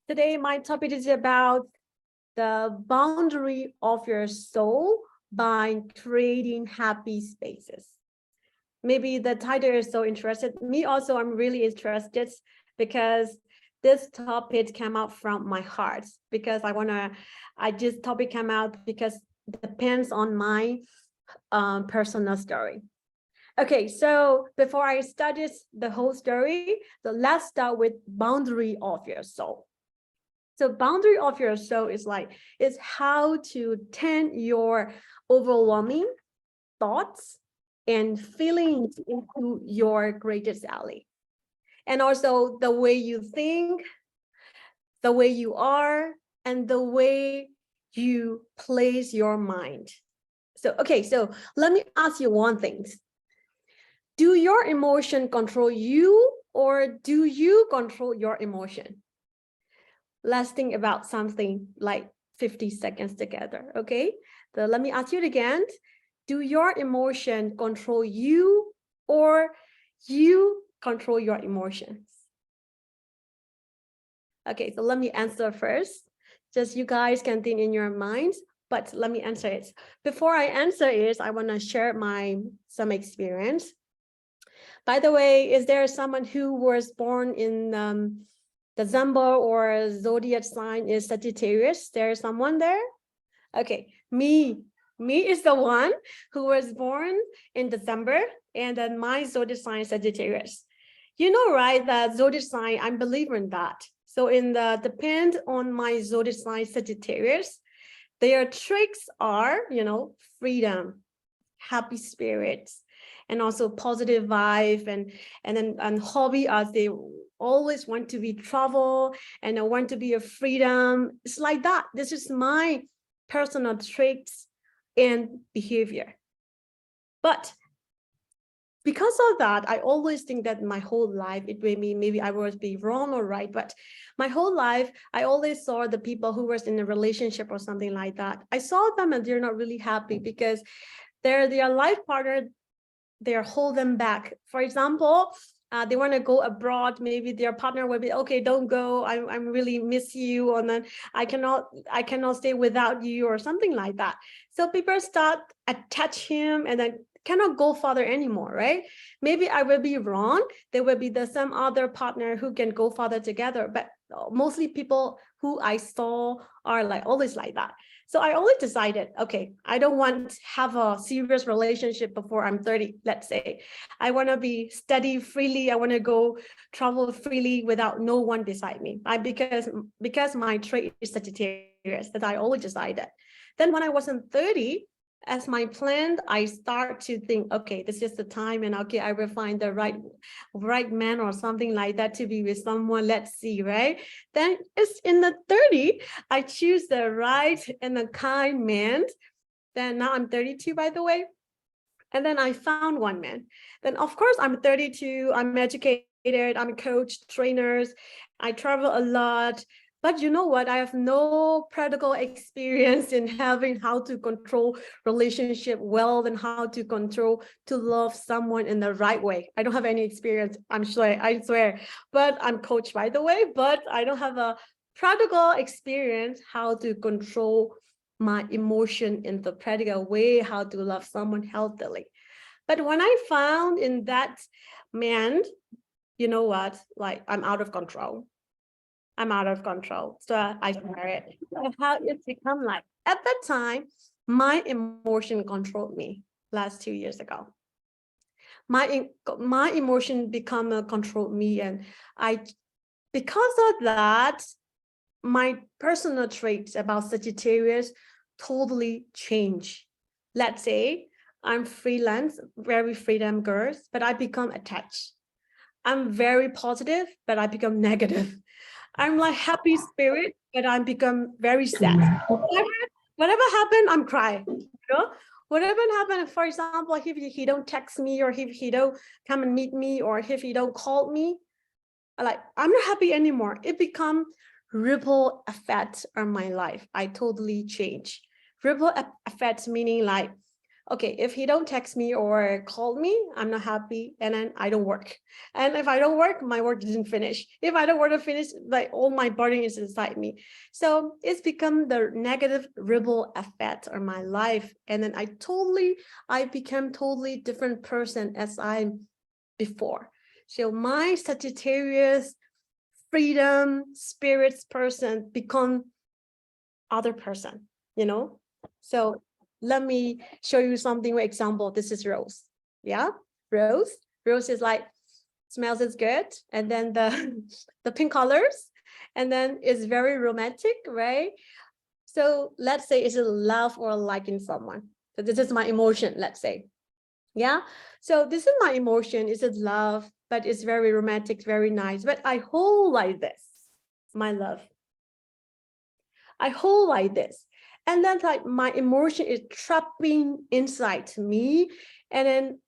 Today, my topic is about the boundary of your soul by creating happy spaces. Maybe the title is so interested. Me also, I'm really interested because this topic came out from my heart because this topic came out because it depends on my personal story. Okay, so before I start the whole story, so let's start with boundary of your soul. So boundary of your soul is how to turn your overwhelming thoughts and feelings into your greatest ally. And also the way you think, the way you are, and the way you place your mind. So, okay, so let me ask you one thing. Do your emotion control you, or do you control your emotion? Let's think about something like 50 seconds together, okay? So let me ask you again. Do your emotion control you, or you control your emotions? Okay, so let me answer first. Just you guys can think in your minds, but let me answer it. Before I answer it, I want to share some experience. By the way, is there someone who was born in December or zodiac sign is Sagittarius? There is someone there? Okay, me is the one who was born in December, and then my zodiac sign is Sagittarius. You know, right, that zodiac sign, I'm a believer in that. So depend on my zodiac sign Sagittarius, their tricks are, freedom, happy spirits, and also positive vibe, and hobby, as they always want to be travel and I want to be a freedom. It's like that. This is my personal traits and behavior. But because of that, I always think that my whole life, maybe I would be wrong or right, but my whole life, I always saw the people who was in a relationship or something like that. I saw them and they're not really happy because their life partner, they're hold them back. For example, they want to go abroad. Maybe their partner will be, okay, don't go. I really miss you, and then I cannot stay without you, or something like that. So people start attach him, and then cannot go further anymore, right? Maybe I will be wrong. There will be some other partner who can go further together, but mostly people who I saw are always like that. So I always decided, okay, I don't want to have a serious relationship before I'm 30, let's say. I want to be study freely. I want to go travel freely without no one beside me. Because my trait is Sagittarius, that I always decided. Then when I wasn't 30, as my plan, I start to think, okay, this is the time, and okay, I will find the right man or something like that to be with someone. Let's see, right? Then it's in the 30, I choose the right and the kind man. Then now I'm 32, by the way. And then I found one man. Then of course I'm 32, I'm educated, I'm a coach, trainers, I travel a lot. But you know what? I have no practical experience in having how to control relationship well and how to control to love someone in the right way. I don't have any experience, I swear. But I'm coach, by the way, but I don't have a practical experience how to control my emotion in the practical way, how to love someone healthily. But when I found in that man, you know what? I'm out of control. I'm out of control. So I share it. So how it's become like at that time, my emotion controlled me last 2 years ago. My emotion become controlled me, and because of that, my personal traits about Sagittarius totally change. Let's say I'm freelance, very freedom girls, but I become attached. I'm very positive, but I become negative. I'm like happy spirit, but I become very sad. Whatever happened, I'm crying. Whatever happened, for example, if he don't text me, or if he don't come and meet me, or if he don't call me, I'm not happy anymore. It become ripple effect on my life. I totally change. Ripple effect meaning okay, if he don't text me or call me, I'm not happy, and then I don't work. And if I don't work, my work didn't finish. If I don't work to finish, like all my burden is inside me. So it's become the negative ripple effect on my life. And then I became totally different person as I'm before. So my Sagittarius freedom spirits person become other person, you know? So let me show you something with example. This is Rose. Yeah, Rose. Rose is like, smells is good. And then the pink colors, and then it's very romantic, right? So let's say it's a love or liking someone. So this is my emotion, let's say. Yeah. So this is my emotion. It's a love, but it's very romantic, very nice. But I hold like this, my love. I hold like this. And then like my emotion is trapping inside me. And then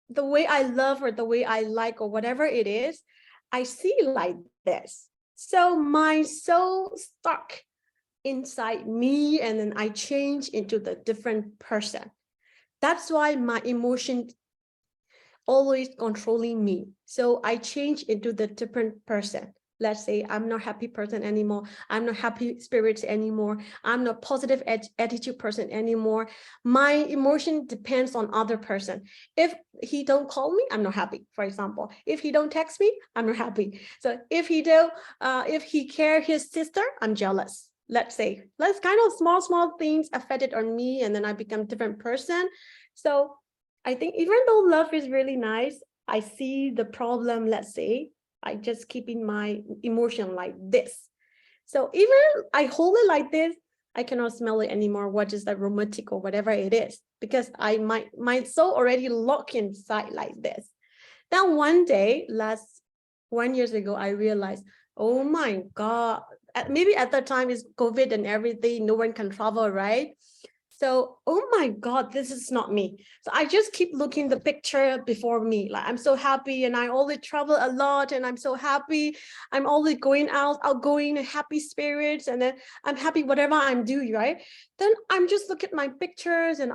the way I love or the way I like or whatever it is, I see like this. So my soul stuck inside me, and then I change into the different person. That's why my emotion always controlling me. So I change into the different person. Let's say I'm not happy person anymore. I'm not happy spirits anymore. I'm not positive attitude person anymore. My emotion depends on other person. If he don't call me, I'm not happy. For example, if he don't text me, I'm not happy. So if he care his sister, I'm jealous. Let's say, let's kind of small things affected on me, and then I become different person. So I think even though love is really nice, I see the problem, let's say, I just keeping my emotion like this. So even I hold it like this, I cannot smell it anymore, what is that romantic or whatever it is, because my soul already locked inside like this. Then one day, 1 year ago, I realized, oh my God, maybe at that time is COVID and everything, no one can travel, right? So, oh my God, this is not me. So I just keep looking the picture before me. Like I'm so happy and I always travel a lot and I'm so happy. I'm always going outgoing, happy spirits. And then I'm happy whatever I'm doing, right? Then I'm just look at my pictures and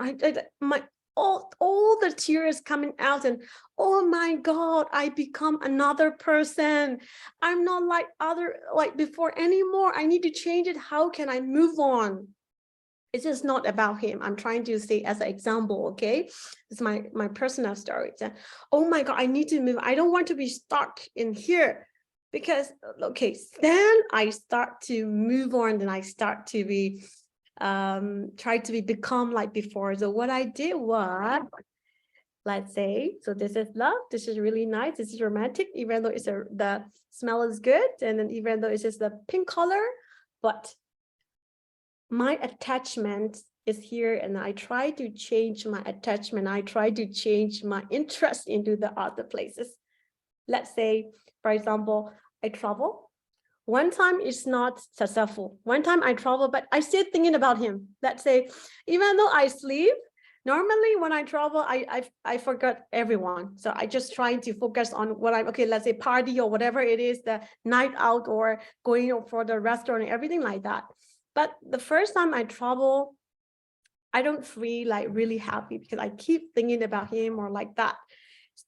all the tears coming out and oh my God, I become another person. I'm not like before anymore. I need to change it. How can I move on? It's just not about him. I'm trying to say as an example, okay? It's my personal story. Oh my God, I need to move. I don't want to be stuck in here because, okay, then I start to move on, then I start to be, try to become like before. So what I did was, let's say, so this is love. This is really nice. This is romantic, even though the smell is good. And then even though it's just the pink color, but my attachment is here, and I try to change my attachment. I try to change my interest into the other places. Let's say, for example, I travel. One time it's not successful. One time I travel, but I still thinking about him. Let's say, even though I sleep, normally when I travel, I forget everyone. So I just try to focus on what I'm, okay, let's say party or whatever it is, the night out or going for the restaurant and everything like that. But the first time I travel, I don't feel like really happy because I keep thinking about him or like that.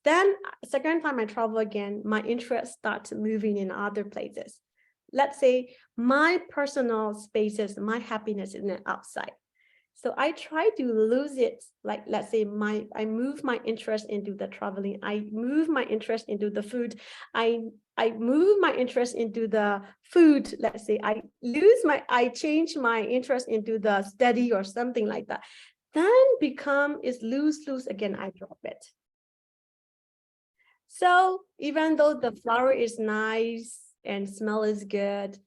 Then second time I travel again, my interest starts moving in other places. Let's say my personal spaces, my happiness is outside. So I try to lose it. Like, let's say I move my interest into the traveling. I move my interest into the food. I move my interest into the food. Let's say I change my interest into the study or something like that. Then is lose again, I drop it. So even though the flower is nice and smell is good,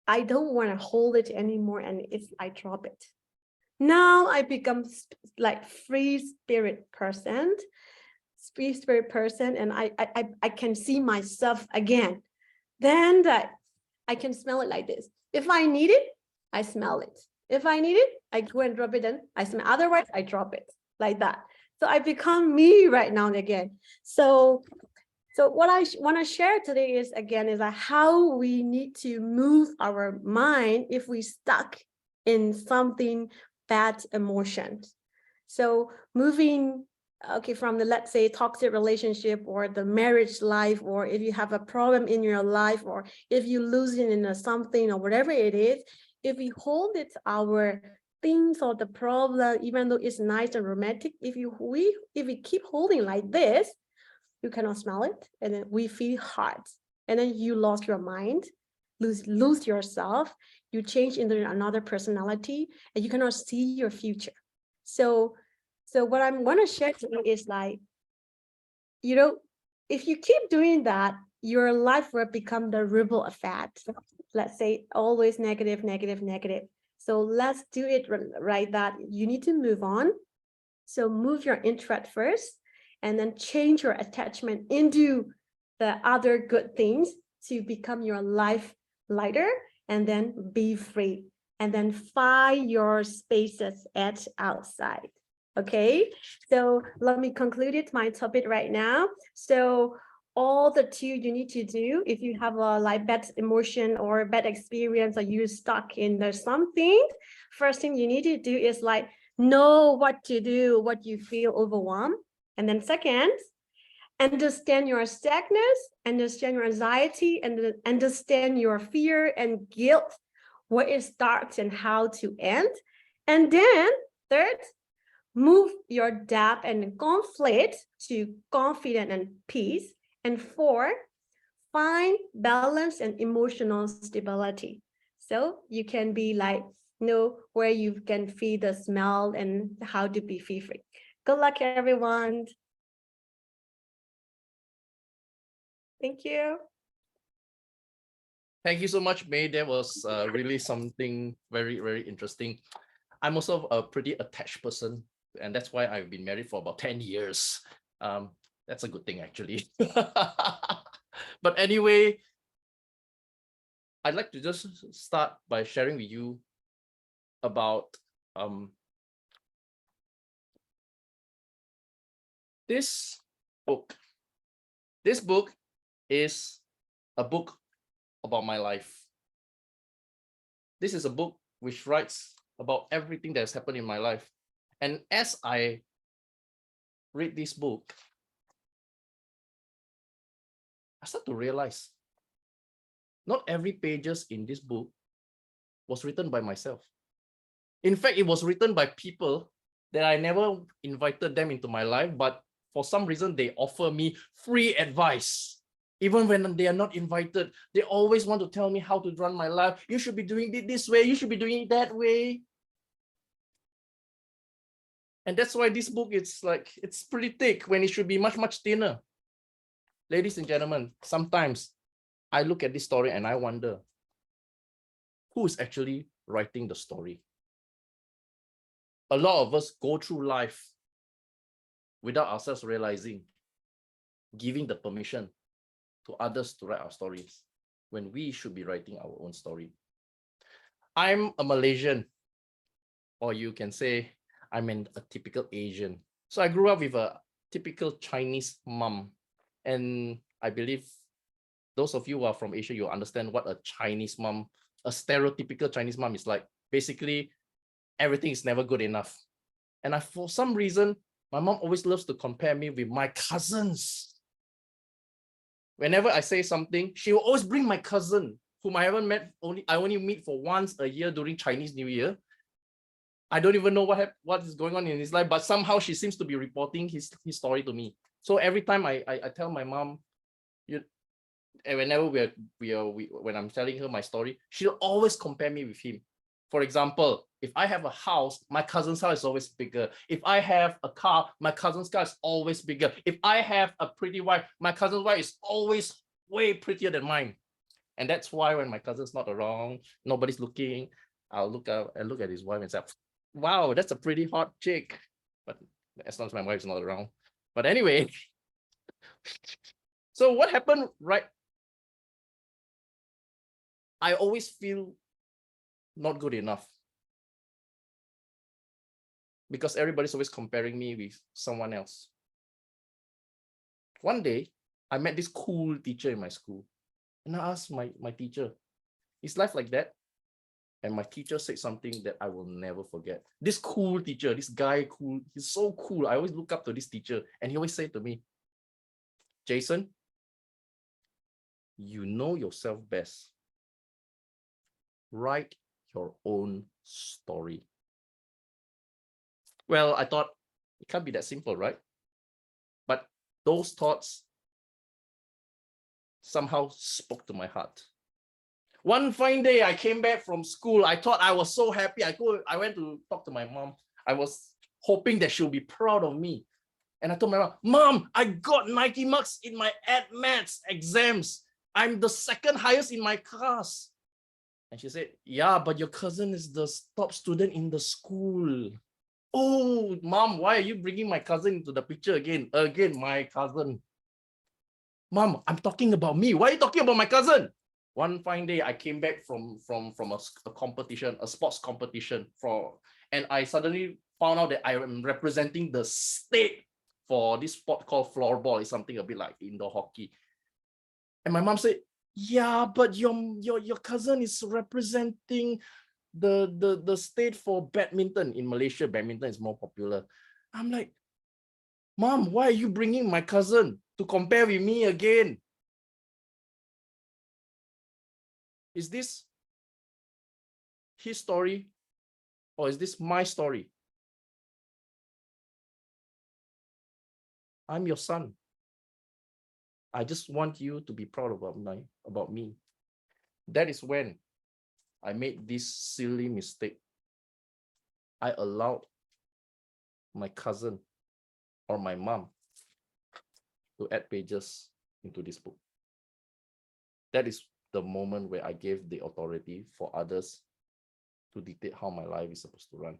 I don't want to hold it anymore, and I drop it. Now I become like free spirit person, and I can see myself again. Then I can smell it like this. If I need it, I smell it. If I need it, I go and drop it and I smell. Otherwise, I drop it like that. So I become me right now and again. So what I want to share today is how we need to move our mind if we stuck in something bad emotions. So moving, okay, from the, let's say, toxic relationship or the marriage life, or if you have a problem in your life, or if you losing in something or whatever it is, if we hold it our things or the problem, even though it's nice and romantic, if we keep holding like this, you cannot smell it, and then we feel hard, and then you lost your mind, lose yourself, you change into another personality, and you cannot see your future. So what I'm going to share today is like, if you keep doing that, your life will become the ripple effect. Let's say always negative, negative, negative. So let's do it right, that you need to move on. So move your interest first, and then change your attachment into the other good things to become your life lighter, and then be free, and then find your spaces at outside. Okay, so let me conclude it, my topic right now. So all the two you need to do if you have a like bad emotion or bad experience, or you're stuck in the something, first thing you need to do is like know what to do, what you feel overwhelmed. And then second, understand your sadness, understand your anxiety, and understand your fear and guilt, where it starts and how to end. And then third, move your doubt and conflict to confidence and peace. And four, find balance and emotional stability. So you can be like, know where you can feel the smell and how to be free. Good luck, everyone. Thank you. Thank you so much, May. That was really something very, very interesting. I'm also a pretty attached person, and that's why I've been married for about 10 years. That's a good thing, actually. But anyway, I'd like to just start by sharing with you about this book. This book is a book about my life. This is a book which writes about everything that has happened in my life. And as I read this book, I start to realize not every pages in this book was written by myself. In fact, it was written by people that I never invited them into my life, but for some reason they offer me free advice. Even when they are not invited, they always want to tell me how to run my life. You should be doing it this way. You should be doing it that way. And that's why this book, it's pretty thick when it should be much, much thinner. Ladies and gentlemen, sometimes I look at this story and I wonder, who is actually writing the story? A lot of us go through life without ourselves realizing, giving the permission to others to write our stories when we should be writing our own story. I'm a Malaysian, or you can say I'm a typical Asian. So I grew up with a typical Chinese mom. And I believe those of you who are from Asia, you understand what a Chinese mom, a stereotypical Chinese mom is like. Basically, everything is never good enough. And for some reason, my mom always loves to compare me with my cousins. Whenever I say something, she will always bring my cousin, whom I haven't met, I only meet for once a year during Chinese New Year. I don't even know what is going on in his life, but somehow she seems to be reporting his story to me. So every time I tell my mom, whenever when I'm telling her my story, she'll always compare me with him. For example, if I have a house, my cousin's house is always bigger. If I have a car, my cousin's car is always bigger. If I have a pretty wife, my cousin's wife is always way prettier than mine. And that's why when my cousin's not around, nobody's looking, I'll look at his wife and say, wow, that's a pretty hot chick. But as long as my wife's not around. But anyway, so what happened, right? I always feel not good enough because everybody's always comparing me with someone else. One day, I met this cool teacher in my school, and I asked my teacher, is life like that? And my teacher said something that I will never forget. This cool teacher, this guy, cool, he's so cool. I always look up to this teacher, and he always said to me, Jason, you know yourself best. Write your own story. Well, I thought it can't be that simple, right? But those thoughts somehow spoke to my heart. One fine day, I came back from school. I thought I was so happy. I went to talk to my mom. I was hoping that she'll be proud of me. And I told my mom, Mom, I got 90 marks in my maths exams. I'm the second highest in my class. And she said, yeah, but your cousin is the top student in the school. Oh, Mom, why are you bringing my cousin into the picture again? Again, my cousin. Mom, I'm talking about me. Why are you talking about my cousin? One fine day, I came back from a competition, a sports competition, and I suddenly found out that I am representing the state for this sport called floorball. It's something a bit like indoor hockey. And my mom said, yeah, but your cousin is representing the state for badminton. In Malaysia, badminton is more popular. I'm like, Mom, why are you bringing my cousin to compare with me again? Is this his story or is this my story? I'm your son. I just want you to be proud about me. That is when I made this silly mistake. I allowed my cousin or my mom to add pages into this book. That is the moment where I gave the authority for others to dictate how my life is supposed to run.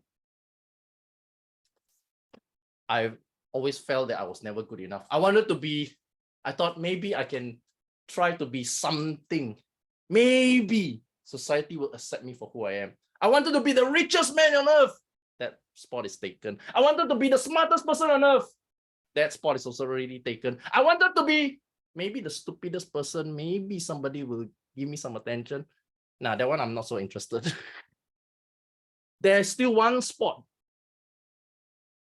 I've always felt that I was never good enough. I thought maybe I can try to be something. Maybe society will accept me for who I am. I wanted to be the richest man on earth. That spot is taken. I wanted to be the smartest person on earth. That spot is also already taken. I wanted to be maybe the stupidest person. Maybe somebody will give me some attention. Nah, that one I'm not so interested. There's still one spot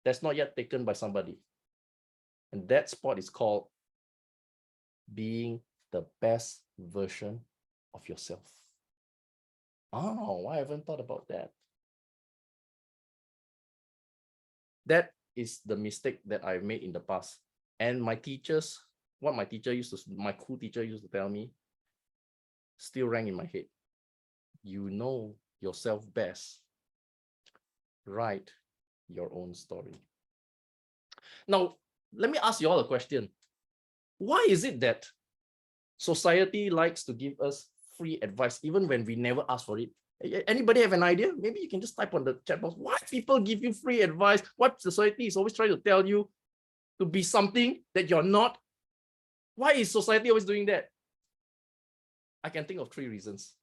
that's not yet taken by somebody. And that spot is called being the best version of yourself. Oh, I haven't thought about that. That is the mistake that I made in the past. And my teachers, what my cool teacher used to tell me, still rang in my head. You know yourself best. Write your own story. Now, let me ask you all a question. Why is it that society likes to give us free advice even when we never ask for it? Anybody have an idea? Maybe you can just type on the chat box. Why people give you free advice? What society is always trying to tell you to be something that you're not? Why is society always doing that? I can think of 3 reasons.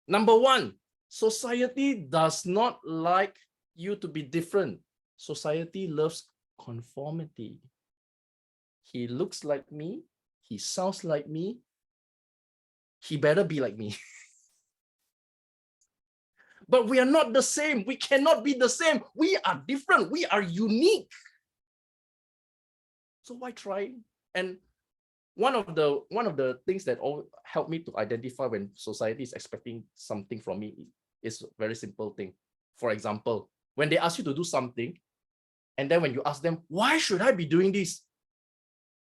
Number 1, society does not like you to be different. Society loves conformity. He looks like me. He sounds like me. He better be like me. But we are not the same. We cannot be the same. We are different. We are unique. So why try? And one of the things that helped me to identify when society is expecting something from me is a very simple thing. For example, when they ask you to do something, and then when you ask them, why should I be doing this?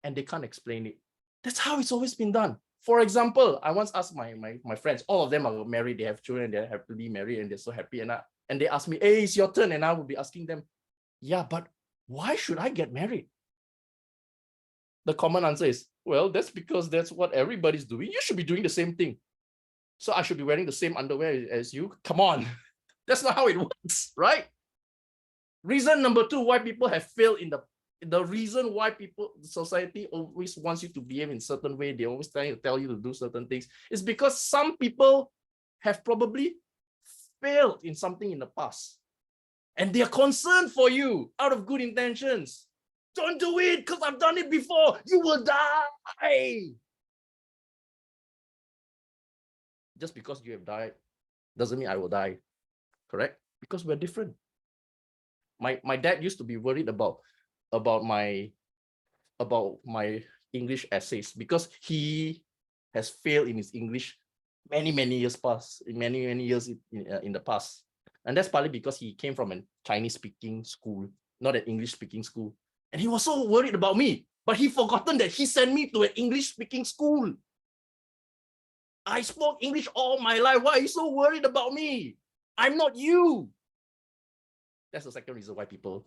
And they can't explain it. That's how it's always been done. For example, I once asked my friends, all of them are married, they have children, they're happily married, and they're so happy. And they ask me, hey, it's your turn. And I would be asking them, yeah, but why should I get married? The common answer is, well, that's because that's what everybody's doing. You should be doing the same thing. So I should be wearing the same underwear as you? Come on. That's not how it works, right? Reason number 2, why people have failed in the reason why society always wants you to behave in a certain way, they always trying to tell you to do certain things, is because some people have probably failed in something in the past. And they are concerned for you out of good intentions. Don't do it because I've done it before. You will die. Just because you have died doesn't mean I will die. correct? Because we're different. My dad used to be worried about my English essays because he has failed in his English many years in the past, and that's partly because he came from a Chinese speaking school, not an English speaking school, and he was so worried about me, but he forgotten that he sent me to an English speaking school. I spoke English all my life. Why are you so worried about me? I'm not you. That's the second reason why people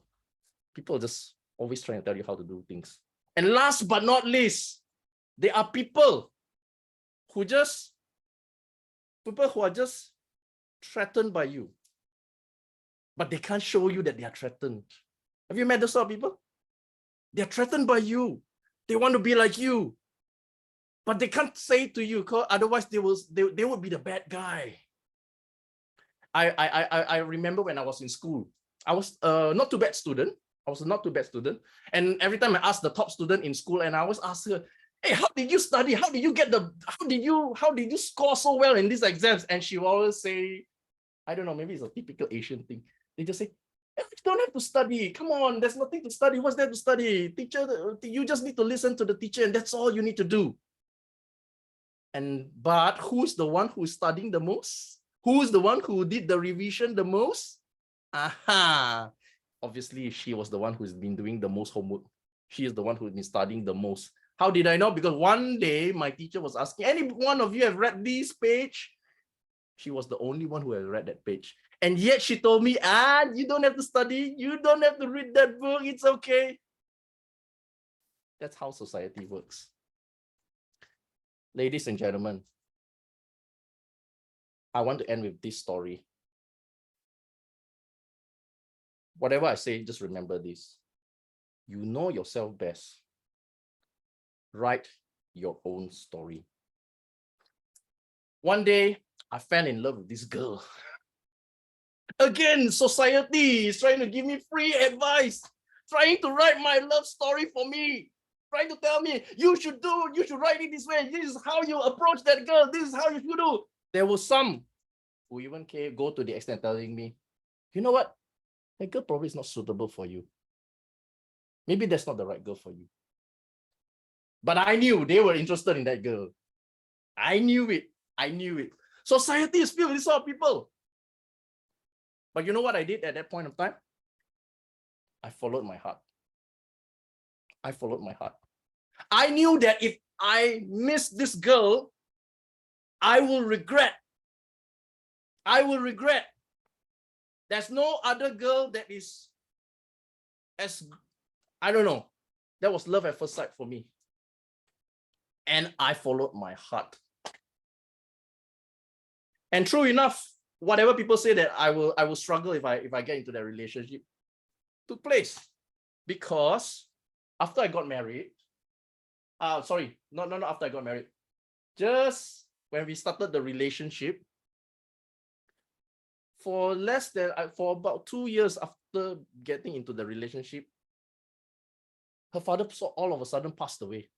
just always trying to tell you how to do things. And last but not least, there are people who are just threatened by you, but they can't show you that they are threatened. Have you met those sort of people? They're threatened by you. They want to be like you, but they can't say it to you, because otherwise they would be the bad guy. I remember when I was in school, I was not too bad student. I was a not too bad student. And every time I asked the top student in school, and I always ask her, hey, how did you study? How did you score so well in these exams? And she will always say, I don't know, maybe it's a typical Asian thing. They just say, hey, you don't have to study. Come on, there's nothing to study. What's there to study? Teacher, you just need to listen to the teacher, and that's all you need to do. But who's the one who's studying the most? Who's the one who did the revision the most? Aha! Obviously, she was the one who's been doing the most homework. She is the one who's been studying the most. How did I know? Because one day my teacher was asking, any one of you have read this page? She was the only one who had read that page. And yet she told me, you don't have to study. You don't have to read that book. It's okay. That's how society works. Ladies and gentlemen, I want to end with this story. Whatever I say, just remember this. You know yourself best. Write your own story. One day, I fell in love with this girl. Again, society is trying to give me free advice, trying to write my love story for me, trying to tell me, you should write it this way. This is how you approach that girl. This is how you should do. There was some who even go to the extent telling me, you know what? That girl probably is not suitable for you. Maybe that's not the right girl for you. But I knew they were interested in that girl. I knew it. Society is filled with these sort of people. But you know what I did at that point of time? I followed my heart. I knew that if I miss this girl, I will regret. There's no other girl that is as, I don't know. That was love at first sight for me. And I followed my heart. And true enough, whatever people say that I will struggle if I get into that relationship took place. Because after I got married, sorry, not after I got married, just when we started the relationship, for about 2 years after getting into the relationship, her father all of a sudden passed away.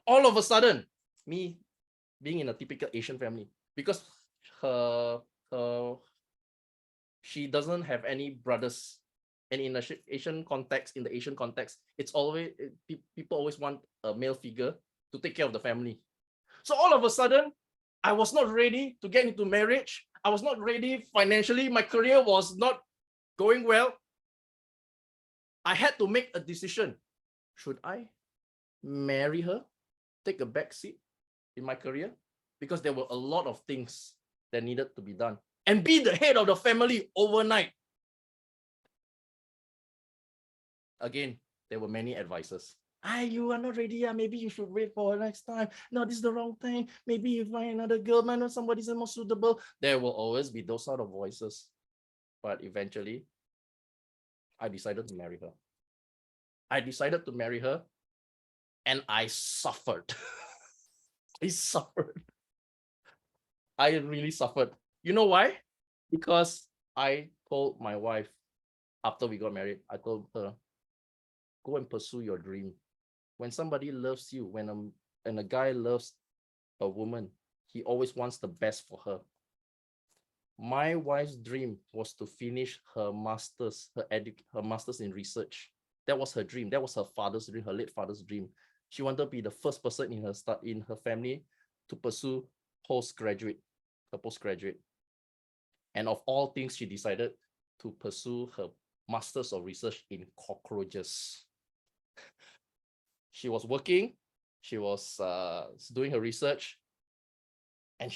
All of a sudden, me being in a typical Asian family, because she doesn't have any brothers, and in the Asian context, it's always people always want a male figure to take care of the family. So all of a sudden, I was not ready to get into marriage. I was not ready financially. My career was not going well. I had to make a decision. Should I marry her, take a back seat in my career? Because there were a lot of things that needed to be done. And be the head of the family overnight. Again, there were many advices. You are not ready. Maybe you should wait for next time. No, this is the wrong time. Maybe you find another girl, man, or somebody's more suitable. There will always be those sort of voices. But eventually, I decided to marry her. And I suffered. I really suffered. You know why? Because I told my wife, after we got married, I told her, go and pursue your dream. When somebody loves you, when a guy loves a woman, he always wants the best for her. My wife's dream was to finish her master's, her master's in research. That was her dream. That was her father's dream, her late father's dream. She wanted to be the first person in her family to pursue her postgraduate. And of all things, she decided to pursue her master's of research in cockroaches. She was working, she was doing her research, and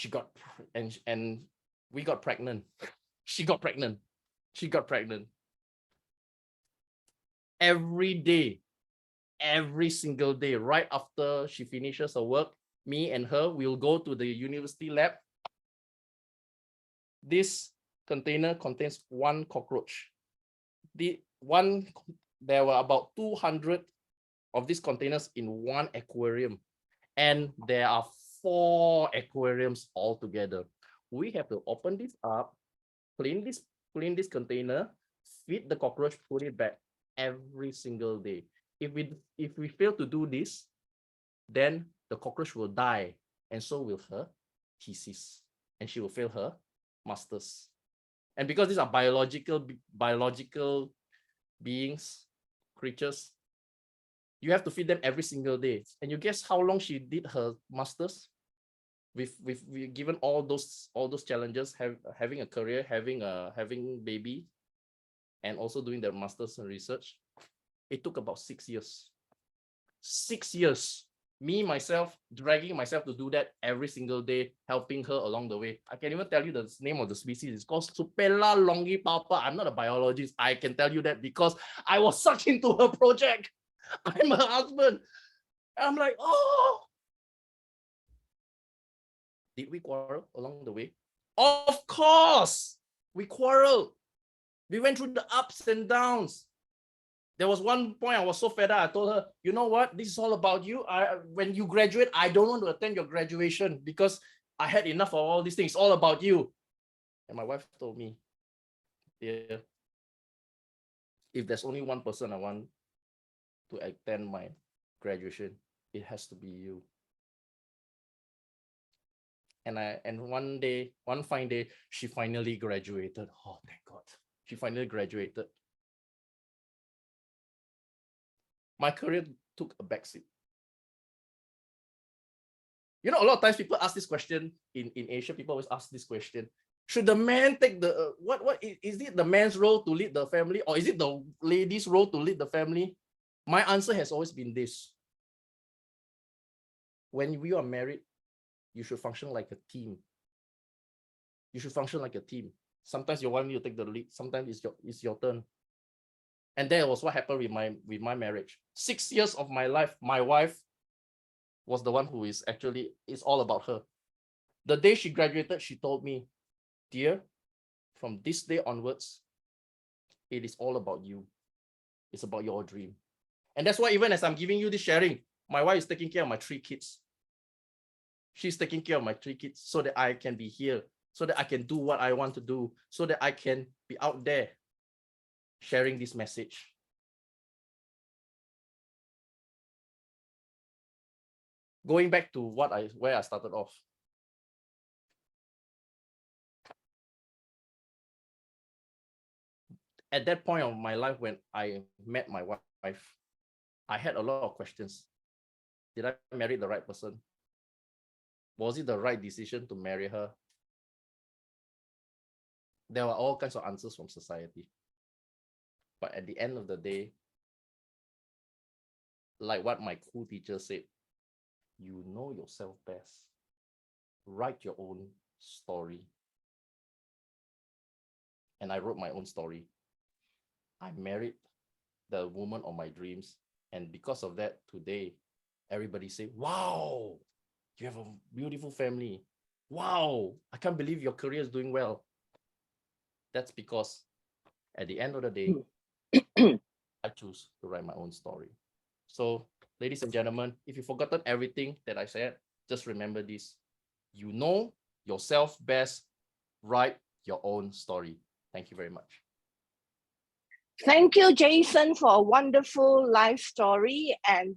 we got pregnant. She got pregnant. Every day, every single day, right after she finishes her work, me and her will go to the university lab. This container contains one cockroach. There were about 200 of these containers in one aquarium, and there are 4 aquariums altogether. We have to open this up, clean this container, feed the cockroach, put it back every single day. If we fail to do this, then the cockroach will die, and so will her thesis, and she will fail her masters. And because these are biological beings, creatures, you have to feed them every single day. And you guess how long she did her masters? We've given all those challenges, having a career, having baby, and also doing their masters in research. It took about 6 years. 6 years. Me, myself, dragging myself to do that every single day, helping her along the way. I can even tell you the name of the species. It's called Supella longipalpa. I'm not a biologist. I can tell you that because I was sucked into her project. I'm her husband. I'm like, oh. Did we quarrel along the way? Of course, we quarreled. We went through the ups and downs. There was one point I was so fed up. I told her, you know what? This is all about you. When you graduate, I don't want to attend your graduation because I had enough of all these things. It's all about you. And my wife told me, dear, if there's only one person I want to attend my graduation, it has to be you. And one fine day, she finally graduated. Oh, thank God. She finally graduated. My career took a backseat. You know, a lot of times people ask this question in Asia. People always ask this question: should the man take the what is it the man's role to lead the family, or is it the lady's role to lead the family? My answer has always been this: when we are married, you should function like a team. You should function like a team. Sometimes your wife needs to take the lead. Sometimes it's your turn. And that was what happened with my marriage. 6 years of my life, my wife was the one who is actually, it's all about her. The day she graduated, she told me, dear, from this day onwards, it is all about you. It's about your dream. And that's why even as I'm giving you this sharing, my wife is taking care of my 3 kids. She's taking care of my 3 kids so that I can be here, so that I can do what I want to do, so that I can be out there sharing this message. Going back to where I started off. At that point of my life when I met my wife, I had a lot of questions. Did I marry the right person? Was it the right decision to marry her? There were all kinds of answers from society. But at the end of the day, like what my cool teacher said, you know yourself best. Write your own story. And I wrote my own story. I married the woman of my dreams. And because of that, today, everybody say, wow, you have a beautiful family. Wow, I can't believe your career is doing well. That's because at the end of the day, I choose to write my own story. So, ladies and gentlemen, if you've forgotten everything that I said, just remember this. You know yourself best. Write your own story. Thank you very much. Thank you, Jason, for a wonderful life story and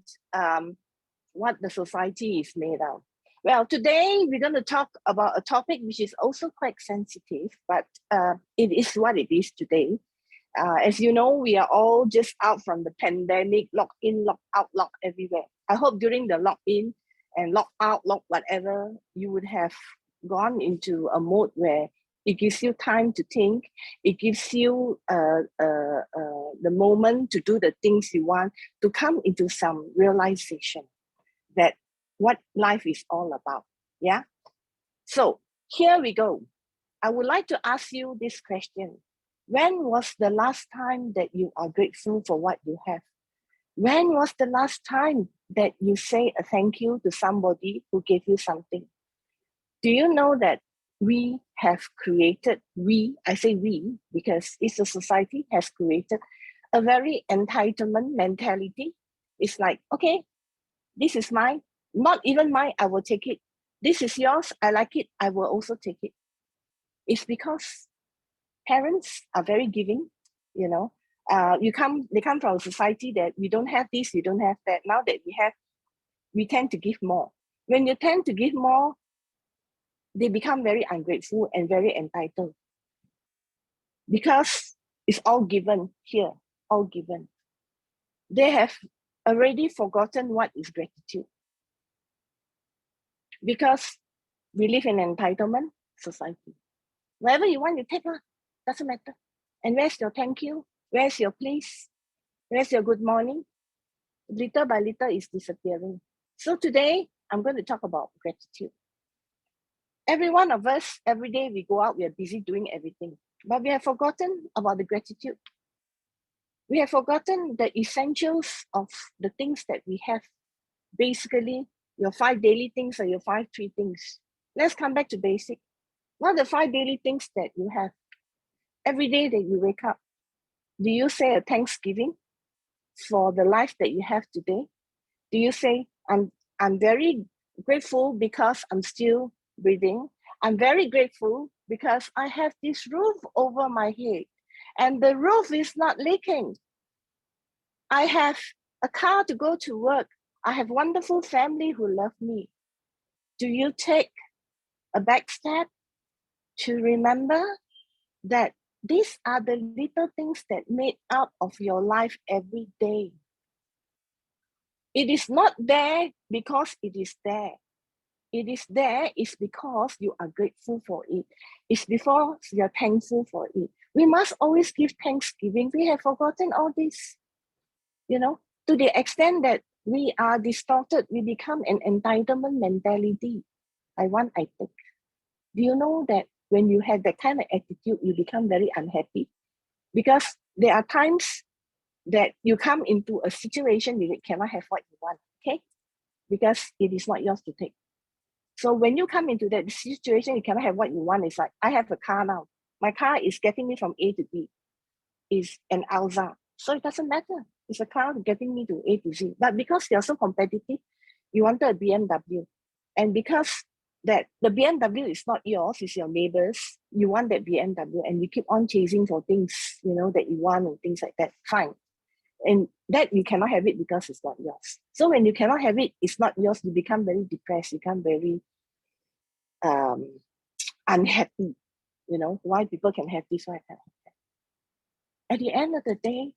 what the society is made of. Well, today we're going to talk about a topic which is also quite sensitive, but it is what it is today. As you know, we are all just out from the pandemic, lock in, lock out, lock everywhere. I hope during the lock in and lock out, lock whatever, you would have gone into a mode where it gives you time to think. It gives you the moment to do the things you want, to come into some realization that what life is all about. Yeah. So here we go. I would like to ask you this question. When was the last time that you are grateful for what you have? When was the last time that you say a thank you to somebody who gave you something? Do you know that we have created, I say we, because it's a society has created a very entitlement mentality. It's like, okay, this is mine, not even mine, I will take it. This is yours, I like it, I will also take it. It's because parents are very giving, you know. They come from a society that we don't have this, we don't have that. Now that we have, we tend to give more. When you tend to give more, they become very ungrateful and very entitled. Because it's all given here, all given. They have already forgotten what is gratitude. Because we live in an entitlement society. Whatever you want, you take, doesn't matter. And where's your thank you? Where's your please? Where's your good morning? Little by little is disappearing. So today, I'm going to talk about gratitude. Every one of us, every day we go out, we are busy doing everything. But we have forgotten about the gratitude. We have forgotten the essentials of the things that we have. Basically, your 5 daily things or your 5 3 things. Let's come back to basic. What are the 5 daily things that you have? Every day that you wake up, do you say a thanksgiving for the life that you have today? Do you say, I'm very grateful because I'm still breathing. I'm very grateful because I have this roof over my head and the roof is not leaking. I have a car to go to work. I have wonderful family who love me. Do you take a back step to remember that these are the little things that made up of your life every day? It is not there because it is there. It is there is because you are grateful for it. It's because you're thankful for it. We must always give thanksgiving. We have forgotten all this, you know, to the extent that we are distorted, we become an entitlement mentality. I want, I take. Do you know that when you have that kind of attitude, you become very unhappy? Because there are times that you come into a situation you cannot have what you want, okay? Because it is not yours to take. So when you come into that situation, you cannot have what you want. It's like, I have a car now. My car is getting me from A to B. It's an Alza. So it doesn't matter. It's a car getting me to A to Z. But because you're so competitive, you wanted a BMW. And because that the BMW is not yours, it's your neighbor's, you want that BMW and you keep on chasing for things, you know, that you want and things like that. Fine. And that you cannot have it because it's not yours. So when you cannot have it, it's not yours, you become very depressed, you become very unhappy. You know, why people can have this, why I can't have that. At the end of the day,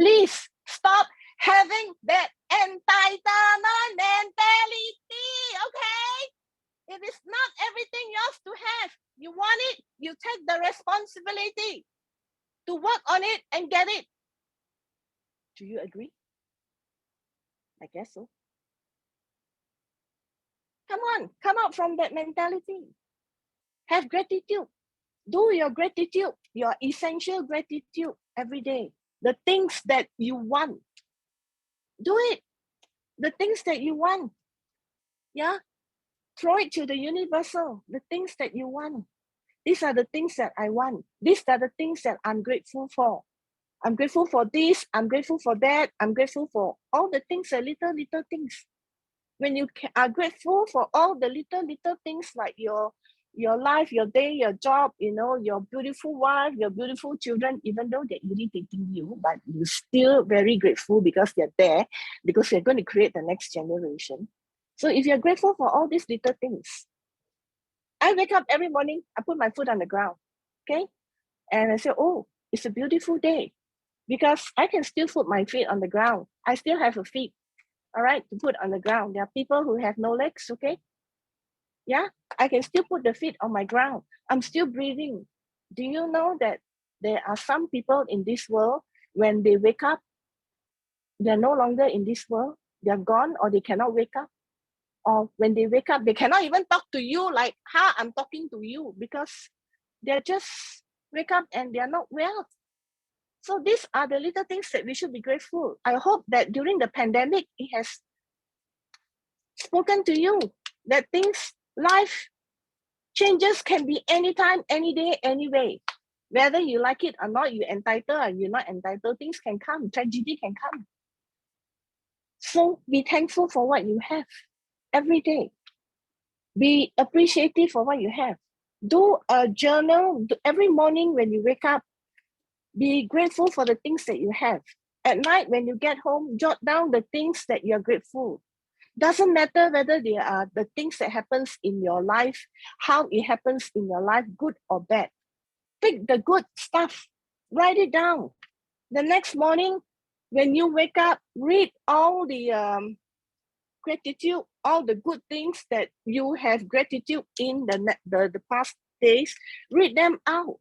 please stop having that entitlement mentality, okay? It is not everything yours to have. You want it, you take the responsibility to work on it and get it. Do you agree? I guess so. Come on, come out from that mentality. Have gratitude. Do your gratitude, your essential gratitude every day. The things that you want. Do it. The things that you want. Yeah. Throw it to the universal. The things that you want. These are the things that I want. These are the things that I'm grateful for. I'm grateful for this. I'm grateful for that. I'm grateful for all the things, the little things. When you are grateful for all the little things like your life, your day, your job, you know, your beautiful wife, your beautiful children, even though they're irritating you, but you're still very grateful because they're there, because they're going to create the next generation. So if you're grateful for all these little things, I wake up every morning, I put my foot on the ground, okay? And I say, oh, it's a beautiful day because I can still put my feet on the ground. I still have a feet, all right, to put on the ground. There are people who have no legs, okay? Yeah, I can still put the feet on my ground. I'm still breathing. Do you know that there are some people in this world, when they wake up, they're no longer in this world, they're gone or they cannot wake up. Or when they wake up, they cannot even talk to you like how I'm talking to you because they're just wake up and they're not well. So these are the little things that we should be grateful. I hope that during the pandemic, it has spoken to you that things, life changes can be anytime, any day, any way. Whether you like it or not, you're entitled or you're not entitled, things can come, tragedy can come. So be thankful for what you have every day. Be appreciative for what you have. Do a journal every morning when you wake up. Be grateful for the things that you have. At night, when you get home, jot down the things that you're grateful. Doesn't matter whether they are the things that happens in your life, how it happens in your life, good or bad. Pick the good stuff, write it down. The next morning, when you wake up, read all the gratitude, all the good things that you have gratitude in the past days, read them out.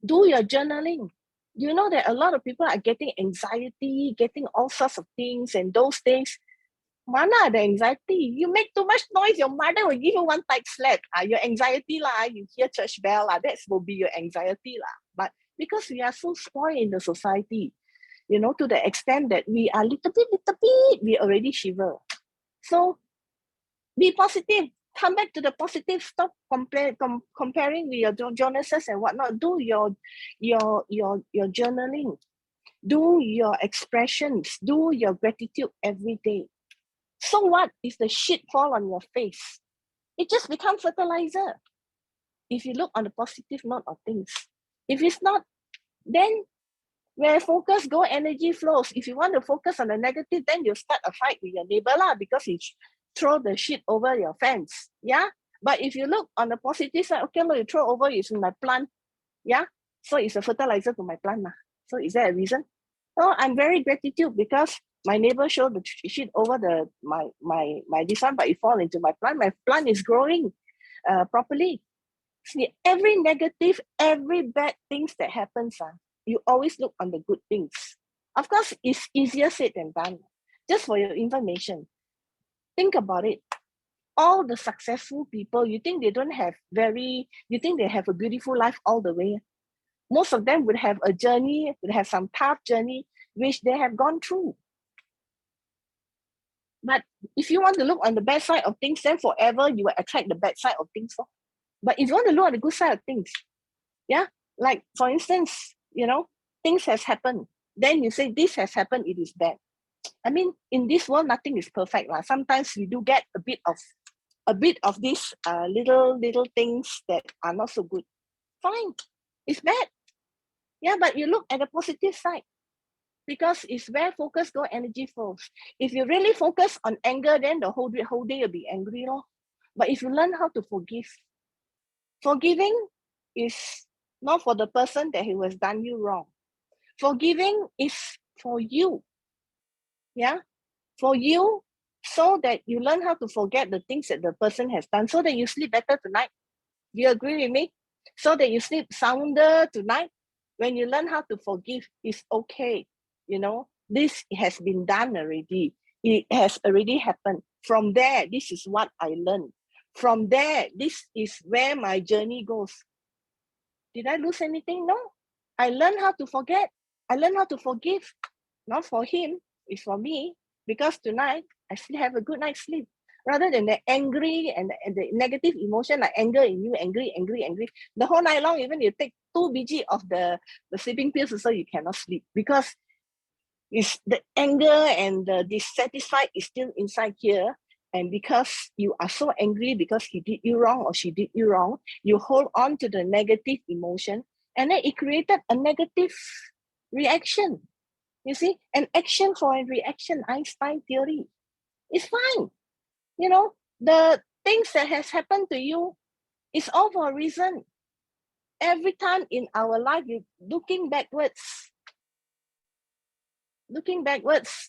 Do your journaling. You know that a lot of people are getting anxiety, getting all sorts of things, and those things. Mana the anxiety? You make too much noise, your mother will give you one tight slap. Your anxiety lah, you hear church bell lah, that will be your anxiety lah. But because we are so spoiled in the society, you know, to the extent that we are little bit, we already shiver. So be positive. Come back to the positive. Stop comparing with your Jonases and whatnot. Do your journaling. Do your expressions. Do your gratitude every day. So what if the shit fall on your face? It just becomes fertilizer. If you look on the positive note of things. If it's not, then where focus go, energy flows. If you want to focus on the negative, then you start a fight with your neighbor lah, because he throw the shit over your fence. Yeah. But if you look on the positive side, okay, look, you throw over is my plant. Yeah. So it's a fertilizer to my plant lah. So is there a reason? So I'm very gratitude because my neighbor showed the shit over my this one, but it fall into my plant. My plant is growing properly. See, every negative, every bad things that happens, you always look on the good things. Of course, it's easier said than done. Just for your information, think about it. All the successful people, you think they don't have you think they have a beautiful life all the way? Most of them would have a journey, would have some tough journey, which they have gone through. But if you want to look on the bad side of things, then forever you will attract the bad side of things. But if you want to look at the good side of things, yeah, like for instance, you know, things has happened. Then you say this has happened, it is bad. I mean, in this world, nothing is perfect. Sometimes we do get a bit of these little things that are not so good. Fine, it's bad. Yeah, but you look at the positive side. Because it's where focus go, energy flows. If you really focus on anger, then the whole day you'll be angry. But if you learn how to forgive, forgiving is not for the person that he has done you wrong. Forgiving is for you. Yeah, for you, so that you learn how to forget the things that the person has done, so that you sleep better tonight. Do you agree with me? So that you sleep sounder tonight. When you learn how to forgive, it's okay. You know, this has been done already. It has already happened. From there, this is what I learned. From there, this is where my journey goes. Did I lose anything? No. I learned how to forget. I learned how to forgive. Not for him, it's for me. Because tonight, I still have a good night's sleep. Rather than the angry and the negative emotion, like anger in you, angry. The whole night long, even you take 2 bg of the sleeping pills, so you cannot sleep. Because it's the anger and the dissatisfied is still inside here. And because you are so angry because he did you wrong or she did you wrong, you hold on to the negative emotion, and then it created a negative reaction. You see, an action for a reaction, Einstein theory. It's fine. You know, the things that has happened to you is all for a reason. Every time in our life, you looking backwards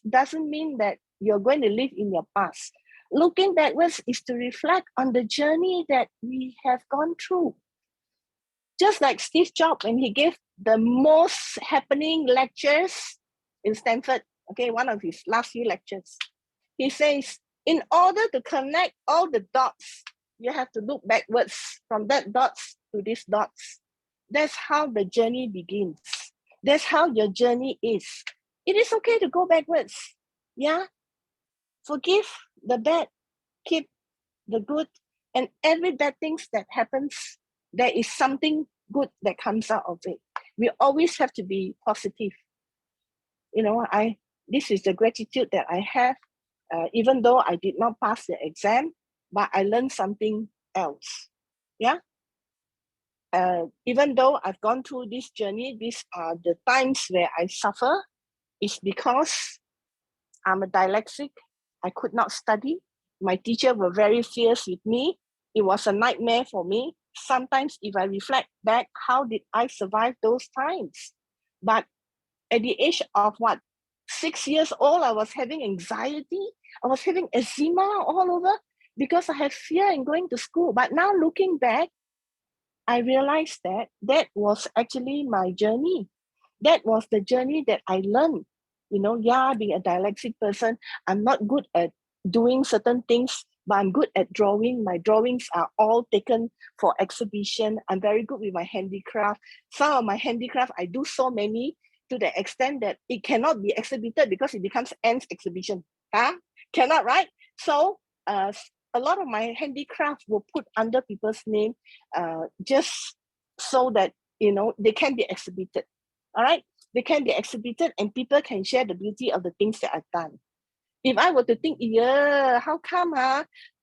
doesn't mean that you're going to live in your past. Looking backwards is to reflect on the journey that we have gone through. Just like Steve Jobs, when he gave the most happening lectures in Stanford, okay, one of his last few lectures, he says, in order to connect all the dots, you have to look backwards from that dots to these dots. That's how the journey begins. That's how your journey is. It is okay to go backwards. Yeah. Forgive the bad, keep the good, and every bad things that happens, there is something good that comes out of it. We always have to be positive. You know, this is the gratitude that I have, even though I did not pass the exam, but I learned something else. Yeah. Even though I've gone through this journey, these are the times where I suffer. It's because I'm a dyslexic. I could not study. My teacher were very fierce with me. It was a nightmare for me. Sometimes if I reflect back, how did I survive those times? But at the age of 6 years old, I was having anxiety. I was having eczema all over because I had fear in going to school. But now looking back, I realized that that was actually my journey. That was the journey that I learned. You know, yeah, being a dyslexic person, I'm not good at doing certain things, but I'm good at drawing. My drawings are all taken for exhibition. I'm very good with my handicraft. Some of my handicraft, I do so many to the extent that it cannot be exhibited because it becomes ants exhibition. Cannot, right? So a lot of my handicraft will put under people's name just so that, you know, they can be exhibited. All right, they can be exhibited and people can share the beauty of the things that I've done. If I were to think, yeah, how come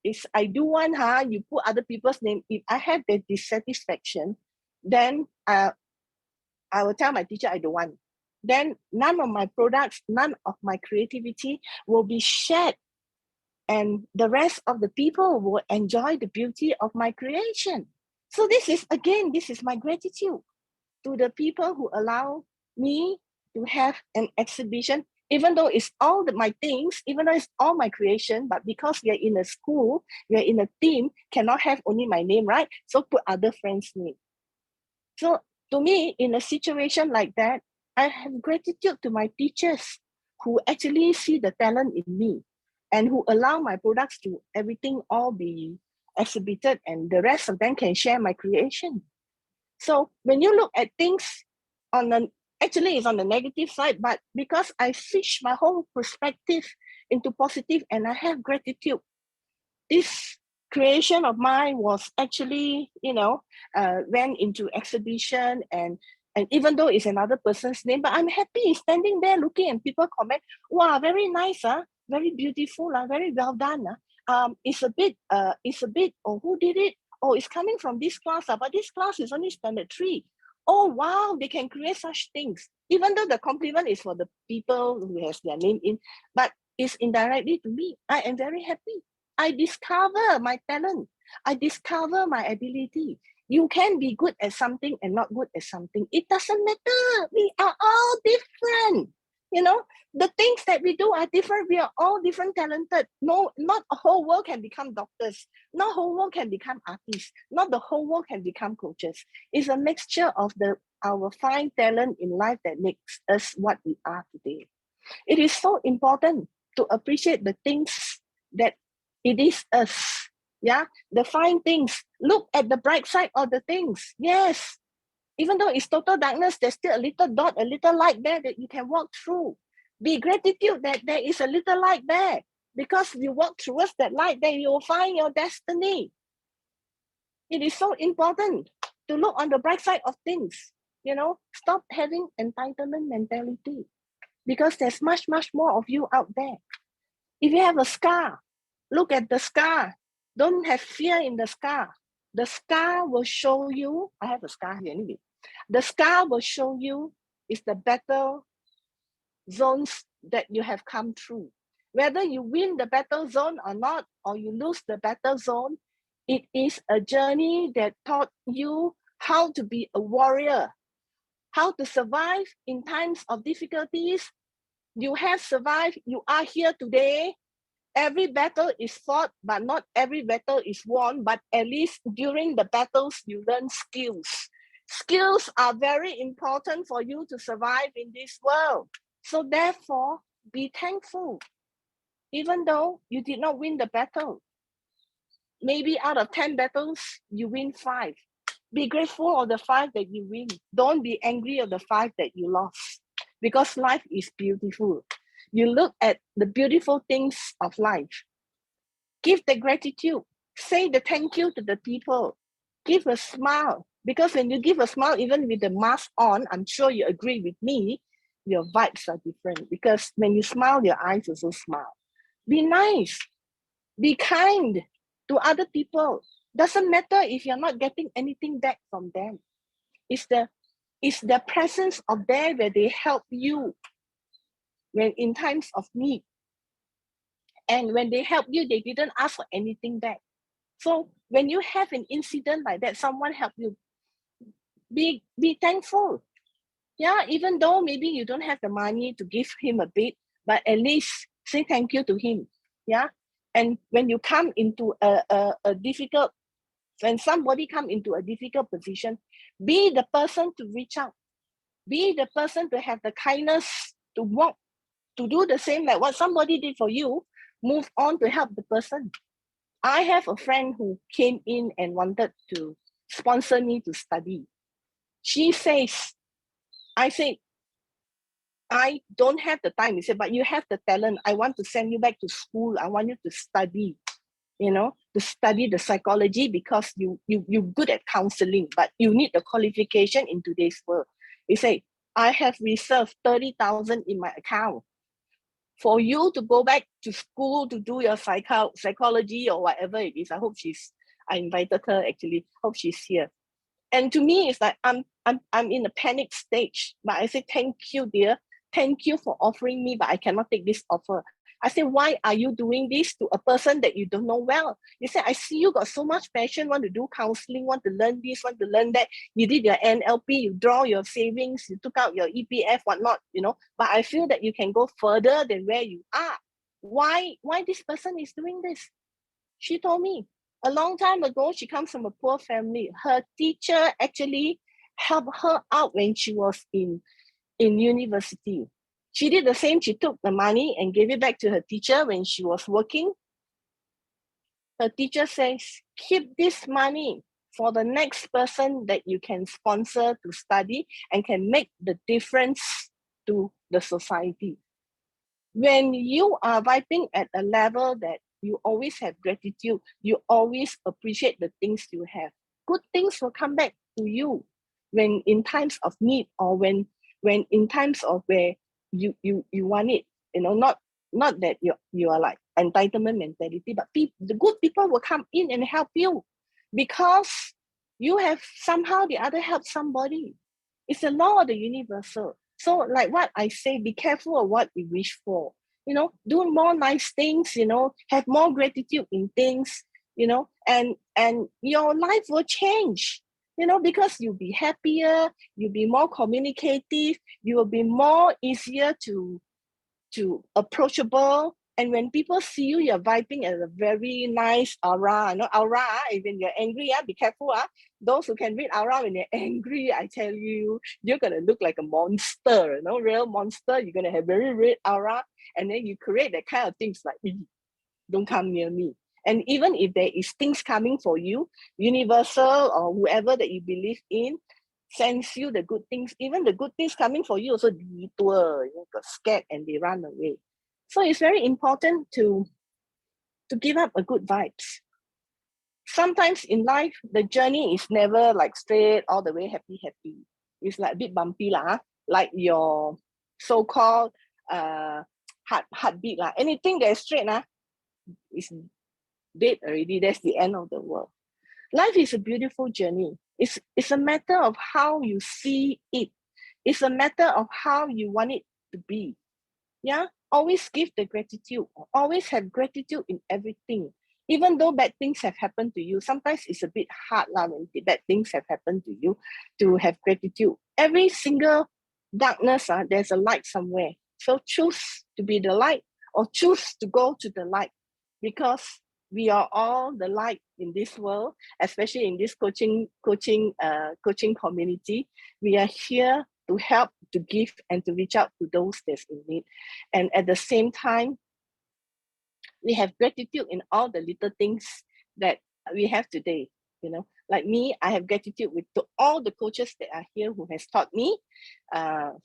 is I do one you put other people's name. If I have the dissatisfaction, then I will tell my teacher I don't want. Then none of my products, none of my creativity will be shared, and the rest of the people will enjoy the beauty of my creation. So this is my gratitude to the people who allow me to have an exhibition, even though it's all my things, even though it's all my creation, but because we are in a school, we are in a team, cannot have only my name, right? So put other friends' name. So to me, in a situation like that, I have gratitude to my teachers who actually see the talent in me and who allow my products to everything all be exhibited, and the rest of them can share my creation. So when you look at things actually it's on the negative side, but because I switch my whole perspective into positive and I have gratitude, this creation of mine was actually, went into exhibition, and even though it's another person's name, but I'm happy standing there looking and people comment, wow, very nice, very beautiful, very well done. It's a bit, oh, who did it? Oh, it's coming from this class, but this class is only standard 3. Oh, wow, they can create such things. Even though the compliment is for the people who has their name in, but it's indirectly to me. I am very happy. I discover my talent. I discover my ability. You can be good at something and not good at something. It doesn't matter. We are all different. The things that we do are different. We are all different talented. No, not a whole world can become doctors. Not whole world can become artists. Not the whole world can become coaches. It's a mixture of our fine talent in life that makes us what we are today. It is so important to appreciate the things that it is us. Yeah, the fine things. Look at the bright side of the things. Yes, even though it's total darkness, there's still a little dot, a little light there that you can walk through. Be gratitude that there is a little light there, because you walk towards that light, then you will find your destiny. It is so important to look on the bright side of things. Stop having entitlement mentality, because there's much, much more of you out there. If you have a scar, look at the scar. Don't have fear in the scar. The scar will show you, I have a scar here anyway. The scar will show you is the battle zones that you have come through. Whether you win the battle zone or not, or you lose the battle zone, it is a journey that taught you how to be a warrior, how to survive in times of difficulties. You have survived, you are here today. Every battle is fought, but not every battle is won. But at least during the battles, you learn skills. Skills are very important for you to survive in this world. So therefore, be thankful. Even though you did not win the battle, maybe out of 10 battles, you win 5. Be grateful of the 5 that you win. Don't be angry of the 5 that you lost, because life is beautiful. You look at the beautiful things of life. Give the gratitude. Say the thank you to the people. Give a smile, because when you give a smile, even with the mask on, I'm sure you agree with me, your vibes are different, because when you smile, your eyes also smile. Be nice. Be kind to other people. Doesn't matter if you're not getting anything back from them. It's the presence of there where they help you when in times of need. And when they help you, they didn't ask for anything back. So when you have an incident like that, someone help you, be thankful. Yeah, even though maybe you don't have the money to give him a bit, but at least say thank you to him. Yeah. And when you come into a difficult, when somebody come into a difficult position, be the person to reach out. Be the person to have the kindness to walk, to do the same like what somebody did for you, move on to help the person. I have a friend who came in and wanted to sponsor me to study. She says, I said, I don't have the time. He said, but you have the talent. I want to send you back to school. I want you to study, to study the psychology, because you're good at counseling, but you need the qualification in today's world. He said, I have reserved 30,000 in my account for you to go back to school to do your psychology or whatever it is. I invited her actually, hope she's here. And to me, it's like, I'm in a panic stage, but I say, thank you, dear. Thank you for offering me, but I cannot take this offer. I say, why are you doing this to a person that you don't know well? You say, I see you got so much passion, want to do counseling, want to learn this, want to learn that. You did your NLP, you draw your savings, you took out your EPF, whatnot, but I feel that you can go further than where you are. Why this person is doing this? She told me a long time ago, she comes from a poor family. Her teacher actually helped her out when she was in university. She did the same. She took the money and gave it back to her teacher when she was working. Her teacher says, keep this money for the next person that you can sponsor to study and can make the difference to the society. When you are vibing at a level that you always have gratitude, you always appreciate the things you have, good things will come back to you when in times of need, or when in times of where you want it, not that you are like entitlement mentality, but the good people will come in and help you because you have somehow the other helped somebody. It's the law of the universal. So like what I say, be careful of what we wish for. Do more nice things, have more gratitude in things, and your life will change, because you'll be happier, you'll be more communicative, you will be more easier to approachable. And when people see you, you're vibing at a very nice aura. Aura, when you're angry, be careful. Those who can read aura when you're angry, I tell you, you're going to look like a monster, real monster. You're going to have very red aura. And then you create that kind of things like, don't come near me. And even if there is things coming for you, universal or whoever that you believe in, sends you the good things. Even the good things coming for you also detour, got scared and they run away. So it's very important to give up a good vibes. Sometimes in life, the journey is never like straight all the way happy. It's like a bit bumpy like your so-called heartbeat Anything that is straight is dead already. That's the end of the world. Life is a beautiful journey. It's a matter of how you see it. It's a matter of how you want it to be. Yeah. always give the gratitude, always have gratitude in everything. Even though bad things have happened to you, sometimes it's a bit hard when bad things have happened to you to have gratitude. Every single darkness, there's a light somewhere. So choose to be the light or choose to go to the light, because we are all the light in this world, especially in this coaching community. We are here to help, to give, and to reach out to those that's in need. And at the same time, we have gratitude in all the little things that we have today. You know, like me, I have gratitude with all the coaches that are here who has taught me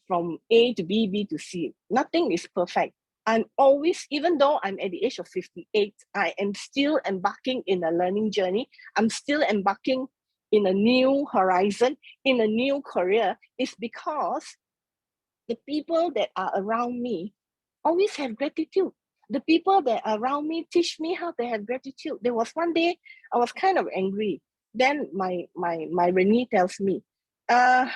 from A to B, B to C. Nothing is perfect. I'm always, even though I'm at the age of 58, I am still embarking in a learning journey. I'm still embarking in a new horizon, in a new career. It's because the people that are around me always have gratitude. The people that are around me teach me how to have gratitude. There was one day I was kind of angry. Then my Renee tells me, why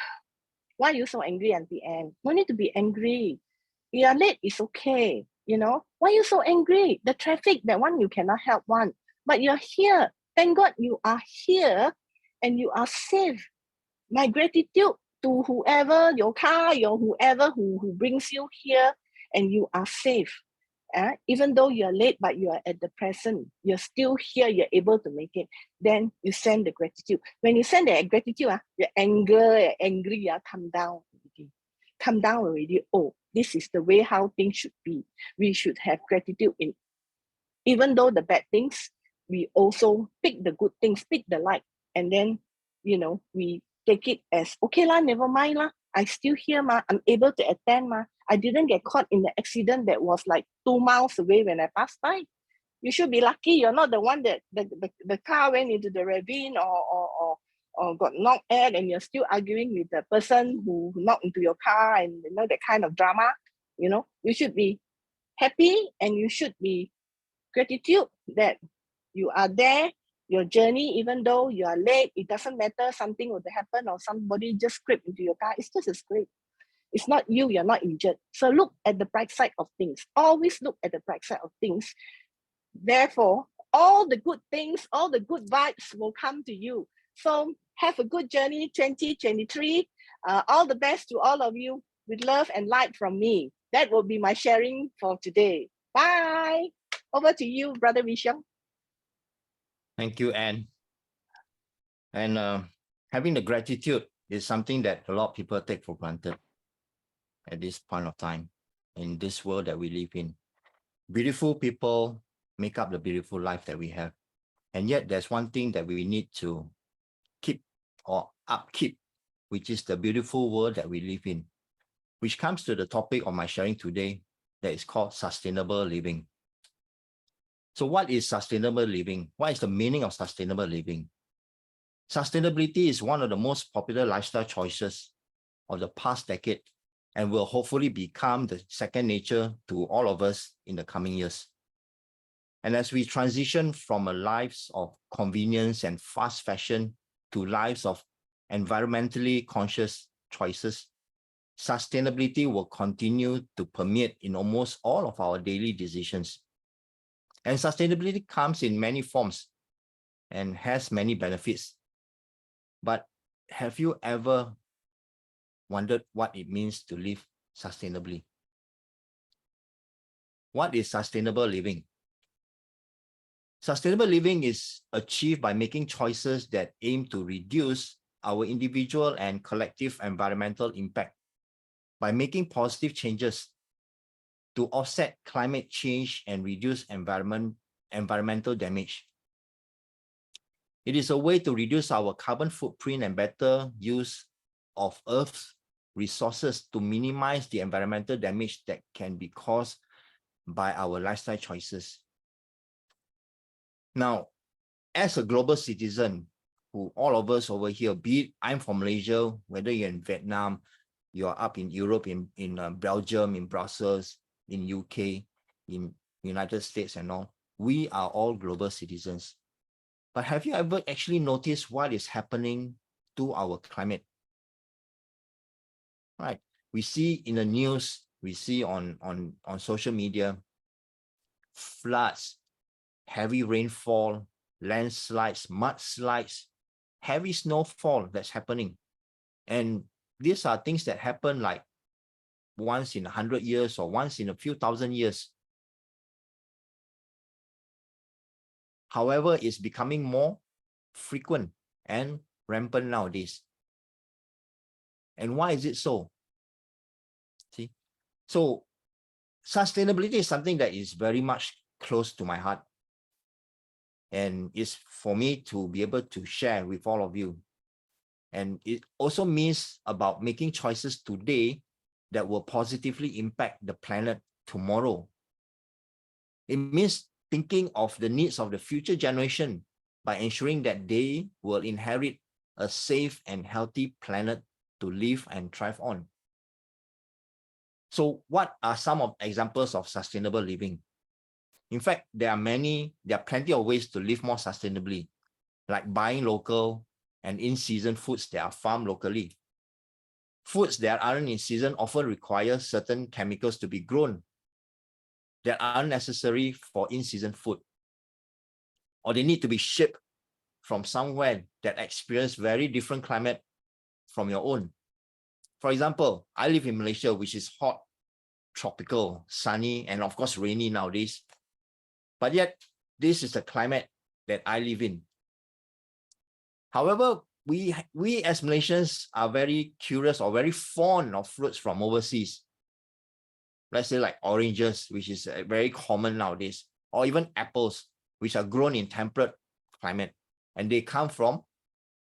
are you so angry, Auntie Anne? No need to be angry. You are late, it's okay. You know, why are you so angry? The traffic, that one you cannot help one. But you're here. Thank God you are here and you are safe. My gratitude to whoever, your car, your whoever who brings you here, and you are safe. Even though you're late, but you are at the present, you're still here, you're able to make it. Then you send the gratitude. When you send the gratitude, your anger, angry, come down. Come down already. Oh, this is the way how things should be. We should have gratitude in, even though the bad things, we also pick the good things, pick the light, and then, you know, we take it as, okay lah, never mind lah. I still here ma. I'm able to attend ma. I didn't get caught in the accident that was like 2 miles away when I passed by. You should be lucky you're not the one that the car went into the ravine or got knocked at, and you're still arguing with the person who knocked into your car, and you know, that kind of drama. You know, you should be happy and you should be gratitude that you are there. Your journey, even though you are late, it doesn't matter, something would happen or somebody just scraped into your car, it's just as great. It's not you, you're not injured. So look at the bright side of things. Always look at the bright side of things. Therefore, all the good things, all the good vibes will come to you. So have a good journey 2023. All the best to all of you, with love and light from me. That will be my sharing for today. Bye. Over to you, Brother Vishang. Thank you, Anne. And having the gratitude is something that a lot of people take for granted at this point of time in this world that we live in. Beautiful people make up the beautiful life that we have. And yet there's one thing that we need to keep or upkeep, which is the beautiful world that we live in, which comes to the topic of my sharing today, that is called sustainable living. So what is sustainable living? What is the meaning of sustainable living? Sustainability is one of the most popular lifestyle choices of the past decade and will hopefully become the second nature to all of us in the coming years. And as we transition from a lives of convenience and fast fashion to lives of environmentally conscious choices, sustainability will continue to permeate in almost all of our daily decisions. And sustainability comes in many forms and has many benefits. But have you ever wondered what it means to live sustainably? What is sustainable living? Sustainable living is achieved by making choices that aim to reduce our individual and collective environmental impact, by making positive changes to offset climate change and reduce environmental damage. It is a way to reduce our carbon footprint and better use of Earth's resources to minimize the environmental damage that can be caused by our lifestyle choices. Now, as a global citizen, who all of us over here, be it I'm from Malaysia, whether you're in Vietnam, you're up in Europe, in Belgium, in Brussels, in UK, in United States and all, we are all global citizens. But have you ever actually noticed what is happening to our climate? Right. We see in the news we see on social media, floods, heavy rainfall, landslides, mudslides, heavy snowfall that's happening. And these are things that happen like once in 100 years or once in a few thousand years. However, it's becoming more frequent and rampant nowadays. And why is it so? See, so sustainability is something that is very much close to my heart. And it's for me to be able to share with all of you. And it also means about making choices today that will positively impact the planet tomorrow. It means thinking of the needs of the future generation by ensuring that they will inherit a safe and healthy planet to live and thrive on. So what are some of examples of sustainable living? In fact, there are plenty of ways to live more sustainably, like buying local and in-season foods that are farmed locally. Foods that aren't in season often require certain chemicals to be grown that aren't necessary for in-season food, or they need to be shipped from somewhere that experience very different climate from your own. For example, I live in Malaysia, which is hot, tropical, sunny, and of course rainy nowadays. But yet, this is the climate that I live in. However, we as Malaysians are very curious or very fond of fruits from overseas. Let's say like oranges, which is very common nowadays, or even apples, which are grown in temperate climate, and they come from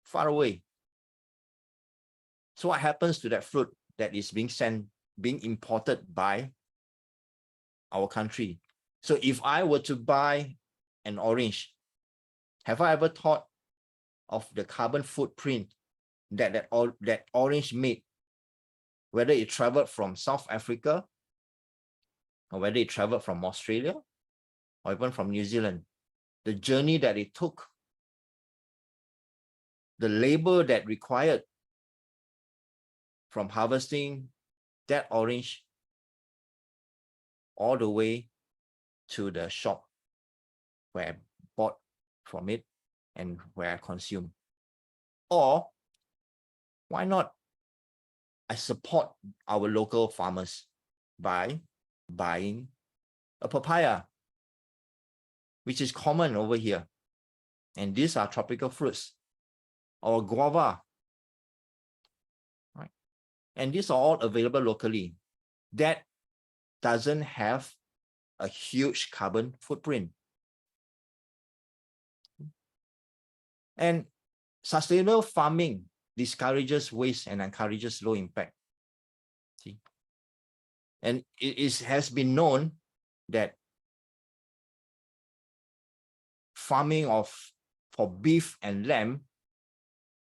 far away. So what happens to that fruit that is being imported by our country? So if I were to buy an orange, have I ever thought of the carbon footprint that orange made, whether it traveled from South Africa, or whether it traveled from Australia, or even from New Zealand? The journey that it took, the labor that required from harvesting that orange all the way to the shop where I bought from it and where I consume. Or why not I support our local farmers by buying a papaya, which is common over here. And these are tropical fruits, or guava, right? And these are all available locally. That doesn't have a huge carbon footprint. And sustainable farming discourages waste and encourages low impact. See? And it has been known that farming for beef and lamb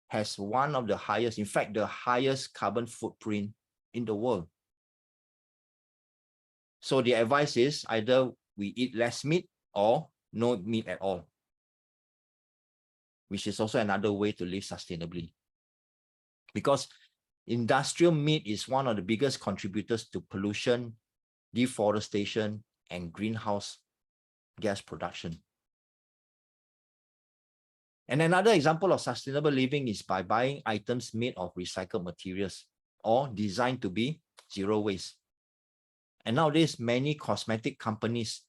has one of the highest, in fact, the highest carbon footprint in the world. So the advice is either we eat less meat or no meat at all, which is also another way to live sustainably. Because industrial meat is one of the biggest contributors to pollution, deforestation, and greenhouse gas production. And another example of sustainable living is by buying items made of recycled materials or designed to be zero waste. And nowadays, many cosmetic companies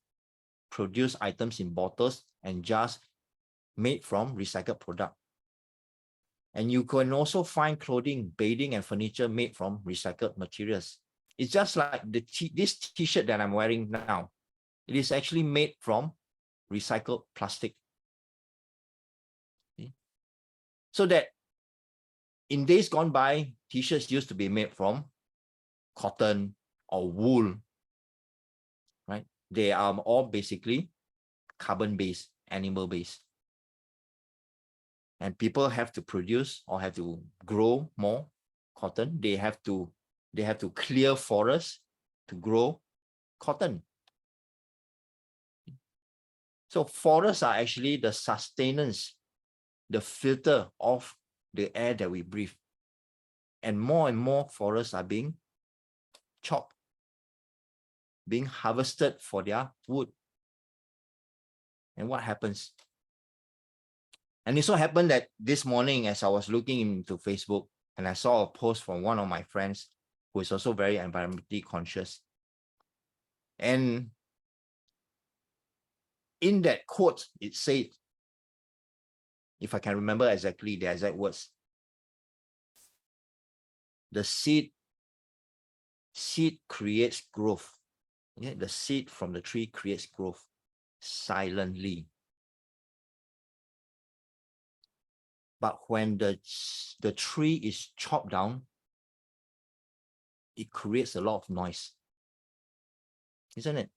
produce items in bottles and jars made from recycled product. And you can also find clothing, bedding, and furniture made from recycled materials. It's just like this t-shirt that I'm wearing now. It is actually made from recycled plastic. Okay? So that in days gone by, t-shirts used to be made from cotton or wool, right? They are all basically carbon-based, animal-based. And people have to produce or have to grow more cotton. They have to clear forests to grow cotton. So forests are actually the sustenance, the filter of the air that we breathe. And more forests are being chopped being harvested for their wood. And what happens? And it so happened that this morning, as I was looking into Facebook, and I saw a post from one of my friends who is also very environmentally conscious. And in that quote, it said, if I can remember exactly the exact words, the seed creates growth. Yeah, the seed from the tree creates growth silently. But when the tree is chopped down, it creates a lot of noise, isn't it?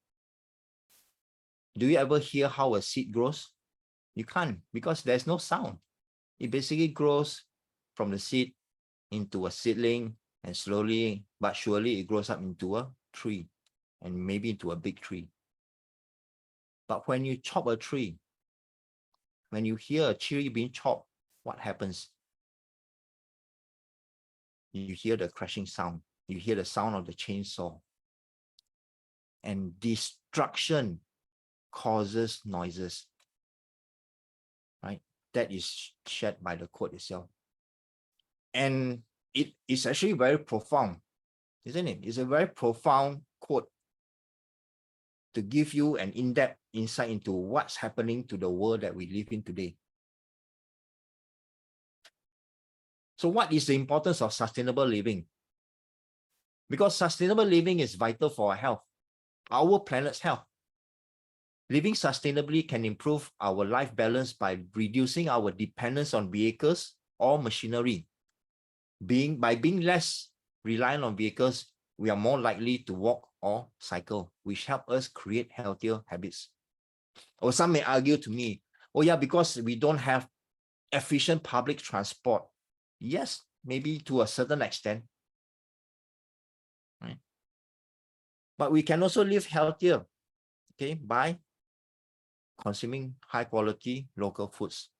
Do you ever hear how a seed grows? You can't, because there's no sound. It basically grows from the seed into a seedling, and slowly but surely it grows up into a tree, and maybe into a big tree. But when you chop a tree, when you hear a tree being chopped, what happens? You hear the crashing sound. You hear the sound of the chainsaw. And destruction causes noises, right? That is shared by the quote itself. And it is actually very profound, isn't it? It's a very profound quote to give you an in-depth insight into what's happening to the world that we live in today. So what is the importance of sustainable living? Because sustainable living is vital for our health, our planet's health. Living sustainably can improve our life balance by reducing our dependence on vehicles or machinery. By being less reliant on vehicles, we are more likely to walk or cycle, which help us create healthier habits. Or some may argue to me, oh yeah, because we don't have efficient public transport. Yes, maybe to a certain extent, right? But we can also live healthier, okay, by consuming high quality local foods.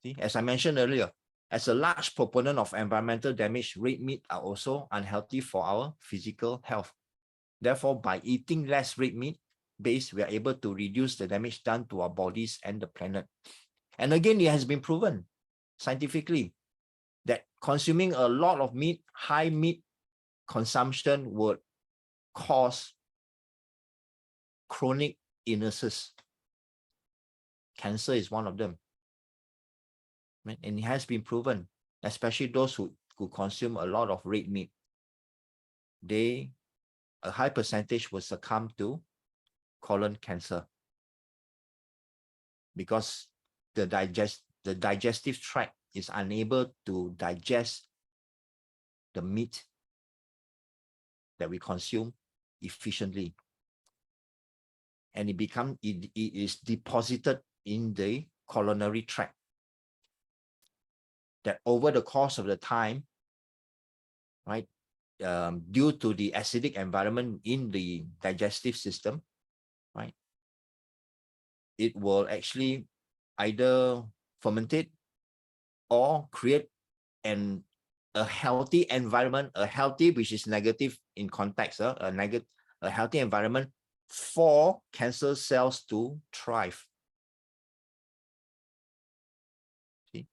See, as I mentioned earlier, as a large proponent of environmental damage, red meat are also unhealthy for our physical health. Therefore, by eating less red meat base, we are able to reduce the damage done to our bodies and the planet. And again, it has been proven scientifically that consuming a lot of meat, high meat consumption would cause chronic illnesses. Cancer is one of them. Right? And it has been proven, especially those who consume a lot of red meat. A high percentage will succumb to colon cancer because the digestive tract is unable to digest the meat that we consume efficiently, and it is deposited in the coronary tract. That over the course of the time, right, due to the acidic environment in the digestive system, right, it will actually either fermentate or create a healthy environment, a healthy, which is negative in context, a healthy environment for cancer cells to thrive. See?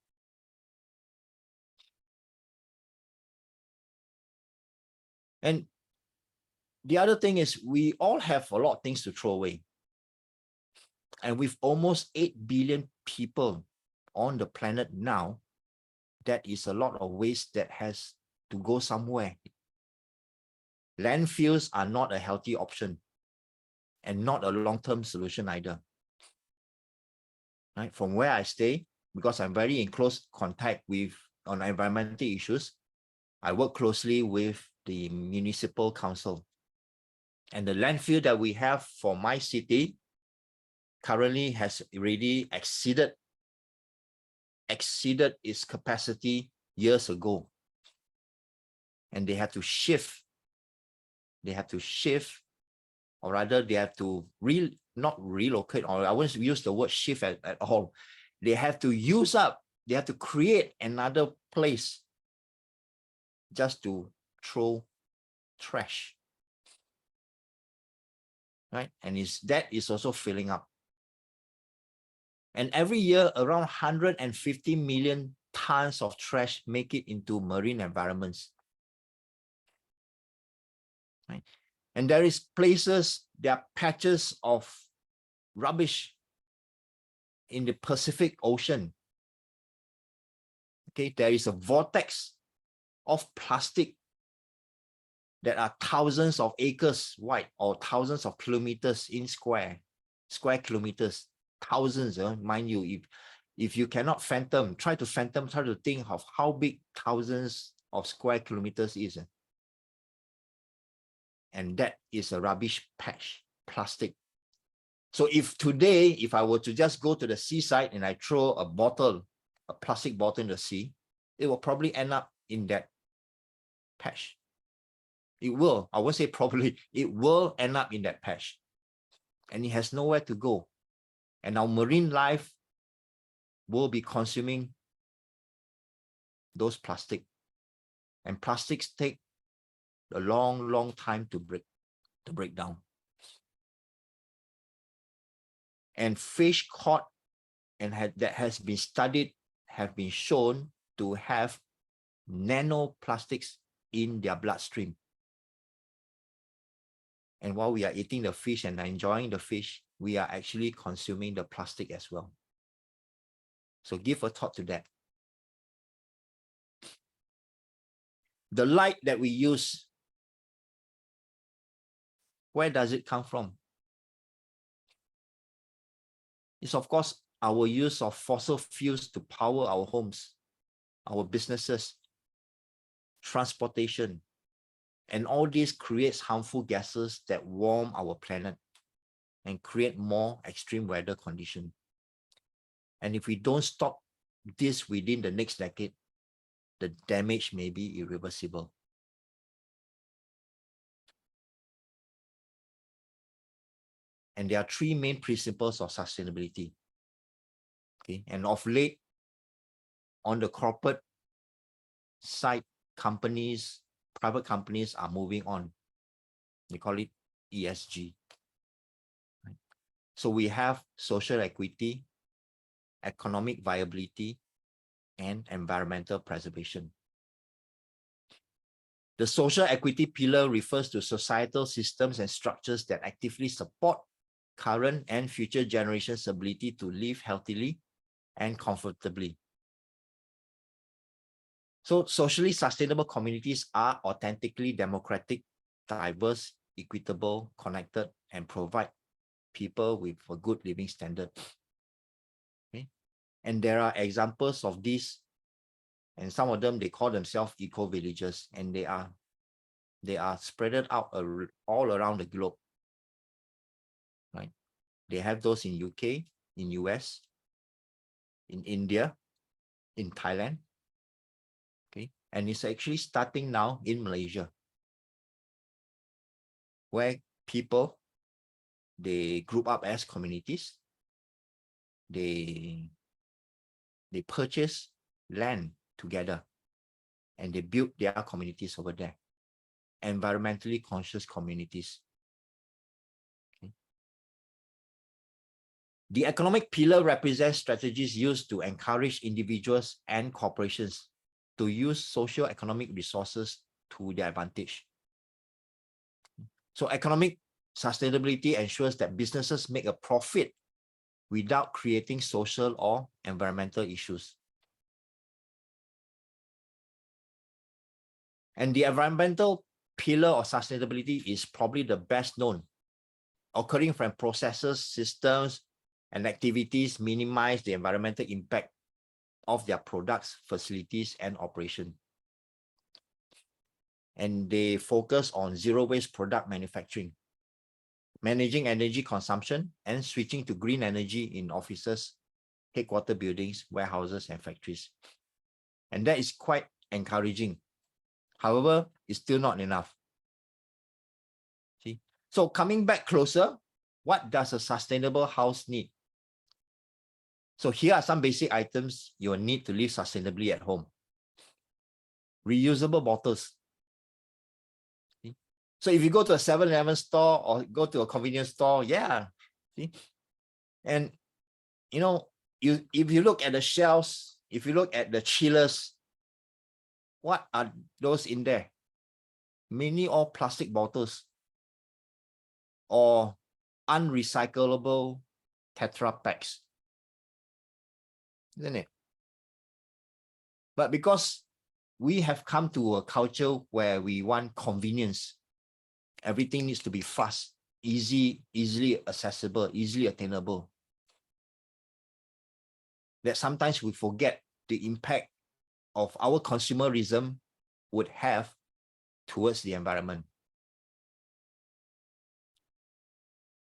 And the other thing is we all have a lot of things to throw away. And with almost 8 billion people on the planet now, that is a lot of waste that has to go somewhere. Landfills are not a healthy option and not a long-term solution either. Right? From where I stay, because I'm very in close contact on environmental issues, I work closely with the municipal council. And the landfill that we have for my city currently has already exceeded its capacity years ago. And they have to shift. Or rather they have to not relocate, or I won't use the word shift at all. They have to create another place just to throw trash. right? And that is also filling up. And every year, around 150 million tons of trash make it into marine environments. Right? And there are patches of rubbish in the Pacific Ocean. Okay, there is a vortex of plastic that are thousands of acres wide or thousands of kilometers in square kilometers, thousands, mind you, if you cannot try to think of how big thousands of square kilometers is. And that is a rubbish patch, plastic. So if I were to just go to the seaside and I throw a plastic bottle in the sea, it will probably end up in that patch. It will, I won't say probably, it will end up in that patch. And it has nowhere to go. And our marine life will be consuming those plastic. And plastics take a long, long time to break down. And fish caught that has been studied have been shown to have nanoplastics in their bloodstream. And while we are eating the fish and enjoying the fish, we are actually consuming the plastic as well. So give a thought to that. The light that we use, where does it come from? It's of course our use of fossil fuels to power our homes, our businesses, transportation, and all this creates harmful gases that warm our planet and create more extreme weather conditions. And if we don't stop this within the next decade, the damage may be irreversible. And there are three main principles of sustainability. Okay, and of late, on the corporate side, private companies are moving on. They call it ESG. Right? So we have social equity, economic viability, and environmental preservation. The social equity pillar refers to societal systems and structures that actively support current and future generations' ability to live healthily and comfortably. So socially sustainable communities are authentically democratic, diverse, equitable, connected, and provide people with a good living standard. Okay? And there are examples of this, and some of them, they call themselves eco-villages, and they are spread out all around the globe. Right? They have those in UK, in US, in India, in Thailand. Okay, and it's actually starting now in Malaysia, where people, they group up as communities. They purchase land together and they build their communities over there, environmentally conscious communities. Okay. The economic pillar represents strategies used to encourage individuals and corporations to use socio-economic resources to their advantage. So economic sustainability ensures that businesses make a profit without creating social or environmental issues. And the environmental pillar of sustainability is probably the best known, occurring from processes, systems, and activities minimize the environmental impact of their products, facilities, and operation. And they focus on zero waste product manufacturing, managing energy consumption, and switching to green energy in offices, headquarter buildings, warehouses, and factories. And that is quite encouraging. However, it's still not enough. See? So coming back closer, what does a sustainable house need? So here are some basic items you will need to live sustainably at home. Reusable bottles. See? So if you go to a 7-Eleven store or go to a convenience store, yeah, see? And if you look at the shelves, if you look at the chillers, what are those in there? Mainly all plastic bottles or unrecyclable Tetra packs, isn't it? But because we have come to a culture where we want convenience, everything needs to be fast, easily accessible, easily attainable, that sometimes we forget the impact of our consumerism would have towards the environment.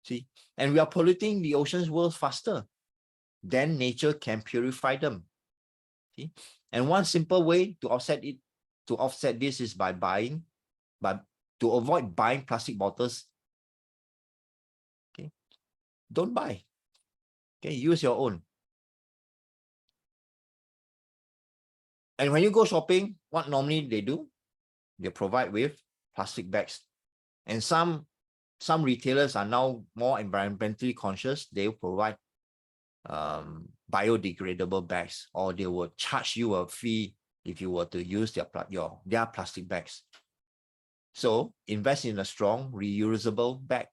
See, and we are polluting the oceans world faster than nature can purify them. See, and one simple way to offset this is by to avoid buying plastic bottles. Okay, don't buy. Okay, use your own. And when you go shopping, what normally they do? They provide with plastic bags. And some retailers are now more environmentally conscious. They will provide biodegradable bags, or they will charge you a fee if you were to use their plastic bags. So invest in a strong reusable bag.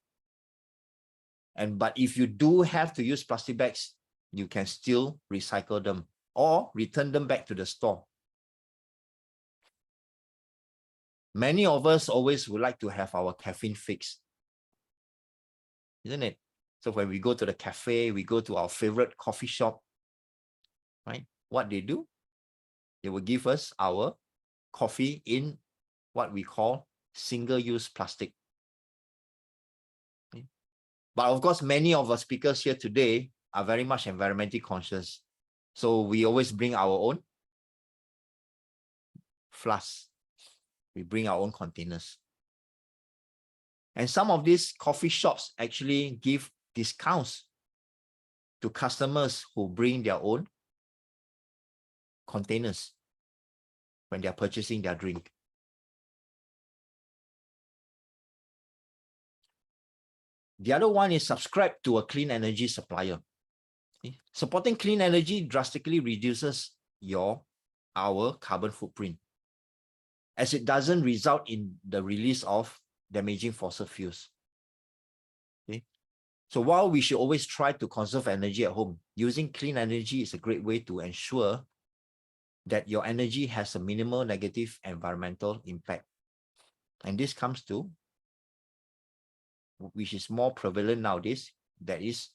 But if you do have to use plastic bags, you can still recycle them or return them back to the store. Many of us always would like to have our caffeine fix, isn't it? So when we go to the cafe, we go to our favorite coffee shop, right? What they do? They will give us our coffee in what we call single-use plastic. Okay? But of course, many of our speakers here today are very much environmentally conscious. So we always bring our own flasks. We bring our own containers. And some of these coffee shops actually give discounts to customers who bring their own containers when they're purchasing their drink. The other one is subscribe to a clean energy supplier. Okay? Supporting clean energy drastically reduces our carbon footprint, as it doesn't result in the release of damaging fossil fuels. Okay? So while we should always try to conserve energy at home, using clean energy is a great way to ensure that your energy has a minimal negative environmental impact. And this comes to, which is more prevalent nowadays, that is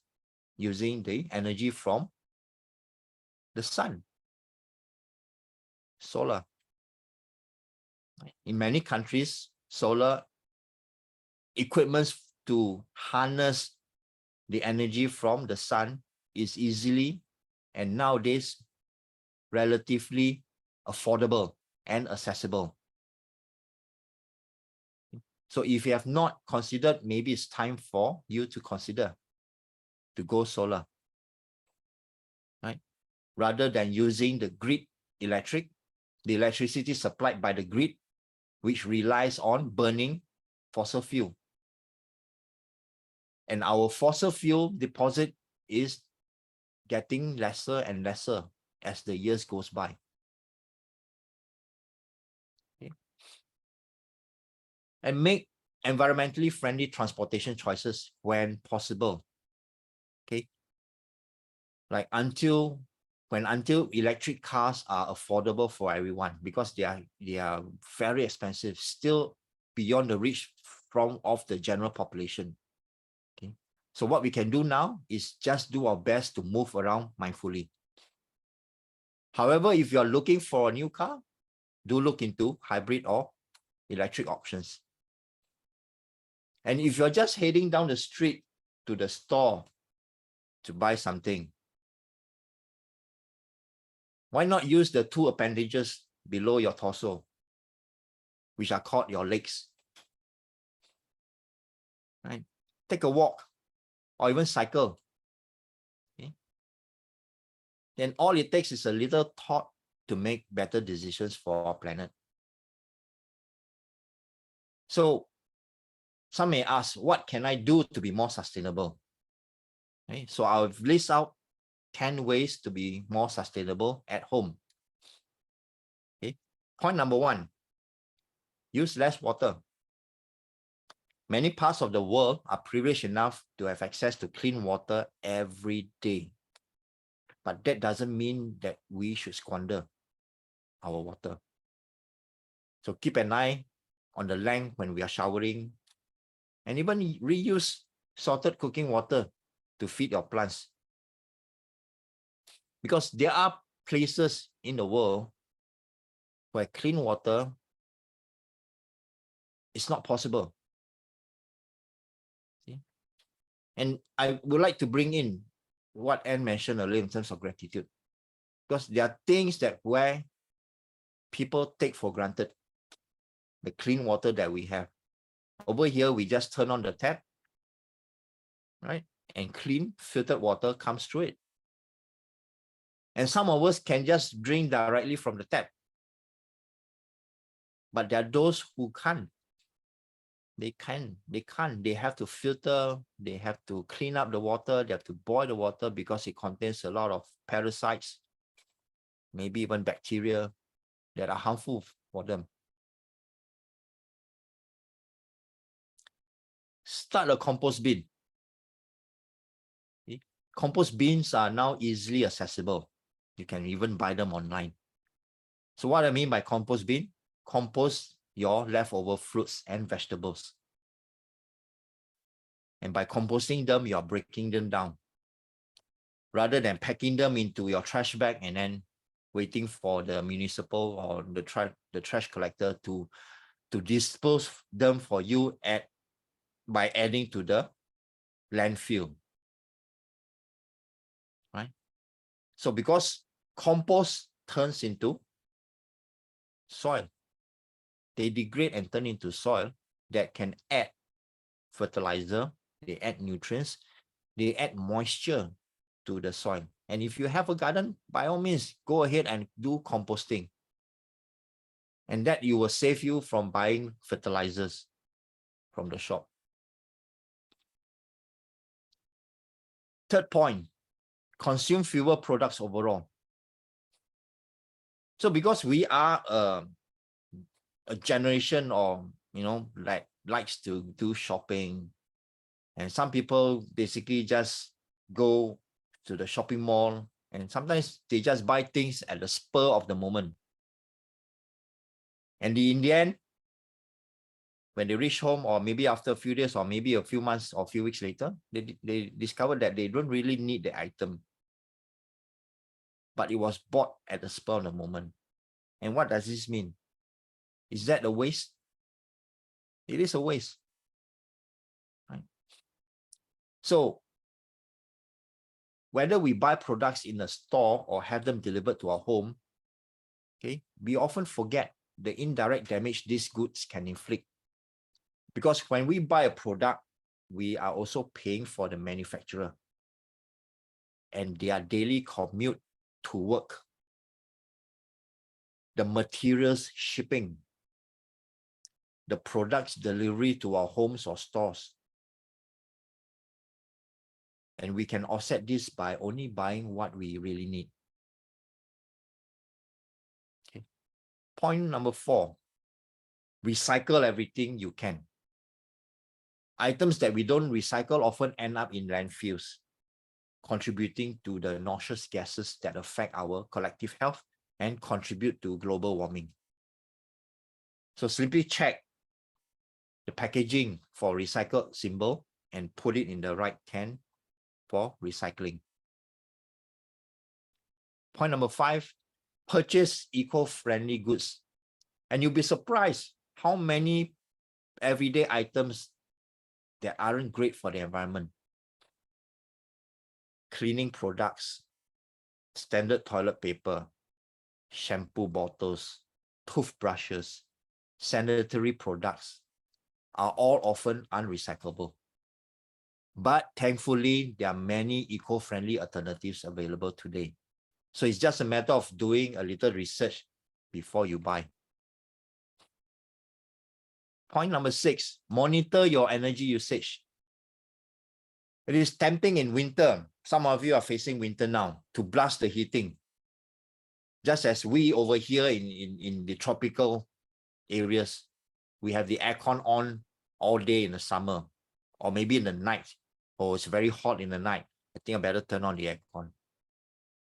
using the energy from the sun, solar. In many countries, solar equipments to harness the energy from the sun is easily and nowadays relatively affordable and accessible. So if you have not considered, maybe it's time for you to consider to go solar, right? Rather than using the grid the electricity supplied by the grid, which relies on burning fossil fuel. And our fossil fuel deposit is getting lesser and lesser as the years goes by. Okay. And make environmentally friendly transportation choices when possible. Okay. Like until electric cars are affordable for everyone, because they are very expensive, still beyond the reach of the general population. Okay. So what we can do now is just do our best to move around mindfully. However, if you are looking for a new car, do look into hybrid or electric options. And if you're just heading down the street to the store to buy something, why not use the two appendages below your torso, which are called your legs? Right? Take a walk or even cycle. Okay? Then all it takes is a little thought to make better decisions for our planet. So some may ask, what can I do to be more sustainable? Okay, so I'll list out 10 ways to be more sustainable at home. Okay. Point number 1, use less water. Many parts of the world are privileged enough to have access to clean water every day. But that doesn't mean that we should squander our water. So keep an eye on the length when we are showering, and even reuse salted cooking water to feed your plants. Because there are places in the world where clean water is not possible. See? And I would like to bring in what Anne mentioned earlier in terms of gratitude. Because there are things that where people take for granted, the clean water that we have. Over here, we just turn on the tap, right? And clean filtered water comes through it. And some of us can just drink directly from the tap. But there are those who can't. They can't. They have to filter, they have to clean up the water, they have to boil the water because it contains a lot of parasites, maybe even bacteria that are harmful for them. Start a compost bin. Okay? Compost bins are now easily accessible. You can even buy them online. So what I mean by compost bin, compost your leftover fruits and vegetables. And by composting them, you're breaking them down. Rather than packing them into your trash bag and then waiting for the municipal or the trash collector to dispose them for you by adding to the landfill. Right? So because compost turns into soil, they degrade and turn into soil that can add fertilizer, they add nutrients, they add moisture to the soil. And if you have a garden, by all means, go ahead and do composting. And that you will save you from buying fertilizers from the shop. Third point, consume fewer products overall. So because we are a generation or, likes to do shopping, and some people basically just go to the shopping mall and sometimes they just buy things at the spur of the moment. And in the end, when they reach home, or maybe after a few days, or maybe a few months or a few weeks later, they discover that they don't really need the item, but it was bought at the spur of the moment. And what does this mean? Is that a waste? It is a waste. Right? So whether we buy products in a store or have them delivered to our home, okay, we often forget the indirect damage these goods can inflict. Because when we buy a product, we are also paying for the manufacturer and their daily commute to work, the materials shipping, the products delivery to our homes or stores. And we can offset this by only buying what we really need. Okay. Point number 4, recycle everything you can. Items that we don't recycle often end up in landfills, contributing to the noxious gases that affect our collective health and contribute to global warming. So simply check the packaging for recycled symbol and put it in the right can for recycling. Point number 5, purchase eco-friendly goods. And you'll be surprised how many everyday items that aren't great for the environment. Cleaning products, standard toilet paper, shampoo bottles, toothbrushes, sanitary products are all often unrecyclable. But thankfully, there are many eco-friendly alternatives available today. So it's just a matter of doing a little research before you buy. Point number 6, monitor your energy usage. It is tempting in winter. Some of you are facing winter now to blast the heating. Just as we over here in the tropical areas, we have the aircon on all day in the summer, or maybe in the night. Oh, it's very hot in the night. I think I better turn on the aircon.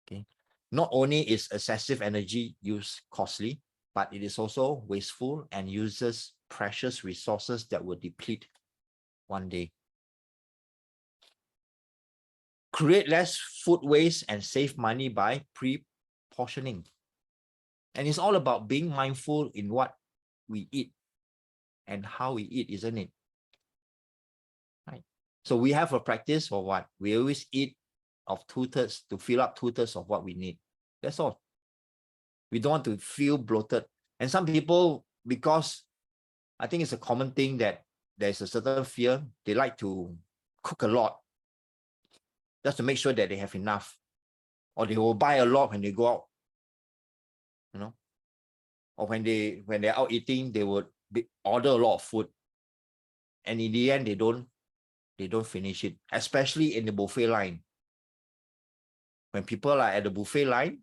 Okay. Not only is excessive energy use costly, but it is also wasteful and uses precious resources that will deplete one day. Create less food waste and save money by pre-portioning. And it's all about being mindful in what we eat and how we eat, isn't it? Right. So we have a practice for what? We always eat of 2/3 to fill up 2/3 of what we need. That's all. We don't want to feel bloated. And some people, because I think it's a common thing that there's a certain fear, they like to cook a lot just to make sure that they have enough. Or they will buy a lot when they go out. You know? Or when they're out eating, they would order a lot of food. And in the end, they don't finish it, especially in the buffet line. When people are at the buffet line,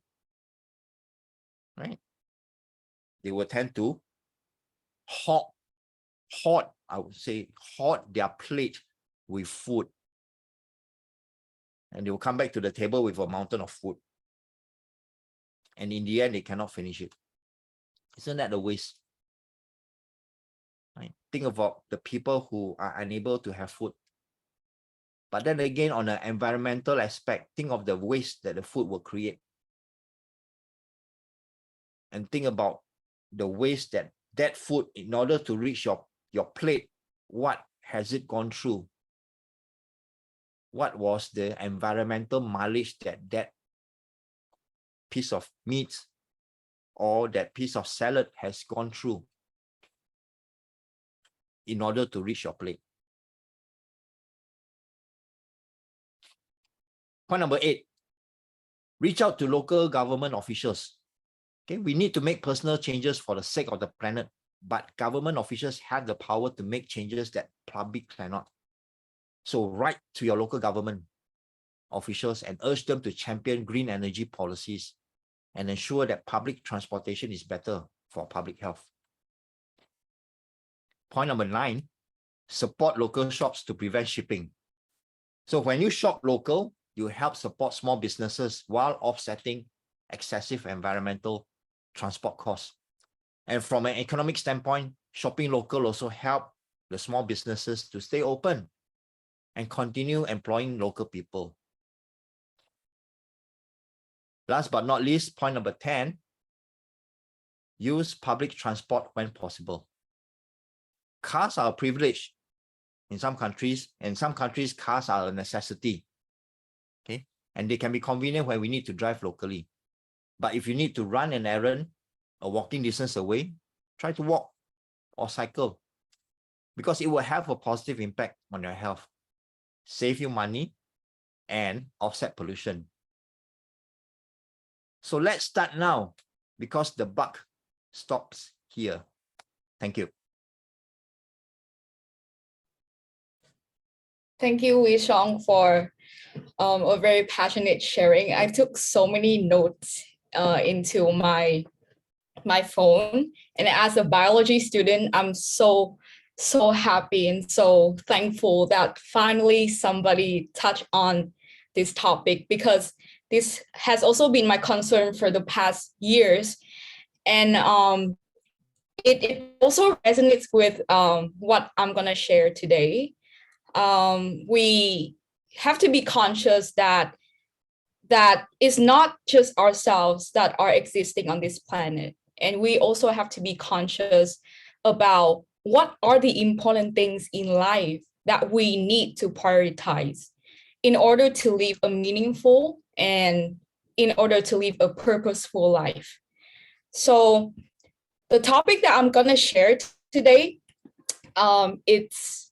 right, they will tend to hoard, I would say, hoard their plate with food. And they will come back to the table with a mountain of food. And in the end, they cannot finish it. Isn't that a waste? Right? Think about the people who are unable to have food. But then again, on an environmental aspect, think of the waste that the food will create. And think about the waste that food, in order to reach your plate, what has it gone through? What was the environmental mileage that piece of meat or that piece of salad has gone through in order to reach your plate? Point number 8, reach out to local government officials. Okay, we need to make personal changes for the sake of the planet, but government officials have the power to make changes that public cannot. So write to your local government officials and urge them to champion green energy policies and ensure that public transportation is better for public health. Point number 9, support local shops to prevent shipping. So when you shop local, you help support small businesses while offsetting excessive environmental transport costs. And from an economic standpoint, shopping local also help the small businesses to stay open and continue employing local people. Last but not least, point number 10, use public transport when possible. Cars are a privilege in some countries, and in some countries, cars are a necessity. Okay, and they can be convenient when we need to drive locally. But if you need to run an errand, a walking distance away, try to walk or cycle, because it will have a positive impact on your health, save you money, and offset pollution. So let's start now, because the buck stops here. Thank you. Thank you, Wee Shong, for a very passionate sharing. I took so many notes into my phone, and as a biology student, I'm so happy and so thankful that finally somebody touched on this topic, because this has also been my concern for the past years, and it also resonates with what I'm gonna share today. We have to be conscious that it's not just ourselves that are existing on this planet. And we also have to be conscious about what are the important things in life that we need to prioritize in order to live a meaningful and in order to live a purposeful life. So the topic that I'm gonna share today, it's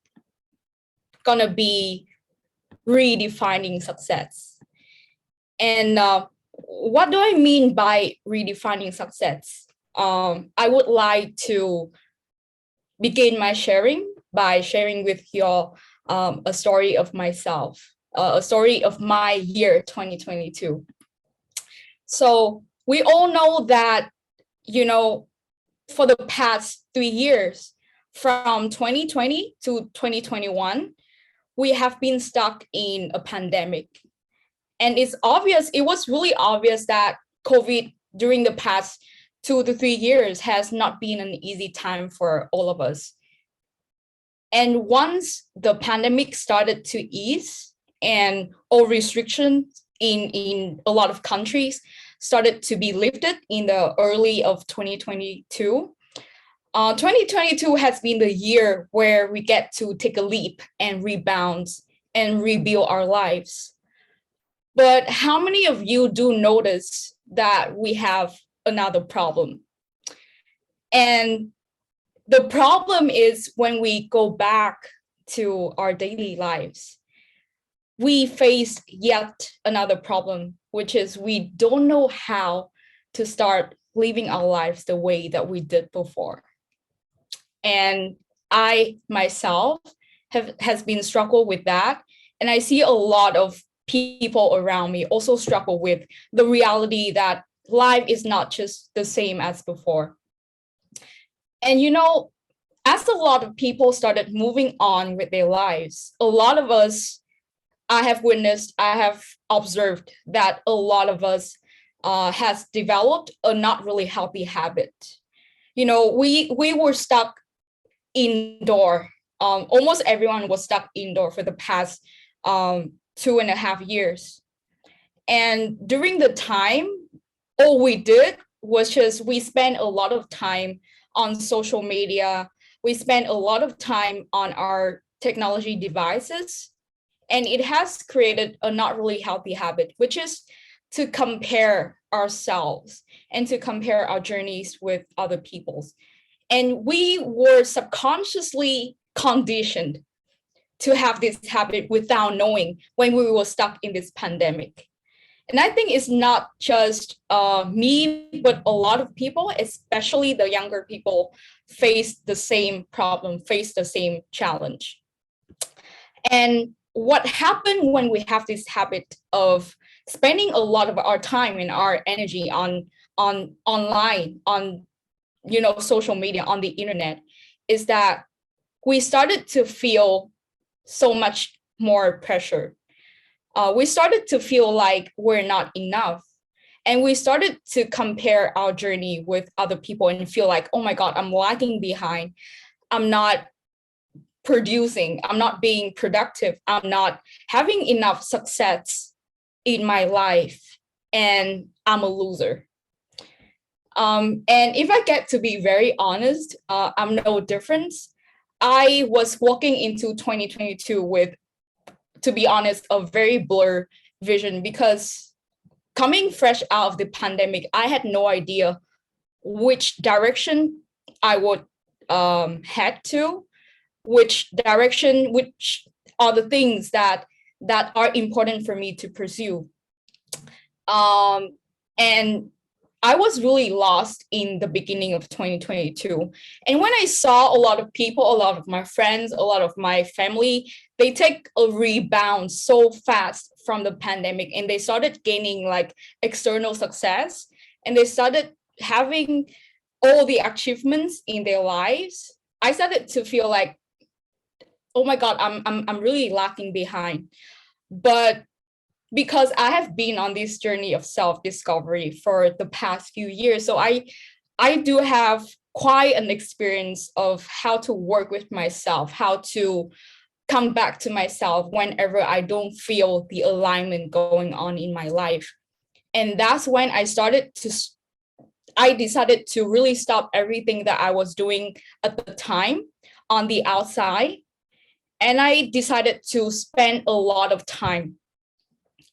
gonna be redefining success. And what do I mean by redefining success? I would like to begin my sharing by sharing with you all a story of myself, a story of my year 2022. So we all know that, you know, for the past 3 years, from 2020 to 2021, we have been stuck in a pandemic. And it's obvious, it was really obvious that COVID during the past 2 to 3 years has not been an easy time for all of us. And once the pandemic started to ease and all restrictions in a lot of countries started to be lifted in the early of 2022, 2022 has been the year where we get to take a leap and rebound and rebuild our lives. But how many of you do notice that we have another problem? And the problem is when we go back to our daily lives, we face yet another problem, which is we don't know how to start living our lives the way that we did before. And I myself has been struggle with that. And I see a lot of people around me also struggle with the reality that life is not just the same as before. And you know, as a lot of people started moving on with their lives, a lot of us, I have observed that a lot of us has developed a not really healthy habit. You know, we were stuck indoor. Almost everyone was stuck indoor for the past 2.5 years. And during the time, all we did was just we spent a lot of time on social media. We spent a lot of time on our technology devices. And it has created a not really healthy habit, which is to compare ourselves and to compare our journeys with other people's. And we were subconsciously conditioned to have this habit without knowing when we were stuck in this pandemic. And I think it's not just me, but a lot of people, especially the younger people, face the same problem, face the same challenge. And what happened when we have this habit of spending a lot of our time and our energy on online, on social media, on the internet, is that we started to feel so much more pressure. We started to feel like we're not enough. And we started to compare our journey with other people and feel like, oh my God, I'm lagging behind. I'm not producing. I'm not being productive. I'm not having enough success in my life. And I'm a loser. And if I get to be very honest, I'm no different. I was walking into 2022 with, to be honest, a very blurred vision, because coming fresh out of the pandemic, I had no idea which direction I would head to, which are the things that are important for me to pursue. And I was really lost in the beginning of 2022. And when I saw a lot of people, a lot of my friends, a lot of my family, they take a rebound so fast from the pandemic, and they started gaining like external success, and they started having all the achievements in their lives. I started to feel like, oh my God, I'm really lacking behind. But because I have been on this journey of self-discovery for the past few years, so I do have quite an experience of how to work with myself, how to come back to myself whenever I don't feel the alignment going on in my life. And that's when I decided to really stop everything that I was doing at the time on the outside. And I decided to spend a lot of time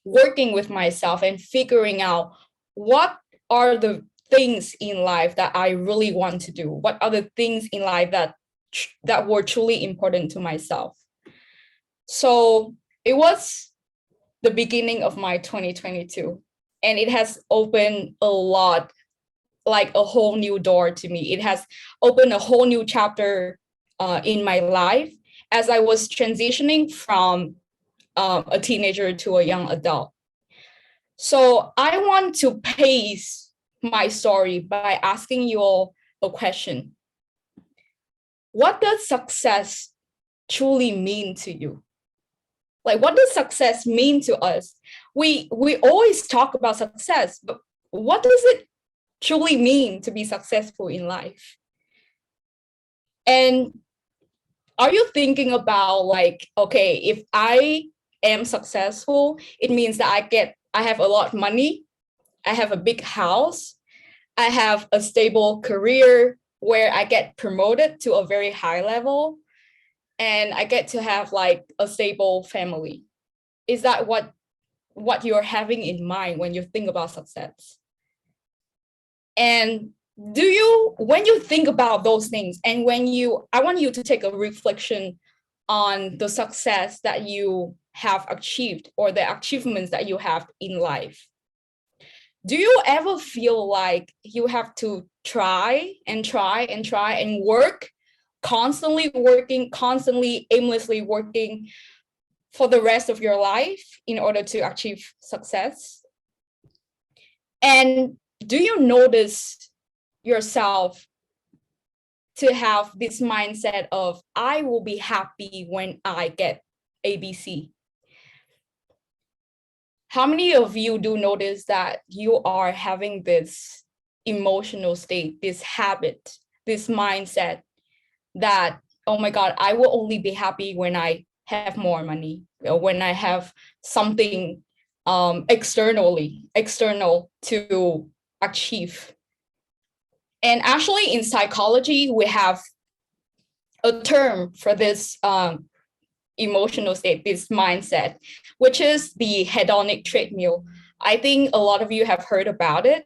working with myself and figuring out what are the things in life that I really want to do. What are the things in life that were truly important to myself. So it was the beginning of my 2022, and it has opened a lot, like a whole new door to me. It has opened a whole new chapter in my life as I was transitioning from a teenager to a young adult. So I want to pace my story by asking you all a question. What does success truly mean to you? Like, what does success mean to us? We always talk about success, but what does it truly mean to be successful in life? And are you thinking about like, okay, if I am successful, it means that I have a lot of money, I have a big house, I have a stable career where I get promoted to a very high level, and I get to have like a stable family. Is that what you're having in mind when you think about success? And when you think about those things, and I want you to take a reflection on the success that you have achieved or the achievements that you have in life. Do you ever feel like you have to try and work, constantly working, constantly aimlessly working for the rest of your life in order to achieve success? And do you notice yourself to have this mindset of, I will be happy when I get ABC? How many of you do notice that you are having this emotional state, this habit, this mindset that, oh my God, I will only be happy when I have more money, or when I have something external to achieve? And actually in psychology, we have a term for this emotional state, this mindset, which is the hedonic treadmill. I think a lot of you have heard about it.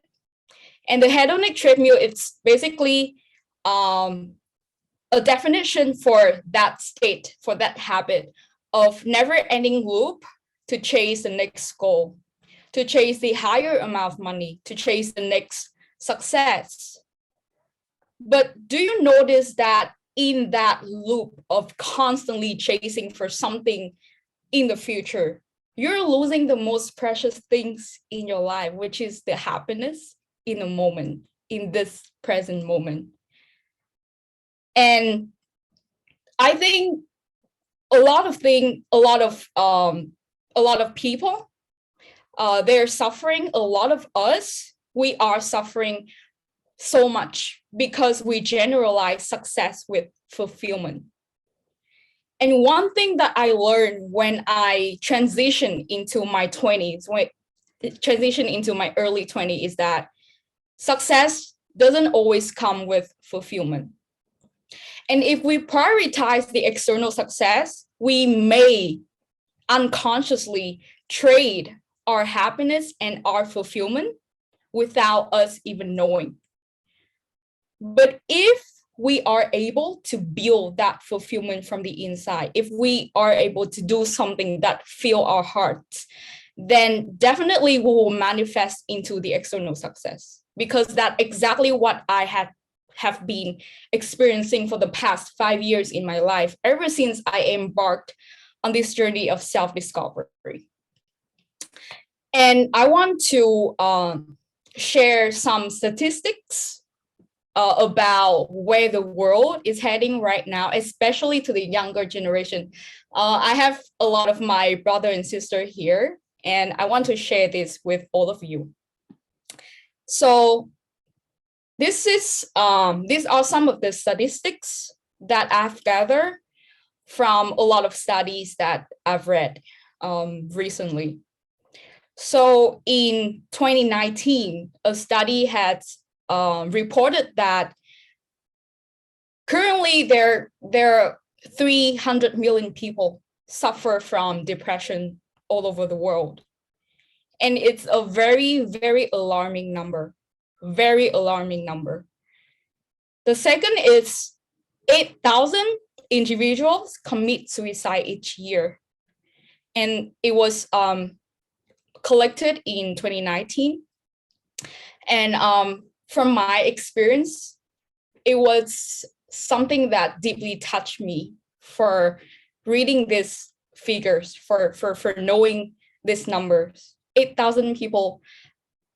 And the hedonic treadmill, it's basically a definition for that state, for that habit of never-ending loop to chase the next goal, to chase the higher amount of money, to chase the next success. But do you notice that in that loop of constantly chasing for something in the future, you're losing the most precious things in your life, which is the happiness in the moment, in this present moment? And I think a lot of people, they're suffering. A lot of us, we are suffering so much because we generalize success with fulfillment. And one thing that I learned when I transitioned into my 20s, into my early 20s, is that success doesn't always come with fulfillment. And if we prioritize the external success, we may unconsciously trade our happiness and our fulfillment without us even knowing. But if we are able to build that fulfillment from the inside, if we are able to do something that fills our hearts, then definitely we will manifest into the external success, because that's exactly what I have been experiencing for the past 5 years in my life, ever since I embarked on this journey of self-discovery. And I want to share some statistics about where the world is heading right now, especially to the younger generation. I have a lot of my brother and sister here, and I want to share this with all of you. So these are some of the statistics that I've gathered from a lot of studies that I've read recently. So in 2019, a study had reported that currently there are 300 million people suffer from depression all over the world. And it's a very, very alarming number, very alarming number. The second is 8,000 individuals commit suicide each year. And it was collected in 2019. And from my experience, it was something that deeply touched me for reading these figures, for knowing these numbers. 8,000 people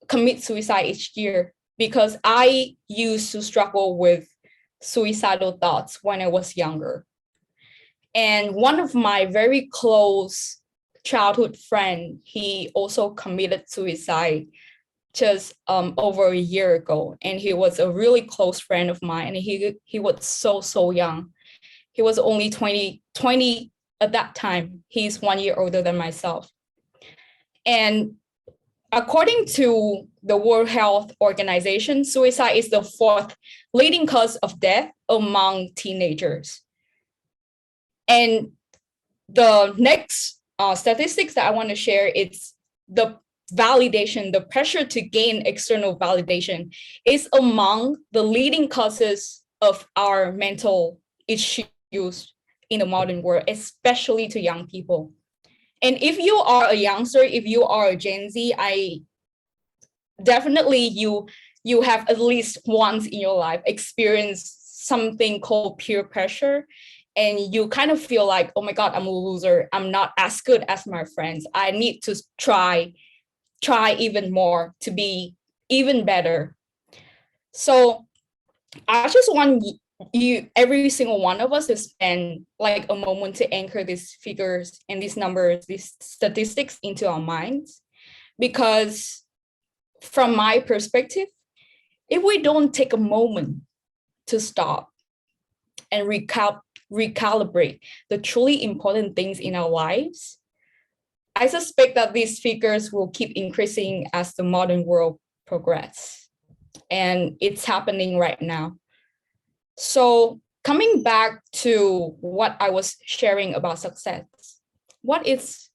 commit suicide each year, because I used to struggle with suicidal thoughts when I was younger. And one of my very close childhood friend, he also committed suicide just over a year ago. And he was a really close friend of mine. And he was so young. He was only 20 at that time. He's 1 year older than myself. And according to the World Health Organization, suicide is the 4th leading cause of death among teenagers. And the next statistics that I want to share is the validation, the pressure to gain external validation is among the leading causes of our mental issues in the modern world, especially to young people. And if you are a youngster, if you are a Gen Z, I definitely you have at least once in your life experienced something called peer pressure. And you kind of feel like, oh my God, I'm a loser. I'm not as good as my friends. I need to try even more to be even better. So I just want you, every single one of us, to spend like a moment to anchor these figures and these numbers, these statistics into our minds. Because from my perspective, if we don't take a moment to stop and recalibrate the truly important things in our lives, I suspect that these figures will keep increasing as the modern world progresses. And it's happening right now. So coming back to what I was sharing about success, what is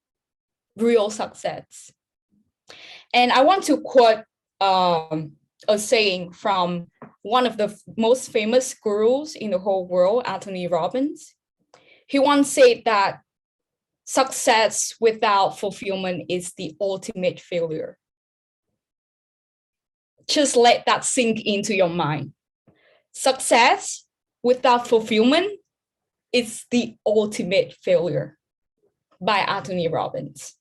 real success? And I want to quote a saying from one of the most famous gurus in the whole world, Anthony Robbins. He once said that success without fulfillment is the ultimate failure. Just let that sink into your mind. Success without fulfillment is the ultimate failure, by Anthony Robbins.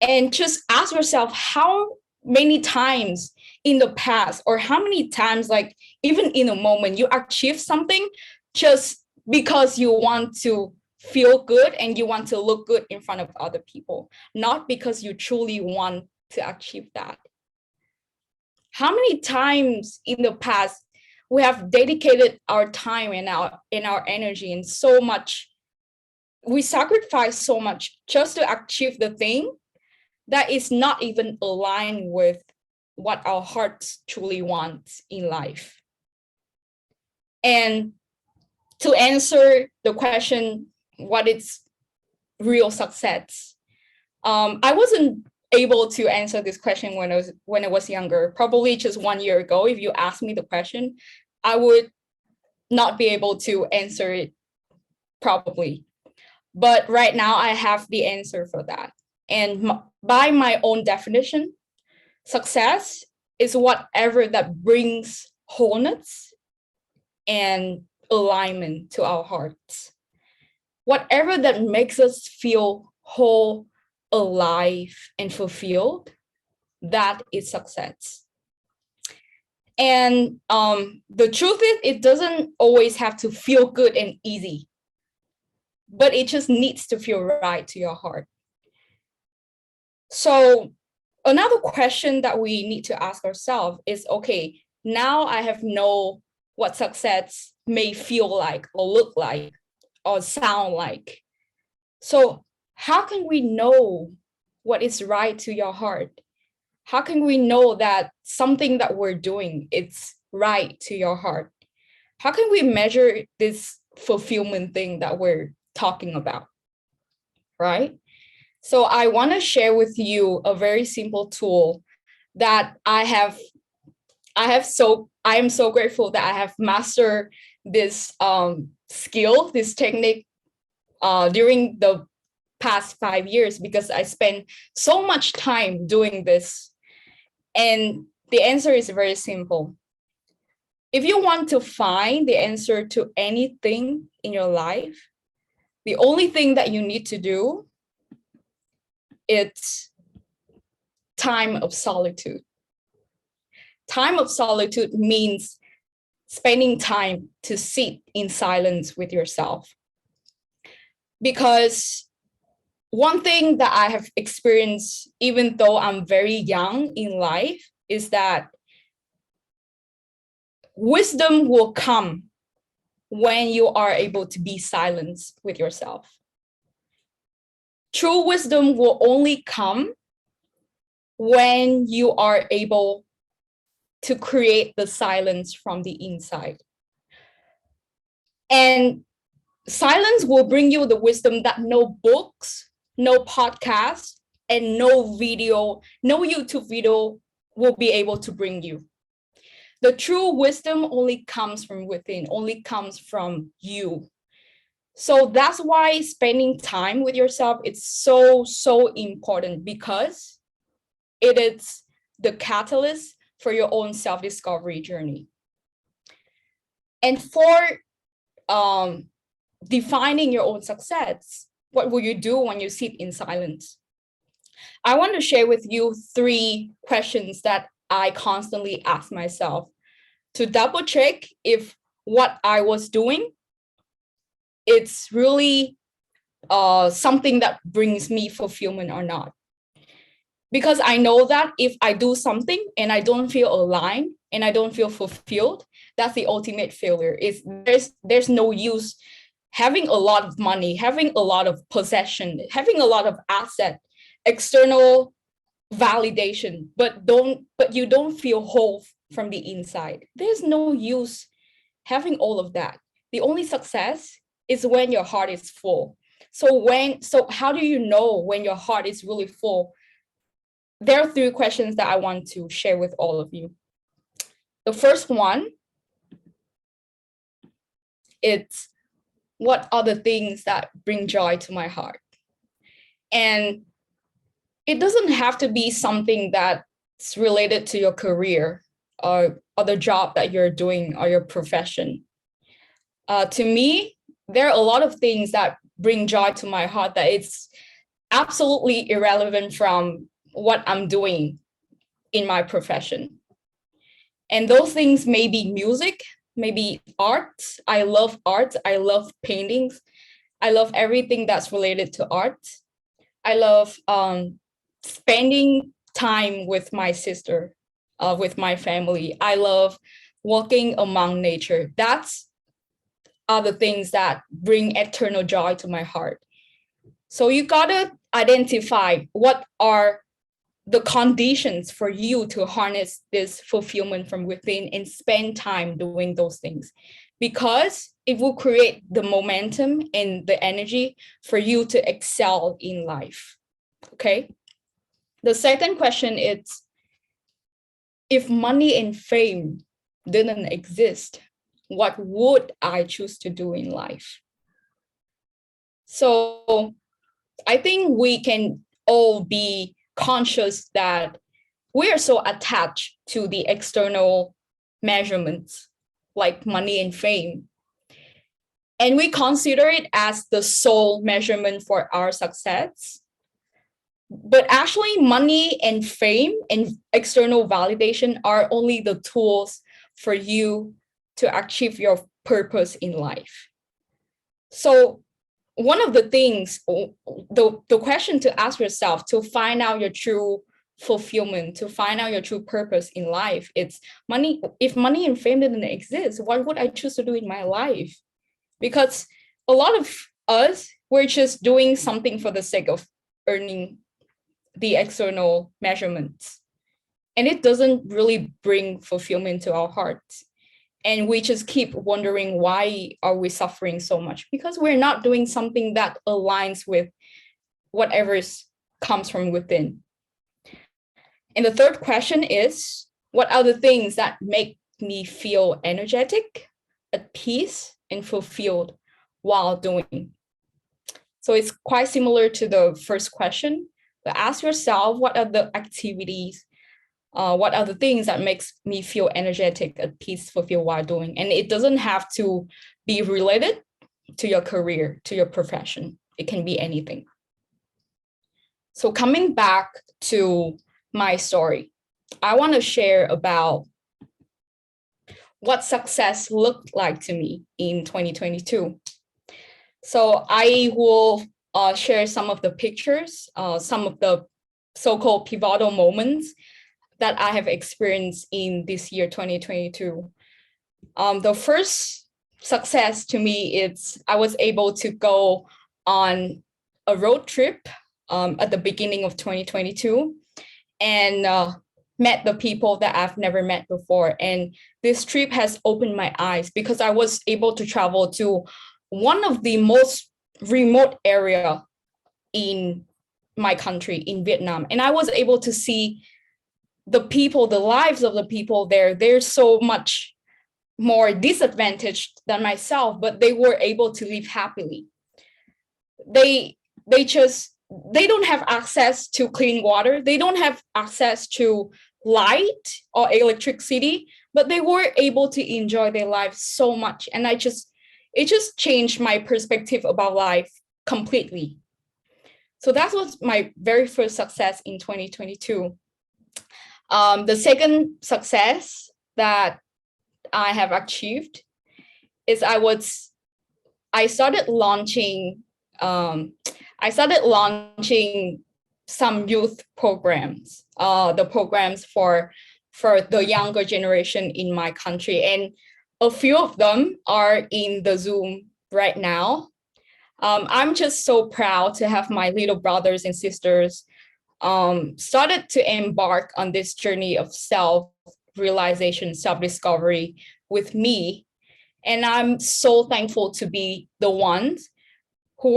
And just ask yourself, how many times in the past, or how many times, like even in a moment, you achieve something just because you want to feel good and you want to look good in front of other people, not because you truly want to achieve that. How many times in the past we have dedicated our time and our energy and so much, we sacrifice so much just to achieve the thing that is not even aligned with what our hearts truly want in life. And to answer the question, what is real success? I wasn't able to answer this question when I was younger. Probably just 1 year ago, if you asked me the question, I would not be able to answer it probably. But right now I have the answer for that. And by my own definition, success is whatever that brings wholeness and alignment to our hearts. Whatever that makes us feel whole, alive, and fulfilled, that is success. And the truth is, it doesn't always have to feel good and easy, but it just needs to feel right to your heart. So another question that we need to ask ourselves is, okay, now I have known what success may feel like or look like or sound like. So how can we know what is right to your heart? How can we know that something that we're doing is right to your heart? How can we measure this fulfillment thing that we're talking about, right? So I want to share with you a very simple tool that I am so grateful that I have mastered this skill, this technique during the past 5 years, because I spent so much time doing this. And the answer is very simple. if you want to find the answer to anything in your life, the only thing that you need to do, it's time of solitude. Time of solitude means spending time to sit in silence with yourself. Because one thing that I have experienced, even though I'm very young in life, is that wisdom will come when you are able to be silent with yourself. True wisdom will only come when you are able to create the silence from the inside. And silence will bring you the wisdom that no books, no podcasts, and no video, no YouTube video will be able to bring you. The true wisdom only comes from within, only comes from you. So that's why spending time with yourself is so, so important, because it is the catalyst for your own self-discovery journey. And for defining your own success, what will you do when you sit in silence? I want to share with you 3 questions that I constantly ask myself to double check if what I was doing, it's really something that brings me fulfillment or not. Because I know that if I do something and I don't feel aligned and I don't feel fulfilled, that's the ultimate failure. There's no use having a lot of money, having a lot of possession, having a lot of asset, external validation, but you don't feel whole from the inside. There's no use having all of that. The only success is when your heart is full. So how do you know when your heart is really full? There are 3 questions that I want to share with all of you. The first one, it's what are the things that bring joy to my heart? And it doesn't have to be something that's related to your career or the job that you're doing or your profession. To me, there are a lot of things that bring joy to my heart that it's absolutely irrelevant from what I'm doing in my profession. And those things may be music, maybe art. I love art. I love paintings. I love everything that's related to art. I love spending time with my sister, with my family. I love walking among nature. That's are the things that bring eternal joy to my heart. So you gotta identify what are the conditions for you to harness this fulfillment from within and spend time doing those things, because it will create the momentum and the energy for you to excel in life. Okay. The second question is, if money and fame didn't exist, what would I choose to do in life? So I think we can all be conscious that we are so attached to the external measurements like money and fame. And we consider it as the sole measurement for our success. But actually, money and fame and external validation are only the tools for you to achieve your purpose in life. So one of the things, the question to ask yourself to find out your true fulfillment, to find out your true purpose in life, it's money. If money and fame didn't exist, what would I choose to do in my life? Because a lot of us, we're just doing something for the sake of earning the external measurements. And it doesn't really bring fulfillment to our hearts. And we just keep wondering, why are we suffering so much? Because we're not doing something that aligns with whatever comes from within. And the third question is, what are the things that make me feel energetic, at peace, and fulfilled while doing? So it's quite similar to the first question, but ask yourself, what are the activities What are the things that makes me feel energetic, at peace, fulfilled while doing? And it doesn't have to be related to your career, to your profession. It can be anything. So coming back to my story, I want to share about what success looked like to me in 2022. So I will share some of the pictures, some of the so-called pivotal moments that I have experienced in this year, 2022. The first success to me is I was able to go on a road trip at the beginning of 2022 and met the people that I've never met before. And this trip has opened my eyes because I was able to travel to one of the most remote area in my country, in Vietnam. And I was able to see the people, the lives of the people there. They're so much more disadvantaged than myself, but they were able to live happily. They don't have access to clean water. They don't have access to light or electricity, but they were able to enjoy their lives so much. And it just changed my perspective about life completely. So that was my very first success in 2022. The second success that I have achieved is I started launching some youth programs, the programs for the younger generation in my country. And a few of them are in the Zoom right now. I'm just so proud to have my little brothers and sisters started to embark on this journey of self-realization, self-discovery with me. And I'm so thankful to be the ones who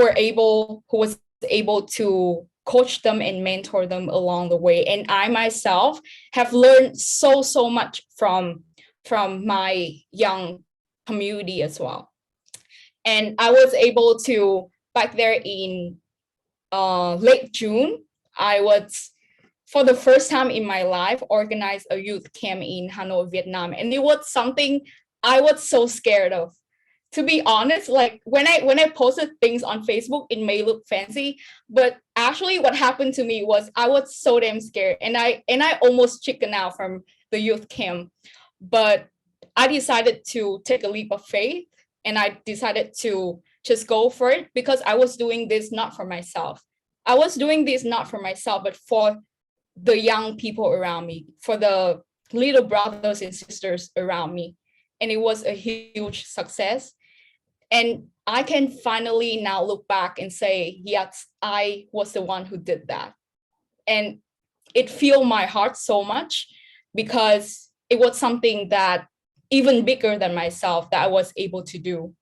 was able to coach them and mentor them along the way. And I myself have learned so much from my young community as well. And I was able to, back there in late June, I was, for the first time in my life, organized a youth camp in Hanoi, Vietnam. And it was something I was so scared of. To be honest, like when I posted things on Facebook, it may look fancy, but actually what happened to me was I was so damn scared, and I almost chickened out from the youth camp. But I decided to take a leap of faith, and I decided to just go for it because I was doing this not for myself. I was doing this not for myself, but for the young people around me, for the little brothers and sisters around me. And it was a huge success. And I can finally now look back and say, yes, I was the one who did that. And it filled my heart so much because it was something that even bigger than myself that I was able to do.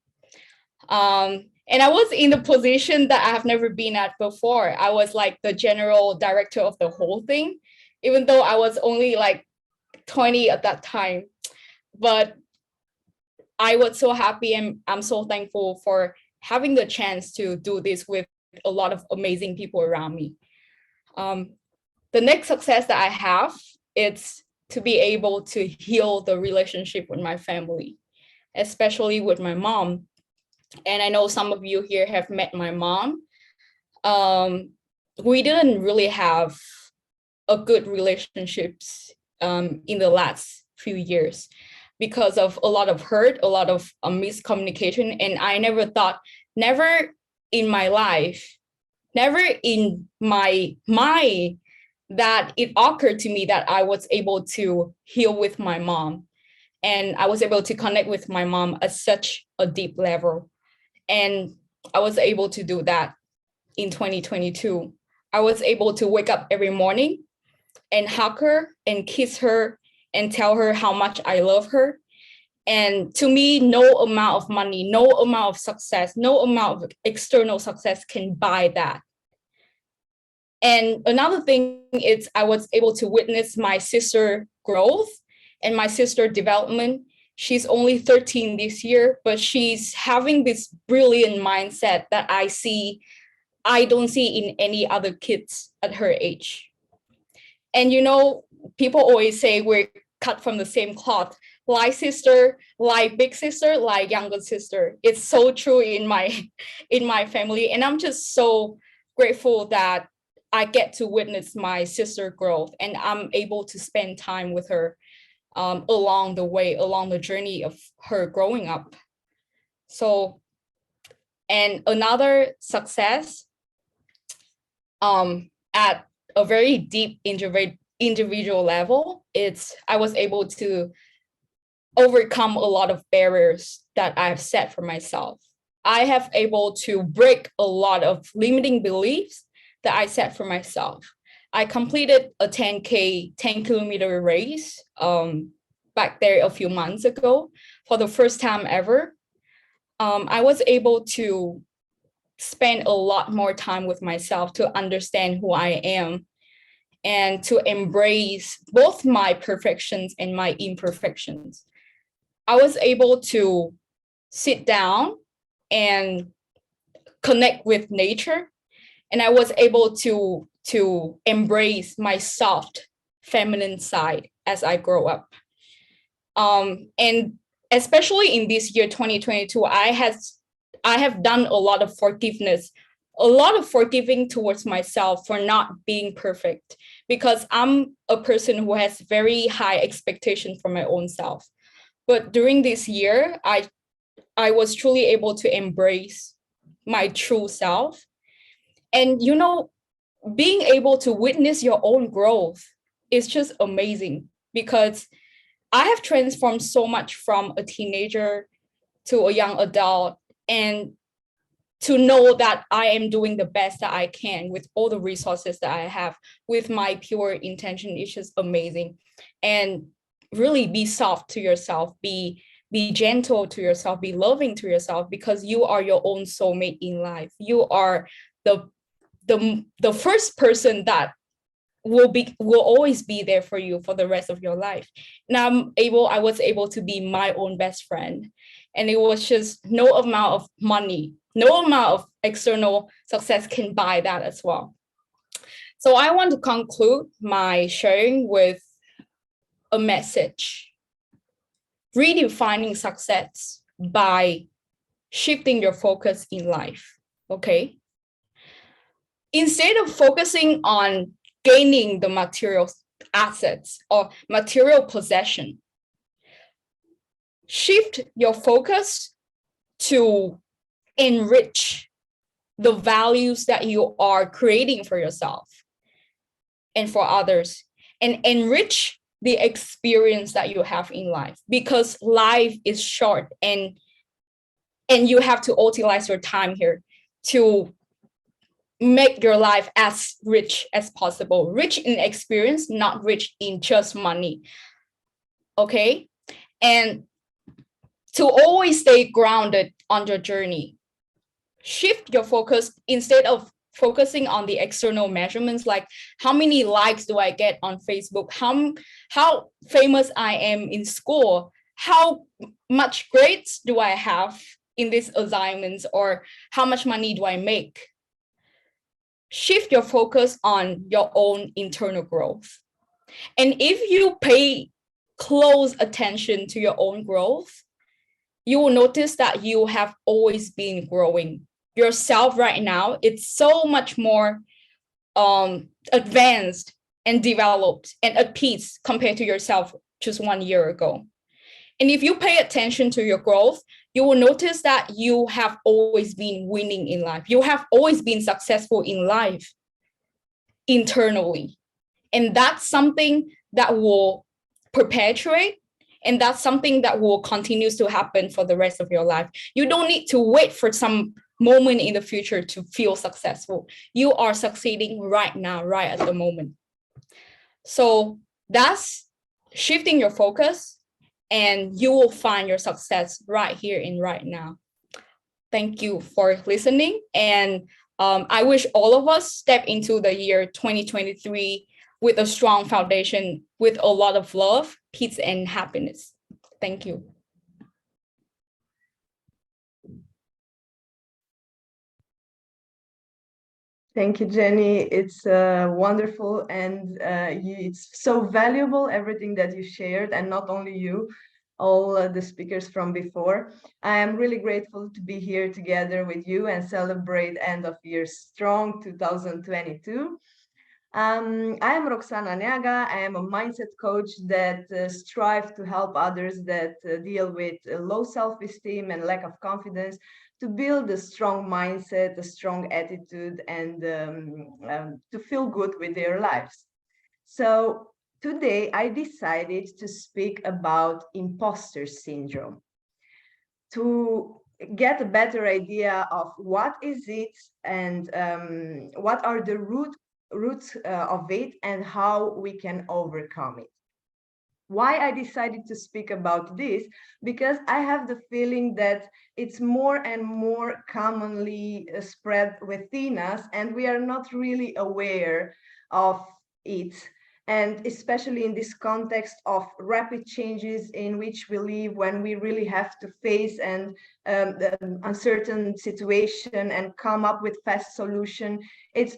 And I was in the position that I have never been at before. I was like the general director of the whole thing, even though I was only like 20 at that time. But I was so happy, and I'm so thankful for having the chance to do this with a lot of amazing people around me. The next success that I have is to be able to heal the relationship with my family, especially with my mom. And I know some of you here have met my mom. We didn't really have a good relationships in the last few years because of a lot of hurt, a lot of miscommunication. And I never in my life, never in my mind that it occurred to me that I was able to heal with my mom. And I was able to connect with my mom at such a deep level. And I was able to do that in 2022. I was able to wake up every morning and hug her and kiss her and tell her how much I love her. And to me, no amount of money, no amount of success, no amount of external success can buy that. And another thing is I was able to witness my sister growth and my sister development. She's only 13 this year, but she's having this brilliant mindset that I don't see in any other kids at her age. And you know, people always say we're cut from the same cloth, like sister, like big sister, like younger sister. It's so true in my family, and I'm just so grateful that I get to witness my sister growth, and I'm able to spend time with her along the way, along the journey of her growing up. So, and another success at a very deep individual level, I was able to overcome a lot of barriers that I've set for myself. I have able to break a lot of limiting beliefs that I set for myself. I completed a 10K, 10-kilometer race back there a few months ago for the first time ever. I was able to spend a lot more time with myself to understand who I am and to embrace both my perfections and my imperfections. I was able to sit down and connect with nature, and I was able to embrace my soft feminine side as I grow up. And especially in this year 2022, I have done a lot of forgiveness, a lot of forgiving towards myself for not being perfect, because I'm a person who has very high expectation for my own self. But during this year, I was truly able to embrace my true self. And being able to witness your own growth is just amazing, because I have transformed so much from a teenager to a young adult, and to know that I am doing the best that I can with all the resources that I have, with my pure intention, is just amazing. And really be soft to yourself, be gentle to yourself, be loving to yourself, because you are your own soulmate in life. You are the first person that will always be there for you for the rest of your life. And I was able to be my own best friend. And it was just no amount of money, no amount of external success can buy that as well. So I want to conclude my sharing with a message: redefining success by shifting your focus in life. Okay. Instead of focusing on gaining the material assets or material possession, shift your focus to enrich the values that you are creating for yourself and for others, and enrich the experience that you have in life, because life is short, and you have to utilize your time here to make your life as rich as possible, rich in experience, not rich in just money. Okay. And to always stay grounded on your journey, shift your focus. Instead of focusing on the external measurements, like how many likes do I get on Facebook, how famous I am in school, how much grades do I have in these assignments, or how much money do I make. Shift your focus on your own internal growth. And if you pay close attention to your own growth, you will notice that you have always been growing. Yourself right now, it's so much more advanced and developed and at peace compared to yourself just 1 year ago. And if you pay attention to your growth, you will notice that you have always been winning in life. You have always been successful in life internally. And that's something that will perpetuate, and that's something that will continue to happen for the rest of your life. You don't need to wait for some moment in the future to feel successful. You are succeeding right now, right at the moment. So that's shifting your focus, and you will find your success right here and right now. Thank you for listening. And I wish all of us step into the year 2023 with a strong foundation, with a lot of love, peace, and happiness. Thank you. Thank you, Jenny. It's wonderful, and it's so valuable, everything that you shared, and not only you, all the speakers from before. I am really grateful to be here together with you and celebrate end of year strong 2022. I am Roxana Niaga. I am a mindset coach that strives to help others that deal with low self-esteem and lack of confidence to build a strong mindset, a strong attitude, and to feel good with their lives. So today I decided to speak about imposter syndrome to get a better idea of what is it and what are the roots of it and how we can overcome it. Why I decided to speak about this? Because I have the feeling that it's more and more commonly spread within us, and we are not really aware of it. And especially in this context of rapid changes in which we live, when we really have to face and the uncertain situation and come up with fast solution, it's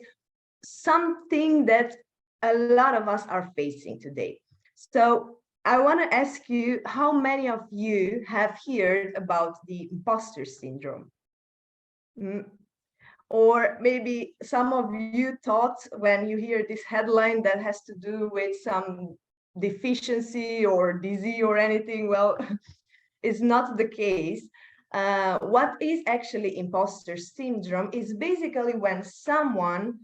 something that a lot of us are facing today. So I want to ask you, how many of you have heard about the imposter syndrome? Or maybe some of you thought when you hear this headline that has to do with some deficiency or disease or anything. Well, it's not the case. What is actually imposter syndrome is basically when someone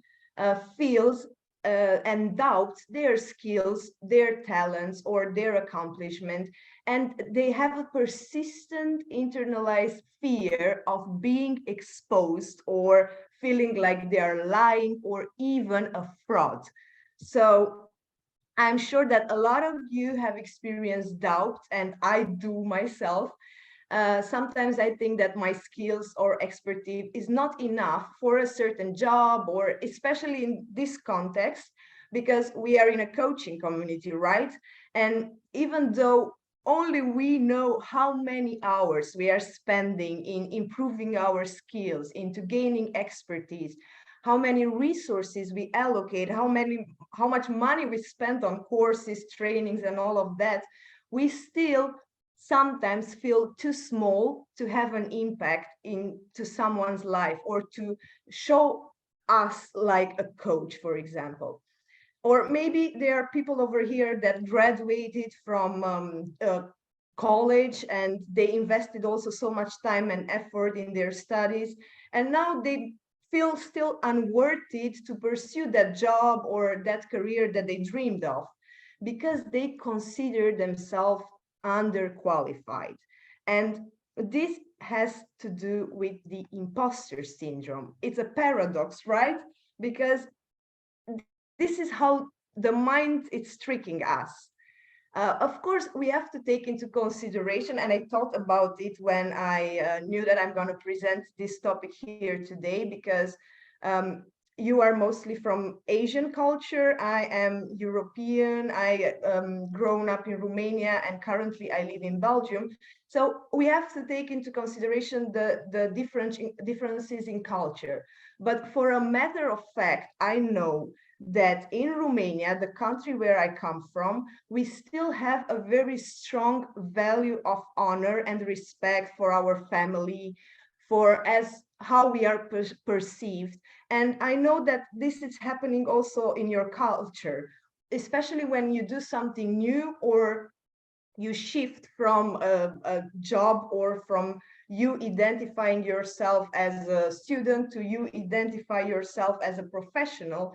feels and doubts their skills, their talents, or their accomplishment, and they have a persistent internalized fear of being exposed or feeling like they are lying or even a fraud. So I'm sure that a lot of you have experienced doubt, and I do myself. Sometimes I think that my skills or expertise is not enough for a certain job, or especially in this context, because we are in a coaching community, right? And even though only we know how many hours we are spending in improving our skills, into gaining expertise, how many resources we allocate, how much money we spend on courses, trainings, and all of that, we still sometimes feel too small to have an impact into someone's life or to show us like a coach, for example. Or maybe there are people over here that graduated from college and they invested also so much time and effort in their studies, and now they feel still unworthy to pursue that job or that career that they dreamed of because they consider themselves underqualified. And this has to do with the imposter syndrome. It's a paradox, right? Because this is how the mind is tricking us. Of course, we have to take into consideration, and I thought about it when I knew that I'm going to present this topic here today, because you are mostly from Asian culture. I am European. I grown up in Romania, and currently I live in Belgium. So we have to take into consideration the differences in culture. But for a matter of fact, I know that in Romania, the country where I come from, we still have a very strong value of honor and respect for our family, for as how we are perceived. And I know that this is happening also in your culture, especially when you do something new or you shift from a job, or from you identifying yourself as a student to you identify yourself as a professional.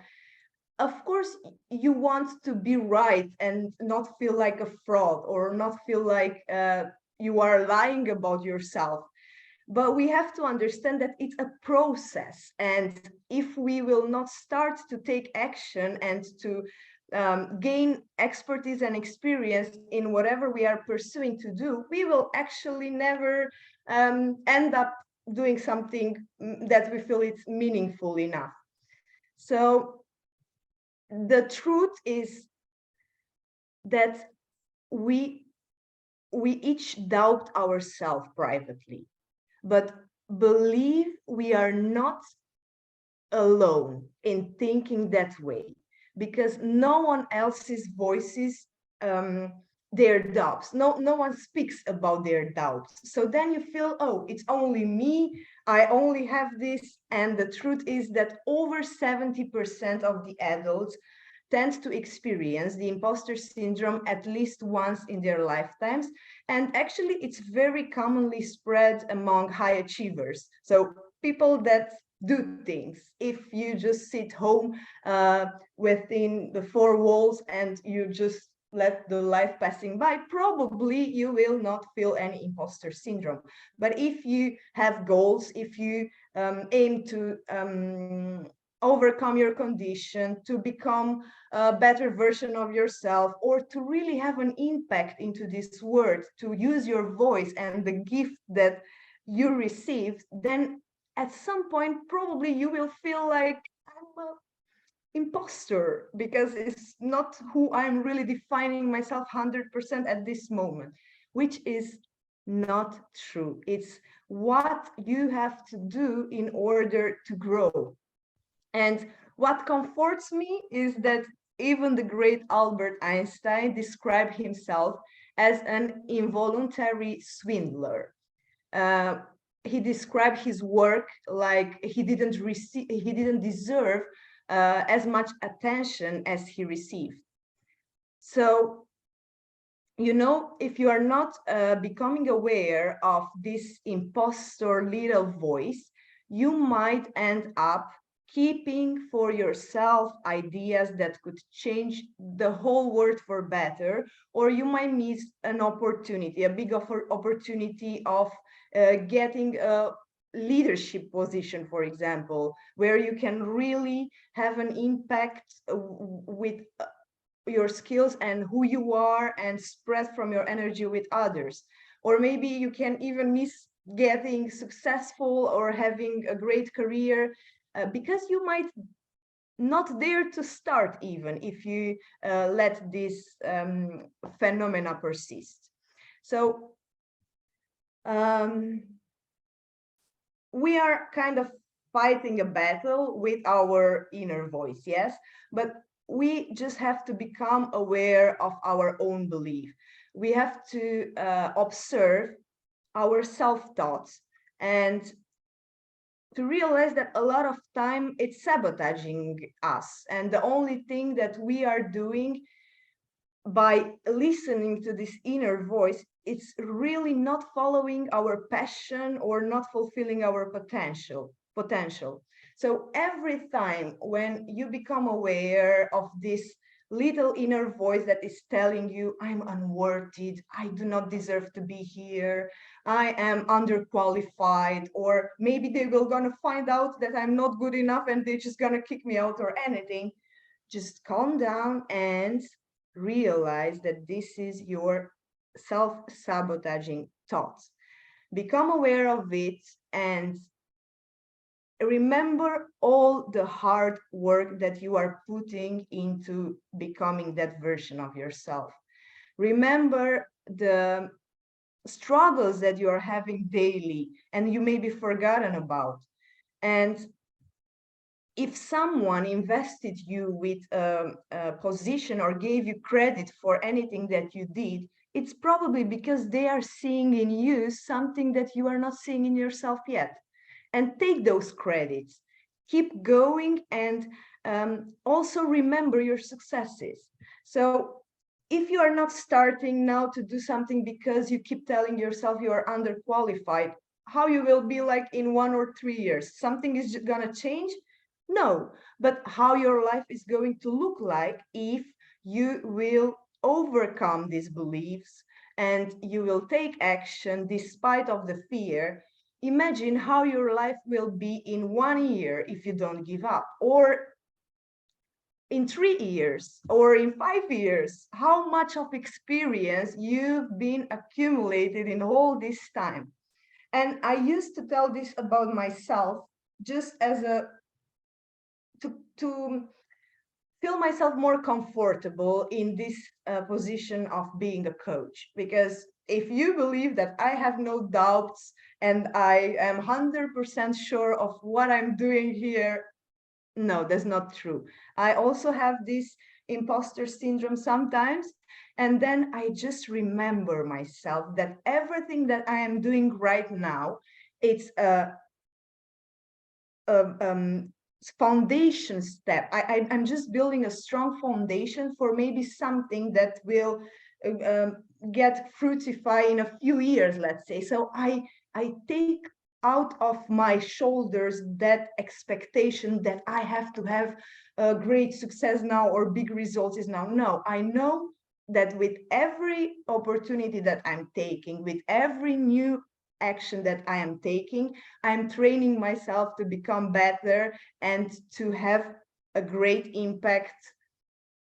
Of course, you want to be right and not feel like a fraud, or not feel like you are lying about yourself. But we have to understand that it's a process. And if we will not start to take action and to gain expertise and experience in whatever we are pursuing to do, we will actually never end up doing something that we feel it's meaningful enough. So the truth is that we each doubt ourselves privately, but believe we are not alone in thinking that way, because no one else's voices their doubts. No one speaks about their doubts. So then you feel, oh, it's only me, I only have this. And the truth is that over 70% of the adults tend to experience the imposter syndrome at least once in their lifetimes. And actually, it's very commonly spread among high achievers. So people that do things. If you just sit home within the four walls and you just let the life passing by, probably you will not feel any imposter syndrome. But if you have goals, if you aim to overcome your condition, to become a better version of yourself, or to really have an impact into this world, to use your voice and the gift that you received, then at some point probably you will feel like I'm a imposter, because it's not who I'm really defining myself 100% at this moment, which is not true. It's what you have to do in order to grow. And what comforts me is that even the great Albert Einstein described himself as an involuntary swindler. Uh, he described his work like he didn't deserve as much attention as he received. So, you know, if you are not becoming aware of this impostor little voice, you might end up keeping for yourself ideas that could change the whole world for better, or you might miss an opportunity, a big opportunity of getting a leadership position, for example, where you can really have an impact with your skills and who you are, and spread from your energy with others. Or maybe you can even miss getting successful or having a great career because you might not dare to start, even if you let this phenomena persist. So we are kind of fighting a battle with our inner voice, yes, but we just have to become aware of our own belief. We have to observe our self-thoughts and to realize that a lot of time it's sabotaging us. And the only thing that we are doing by listening to this inner voice, it's really not following our passion or not fulfilling our potential. So every time when you become aware of this little inner voice that is telling you, I'm unworthy, I do not deserve to be here, I am underqualified, or maybe they will gonna find out that I'm not good enough and they're just gonna kick me out or anything, just calm down and realize that this is your self-sabotaging thoughts. Become aware of it and remember all the hard work that you are putting into becoming that version of yourself. Remember the struggles that you are having daily and you may be forgotten about. And if someone invested you with a position or gave you credit for anything that you did, it's probably because they are seeing in you something that you are not seeing in yourself yet. And take those credits, keep going, and also remember your successes. So if you are not starting now to do something because you keep telling yourself you are underqualified, how you will be like in 1 or 3 years? Something is gonna change? No, but how your life is going to look like if you will overcome these beliefs and you will take action despite of the fear. Imagine how your life will be in 1 year if you don't give up, or in 3 years, or in 5 years, how much of experience you've been accumulated in all this time. And I used to tell this about myself just as a to feel myself more comfortable in this position of being a coach. Because if you believe that I have no doubts and I am 100% sure of what I'm doing here, no, that's not true. I also have this imposter syndrome sometimes. And then I just remember myself that everything that I am doing right now, it's a foundation step. I'm just building a strong foundation for maybe something that will get fructify in a few years, let's say. So I take out of my shoulders that expectation that I have to have a great success now or big results is now. No, I know that with every opportunity that I'm taking, with every new action that I am taking, I'm training myself to become better and to have a great impact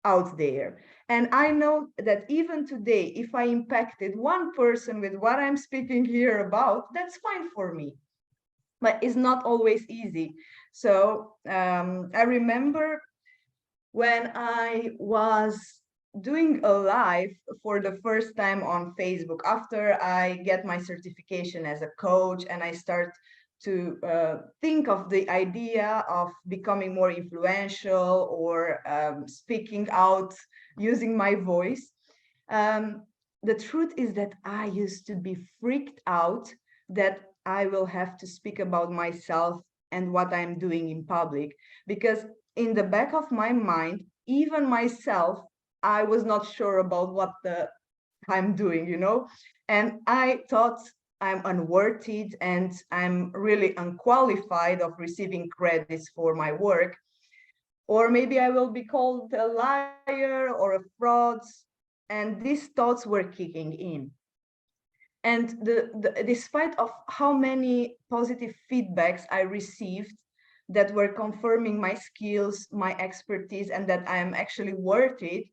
out there. And I know that even today, if I impacted one person with what I'm speaking here about, that's fine for me. But it's not always easy. So I remember when I was doing a live for the first time on Facebook after I get my certification as a coach, and I start to think of the idea of becoming more influential or speaking out using my voice. The truth is that I used to be freaked out that I will have to speak about myself and what I'm doing in public, because in the back of my mind, even myself, I was not sure about what I'm doing, you know, and I thought I'm unworthy and I'm really unqualified of receiving credits for my work. Or maybe I will be called a liar or a fraud. And these thoughts were kicking in. And despite of how many positive feedbacks I received that were confirming my skills, my expertise, and that I am actually worth it,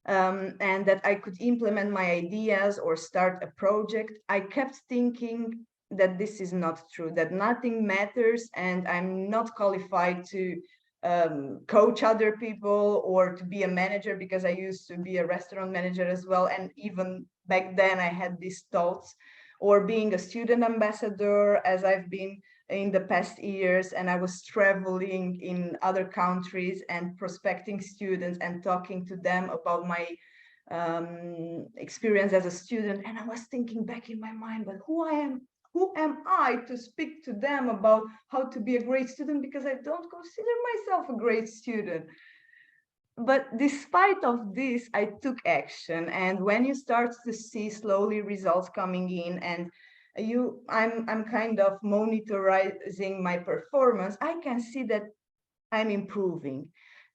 and that I could implement my ideas or start a project, I kept thinking that this is not true, that nothing matters, and I'm not qualified to coach other people or to be a manager, because I used to be a restaurant manager as well. And even back then I had these thoughts, or being a student ambassador, as I've been in the past years, and I was traveling in other countries and prospecting students and talking to them about my experience as a student. And I was thinking back in my mind, but who am I to speak to them about how to be a great student, because I don't consider myself a great student. But despite of this, I took action. And when you start to see slowly results coming in, and I'm kind of monitoring my performance, I can see that I'm improving.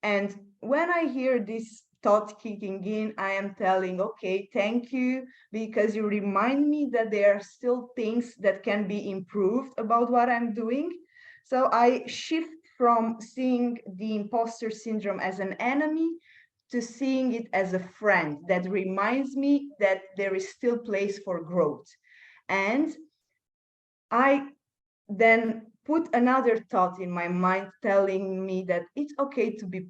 And when I hear this thought kicking in, I am telling, okay, thank you, because you remind me that there are still things that can be improved about what I'm doing. So I shift from seeing the imposter syndrome as an enemy to seeing it as a friend that reminds me that there is still place for growth. And I then put another thought in my mind telling me that it's okay to be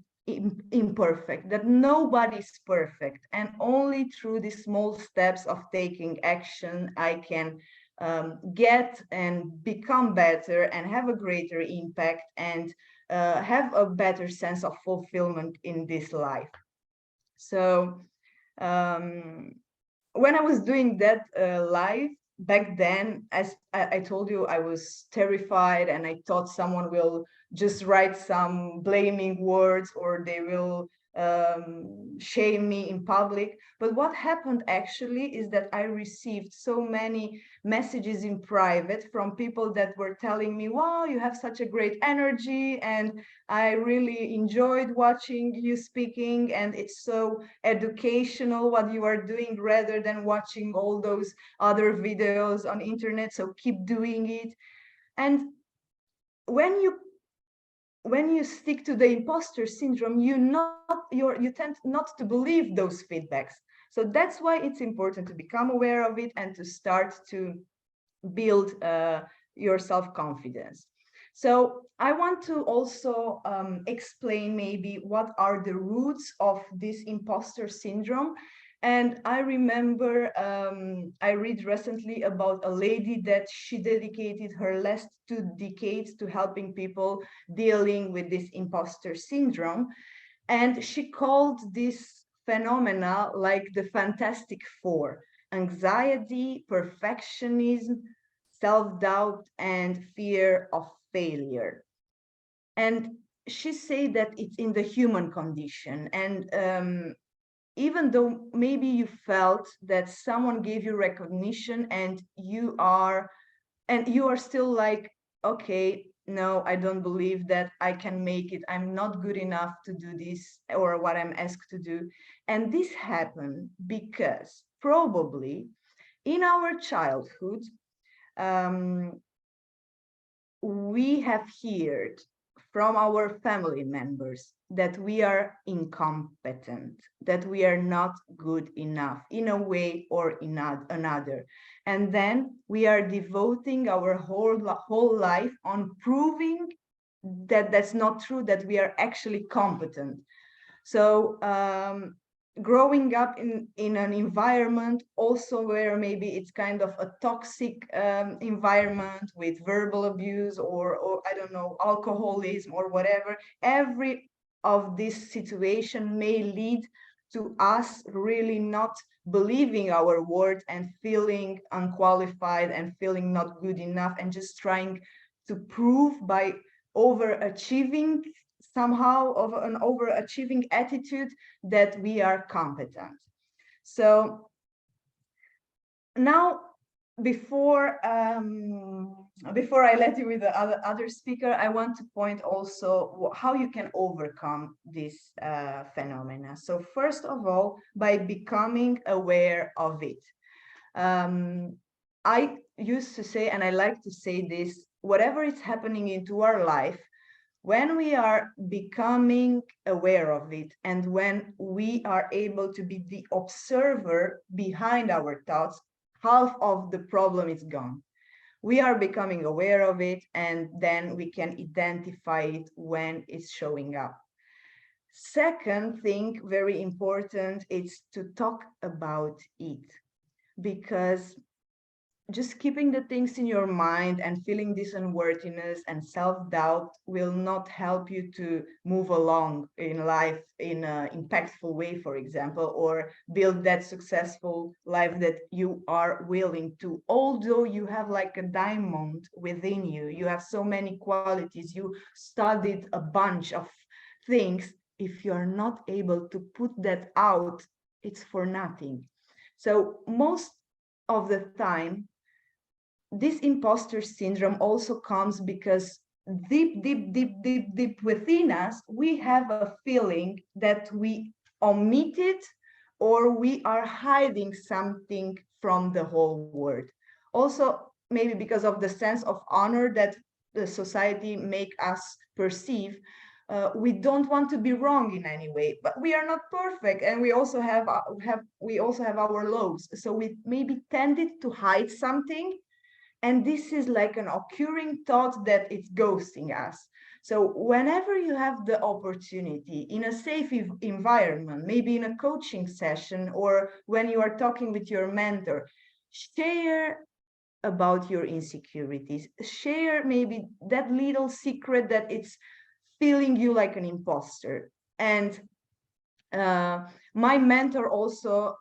imperfect, that nobody's perfect, and only through these small steps of taking action I can get and become better and have a greater impact and have a better sense of fulfillment in this life. So when I was doing that live back then, as I told you, I was terrified, and I thought someone will just write some blaming words, or they will shame me in public. But what happened actually is that I received so many messages in private from people that were telling me, wow, you have such a great energy, and I really enjoyed watching you speaking, and it's so educational what you are doing, rather than watching all those other videos on internet. So keep doing it. And when you stick to the imposter syndrome, you tend not to believe those feedbacks. So that's why it's important to become aware of it and to start to build your self-confidence. So I want to also explain maybe what are the roots of this imposter syndrome. And I remember I read recently about a lady that she dedicated her last 2 decades to helping people dealing with this imposter syndrome. And she called this phenomena like the Fantastic Four: anxiety, perfectionism, self-doubt, and fear of failure. And she said that it's in the human condition. And even though maybe you felt that someone gave you recognition and you are still like, okay, no, I don't believe that I can make it, I'm not good enough to do this or what I'm asked to do. And this happened because probably in our childhood we have heard from our family members that we are incompetent, that we are not good enough in a way or in another. And then we are devoting our whole life on proving that that's not true, that we are actually competent. So growing up in an environment also where maybe it's kind of a toxic environment with verbal abuse or I don't know, alcoholism or whatever, every of this situation may lead to us really not believing our words and feeling unqualified and feeling not good enough and just trying to prove by overachieving, somehow of an overachieving attitude, that we are competent. So now, before I let you with the other speaker, I want to point also how you can overcome this phenomena. So first of all, by becoming aware of it. I used to say, and I like to say this, whatever is happening into our life, when we are becoming aware of it and when we are able to be the observer behind our thoughts, half of the problem is gone. We are becoming aware of it, and then we can identify it when it's showing up. Second thing, very important, is to talk about it, because just keeping the things in your mind and feeling this unworthiness and self-doubt will not help you to move along in life in an impactful way, for example, or build that successful life that you are willing to. Although you have like a diamond within you, you have so many qualities, you studied a bunch of things, if you're not able to put that out, it's for nothing. So most of the time, this imposter syndrome also comes because deep within us, we have a feeling that we omitted or we are hiding something from the whole world. Also, maybe because of the sense of honor that the society make us perceive, we don't want to be wrong in any way, but we are not perfect, and we also have our lows. So we maybe tended to hide something. And this is like an occurring thought that it's ghosting us. So whenever you have the opportunity in a safe environment, maybe in a coaching session or when you are talking with your mentor, share about your insecurities. Share maybe that little secret that it's feeling you like an imposter. And my mentor also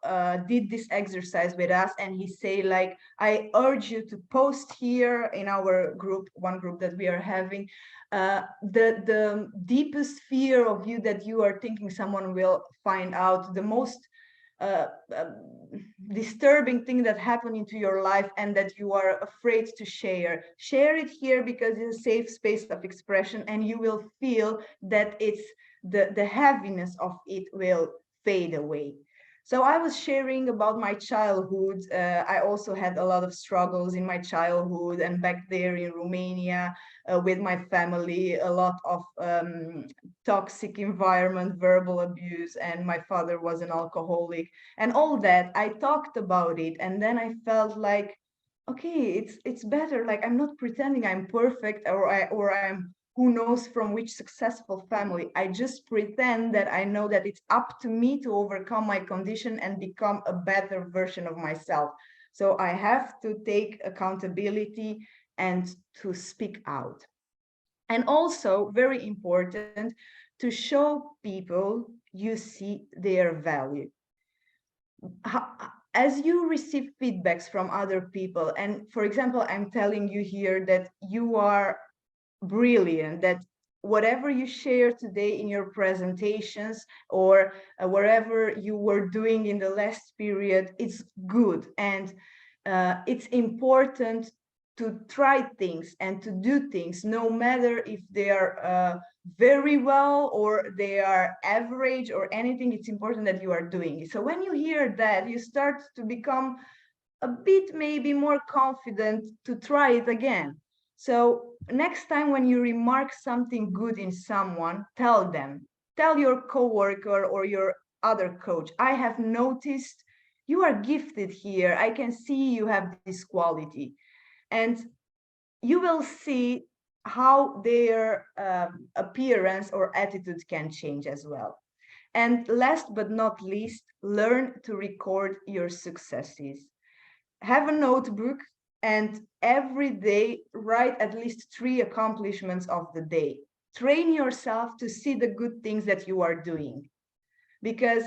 did this exercise with us, and he say like, I urge you to post here in our group, one group that we are having, the deepest fear of you that you are thinking someone will find out, the most disturbing thing that happened into your life and that you are afraid to share. Share it here because it's a safe space of expression, and you will feel that it's the heaviness of it will fade away. So I was sharing about my childhood. I also had a lot of struggles in my childhood and back there in Romania with my family, a lot of toxic environment, verbal abuse, and my father was an alcoholic and all that. I talked about it, and then I felt like, okay, it's better. Like, I'm not pretending I'm perfect or I'm who knows from which successful family. I just pretend that I know that it's up to me to overcome my condition and become a better version of myself. So I have to take accountability and to speak out. And also, very important, to show people you see their value. As you receive feedbacks from other people, and for example, I'm telling you here that you are brilliant, that whatever you share today in your presentations or wherever you were doing in the last period, it's good. And it's important to try things and to do things, no matter if they are very well or they are average or anything. It's important that you are doing it. So when you hear that, you start to become a bit maybe more confident to try it again. So next time when you remark something good in someone, tell them, tell your coworker or your other coach, I have noticed you are gifted here. I can see you have this quality. And you will see how their appearance or attitude can change as well. And last but not least, learn to record your successes. Have a notebook and every day write at least 3 accomplishments of the day. Train yourself to see the good things that you are doing. Because,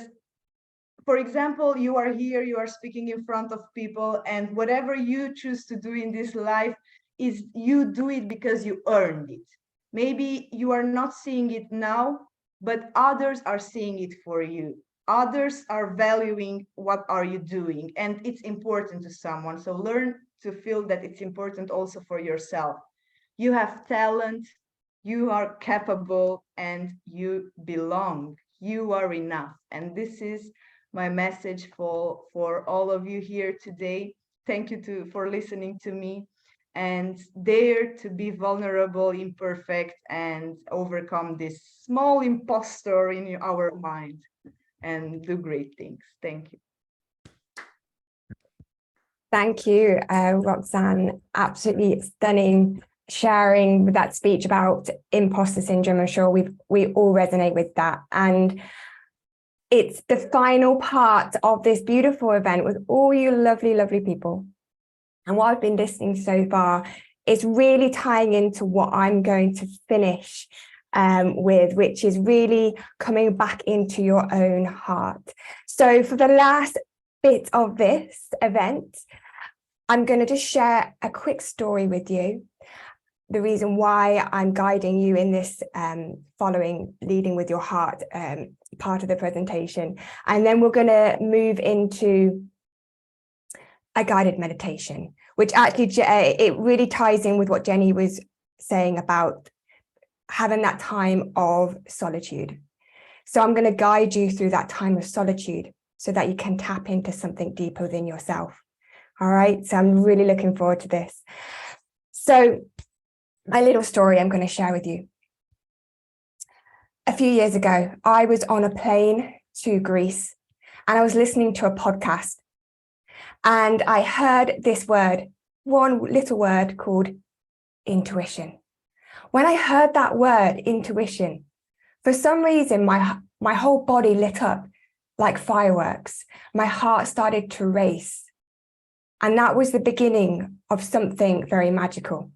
for example, you are here, you are speaking in front of people, and whatever you choose to do in this life is you do it because you earned it. Maybe you are not seeing it now, but others are seeing it for you. Others are valuing what are you doing, and it's important to someone. So learn to feel that it's important also for yourself. You have talent, you are capable, and you belong. You are enough. And this is my message for all of you here today. Thank you for listening to me, and dare to be vulnerable, imperfect, and overcome this small imposter in our mind and do great things. Thank you. Thank you, Roxanne. Absolutely stunning sharing with that speech about imposter syndrome. I'm sure we all resonate with that. And it's the final part of this beautiful event with all you lovely, lovely people. And what I've been listening so far is really tying into what I'm going to finish with, which is really coming back into your own heart. So for the last bit of this event, I'm going to just share a quick story with you. The reason why I'm guiding you in this following leading with your heart part of the presentation. And then we're going to move into a guided meditation, which actually it really ties in with what Jenny was saying about having that time of solitude. So I'm going to guide you through that time of solitude so that you can tap into something deeper within yourself. All right, so I'm really looking forward to this. So my little story I'm going to share with you. A few years ago, I was on a plane to Greece and I was listening to a podcast, and I heard this word, one little word called intuition. When I heard that word, intuition, for some reason, my whole body lit up like fireworks. My heart started to race. And that was the beginning of something very magical.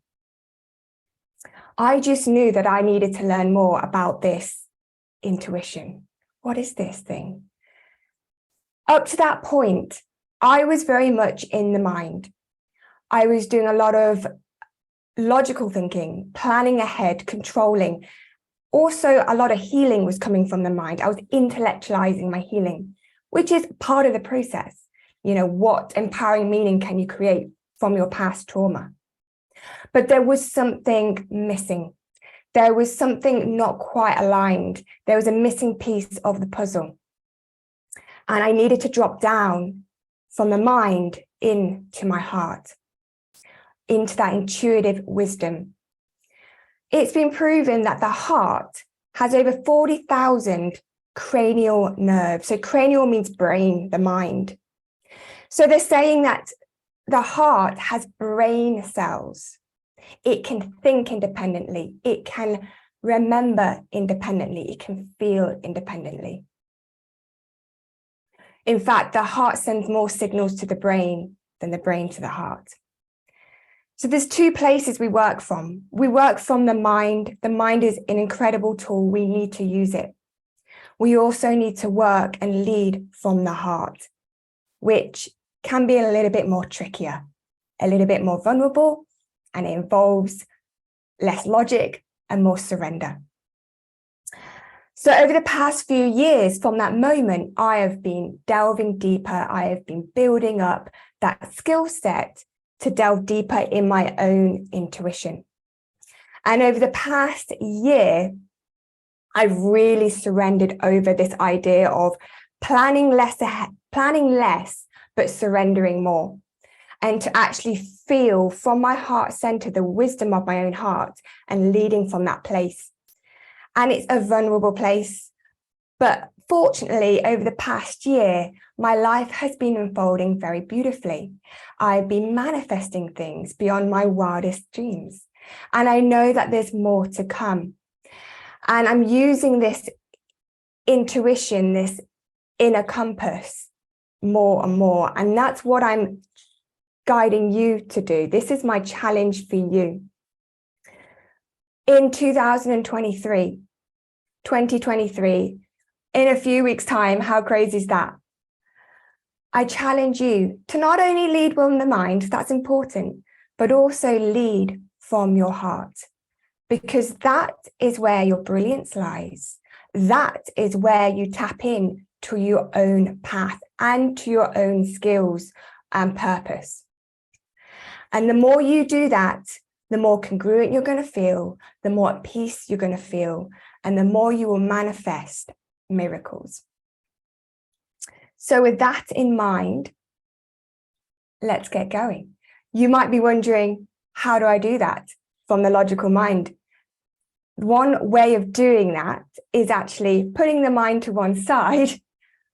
I just knew that I needed to learn more about this intuition. What is this thing? Up to that point, I was very much in the mind. I was doing a lot of logical thinking, planning ahead, controlling. Also, a lot of healing was coming from the mind. I was intellectualizing my healing, which is part of the process. You know, what empowering meaning can you create from your past trauma? But there was something missing. There was something not quite aligned. There was a missing piece of the puzzle. And I needed to drop down from the mind into my heart, into that intuitive wisdom. It's been proven that the heart has over 40,000 cranial nerves. So cranial means brain, the mind. So they're saying that the heart has brain cells It can think independently. It can remember independently. It can feel independently. In fact, the heart sends more signals to the brain than the brain to the heart. So there's two places we work from. We work from the mind. The mind is an incredible tool. We need to use it. We also need to work and lead from the heart, which can be a little bit more trickier, a little bit more vulnerable, and it involves less logic and more surrender. So over the past few years, from that moment, I have been delving deeper. I have been building up that skill set to delve deeper in my own intuition. And over the past year, I've really surrendered over this idea of planning less, but surrendering more. And to actually feel from my heart center the wisdom of my own heart and leading from that place. And it's a vulnerable place. But fortunately, over the past year, my life has been unfolding very beautifully. I've been manifesting things beyond my wildest dreams. And I know that there's more to come. And I'm using this intuition, this inner compass more and more. And that's what I'm guiding you to do. This is my challenge for you. In 2023, in a few weeks' time, how crazy is that? I challenge you to not only lead from the mind, that's important, but also lead from your heart, because that is where your brilliance lies. That is where you tap in to your own path and to your own skills and purpose. And the more you do that, the more congruent you're going to feel, the more at peace you're going to feel, and the more you will manifest miracles. So with that in mind, let's get going. You might be wondering, how do I do that from the logical mind? One way of doing that is actually putting the mind to one side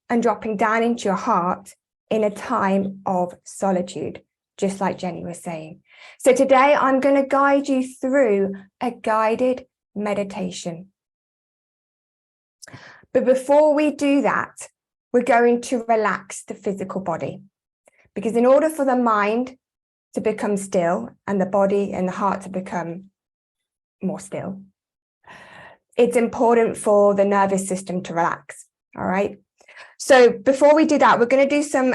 and dropping down into your heart in a time of solitude, just like Jenny was saying. So today I'm going to guide you through a guided meditation. But before we do that, we're going to relax the physical body, because in order for the mind to become still and the body and the heart to become more still, it's important for the nervous system to relax. All right. So before we do that, we're going to do some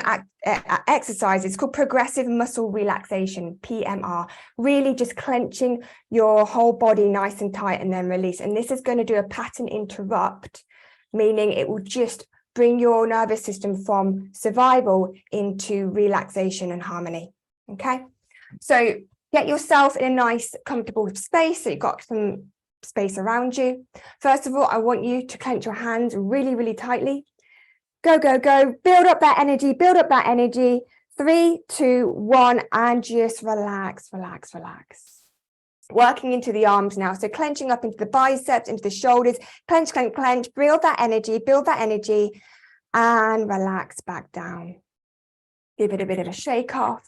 exercises called progressive muscle relaxation, PMR, really just clenching your whole body nice and tight and then release. And this is going to do a pattern interrupt, meaning it will just bring your nervous system from survival into relaxation and harmony. Okay, so get yourself in a nice, comfortable space so you've got some space around you. First of all, I want you to clench your hands really, really tightly. Go, go, go. Build up that energy. Build up that energy. 3, 2, 1, and just relax, relax, relax. Working into the arms now. So clenching up into the biceps, into the shoulders. Clench, clench, clench. Build that energy, and relax back down. Give it a bit of a shake off.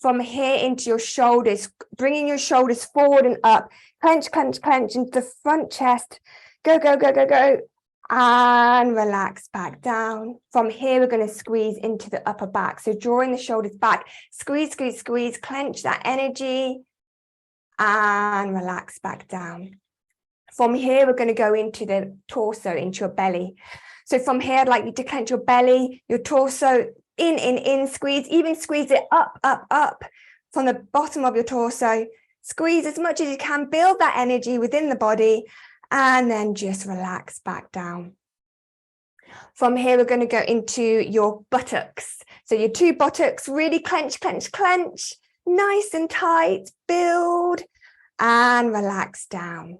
From here into your shoulders, bringing your shoulders forward and up. Clench, clench, clench into the front chest. Go, go, go, go, go. And relax back down. From here, we're going to squeeze into the upper back. So drawing the shoulders back, squeeze, squeeze, squeeze, clench that energy and relax back down. From here, we're going to go into the torso, into your belly. So from here, I'd like you to clench your belly, your torso, in, squeeze, even squeeze it up, up, up from the bottom of your torso. Squeeze as much as you can, build that energy within the body, and then just relax back down. From here, we're going to go into your buttocks. So your two buttocks, really clench, clench, clench, nice and tight, build and relax down.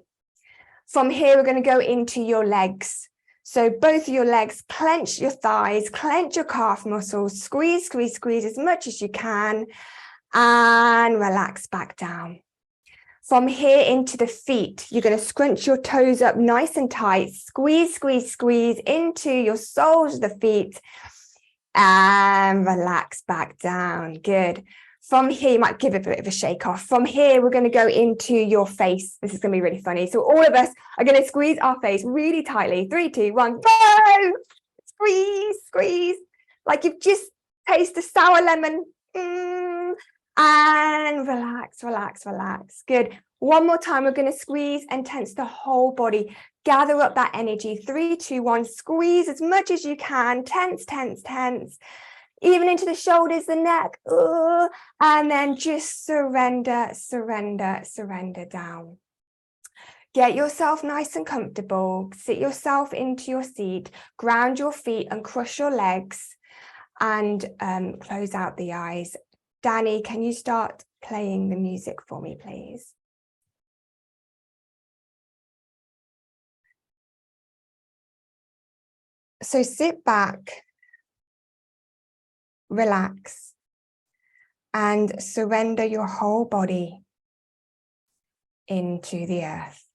From here, we're going to go into your legs. So both of your legs, clench your thighs, clench your calf muscles, squeeze, squeeze, squeeze as much as you can, and relax back down. From here into the feet, you're going to scrunch your toes up nice and tight, squeeze, squeeze, squeeze into your soles of the feet, and relax back down. Good. From here, you might give it a bit of a shake off. From here, we're going to go into your face. This is going to be really funny. So all of us are going to squeeze our face really tightly. 3, 2, 1, go! Squeeze, squeeze. Like you've just tasted sour lemon. And relax, relax, relax. Good. One more time, we're going to squeeze and tense the whole body. Gather up that energy. 3, 2, 1, squeeze as much as you can. Tense, tense, tense. Even into the shoulders, the neck. And then just surrender, surrender, surrender down. Get yourself nice and comfortable. Sit yourself into your seat. Ground your feet and cross your legs. And close out the eyes. Danny, can you start playing the music for me, please? So sit back, relax, and surrender your whole body into the earth.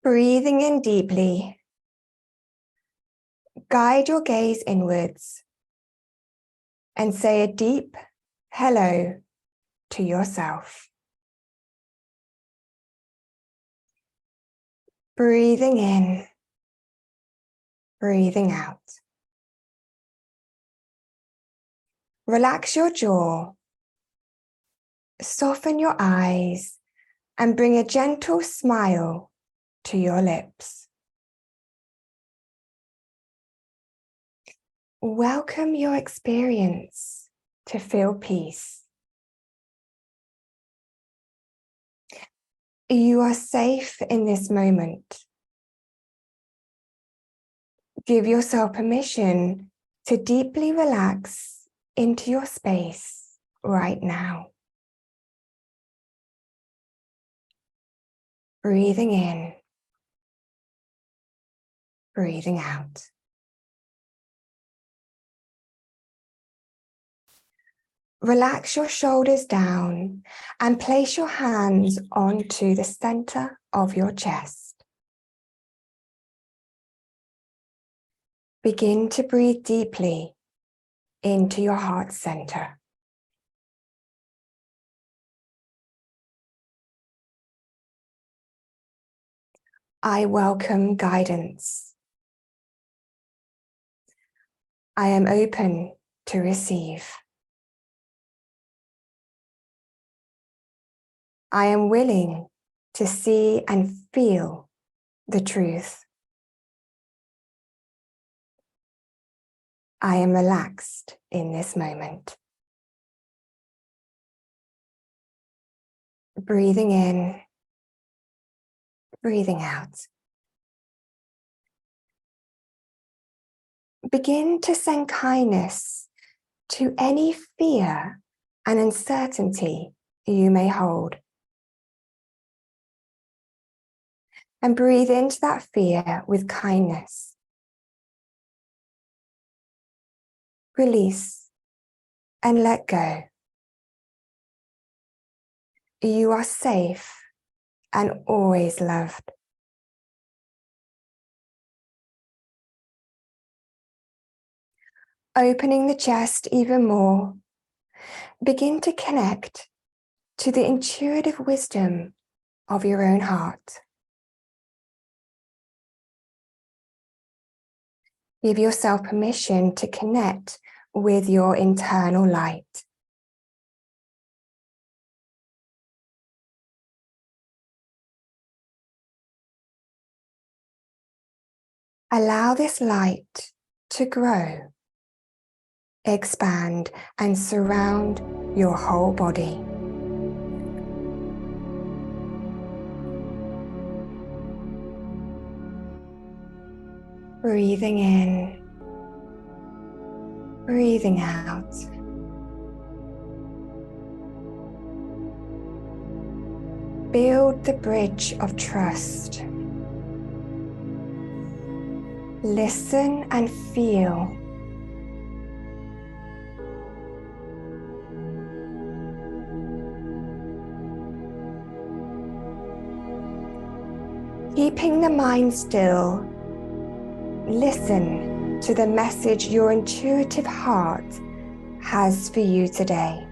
Breathing in deeply. Guide your gaze inwards and say a deep hello to yourself. Breathing in, breathing out. Relax your jaw, soften your eyes, and bring a gentle smile to your lips. Welcome your experience to feel peace. You are safe in this moment. Give yourself permission to deeply relax into your space right now. Breathing in, breathing out. Relax your shoulders down and place your hands onto the center of your chest. Begin to breathe deeply into your heart center. I welcome guidance. I am open to receive. I am willing to see and feel the truth. I am relaxed in this moment. Breathing in, breathing out. Begin to send kindness to any fear and uncertainty you may hold. And breathe into that fear with kindness. Release and let go. You are safe and always loved. Opening the chest even more, begin to connect to the intuitive wisdom of your own heart. Give yourself permission to connect with your internal light. Allow this light to grow, expand, and surround your whole body. Breathing in, breathing out. Build the bridge of trust. Listen and feel. Keeping the mind still, listen to the message your intuitive heart has for you today.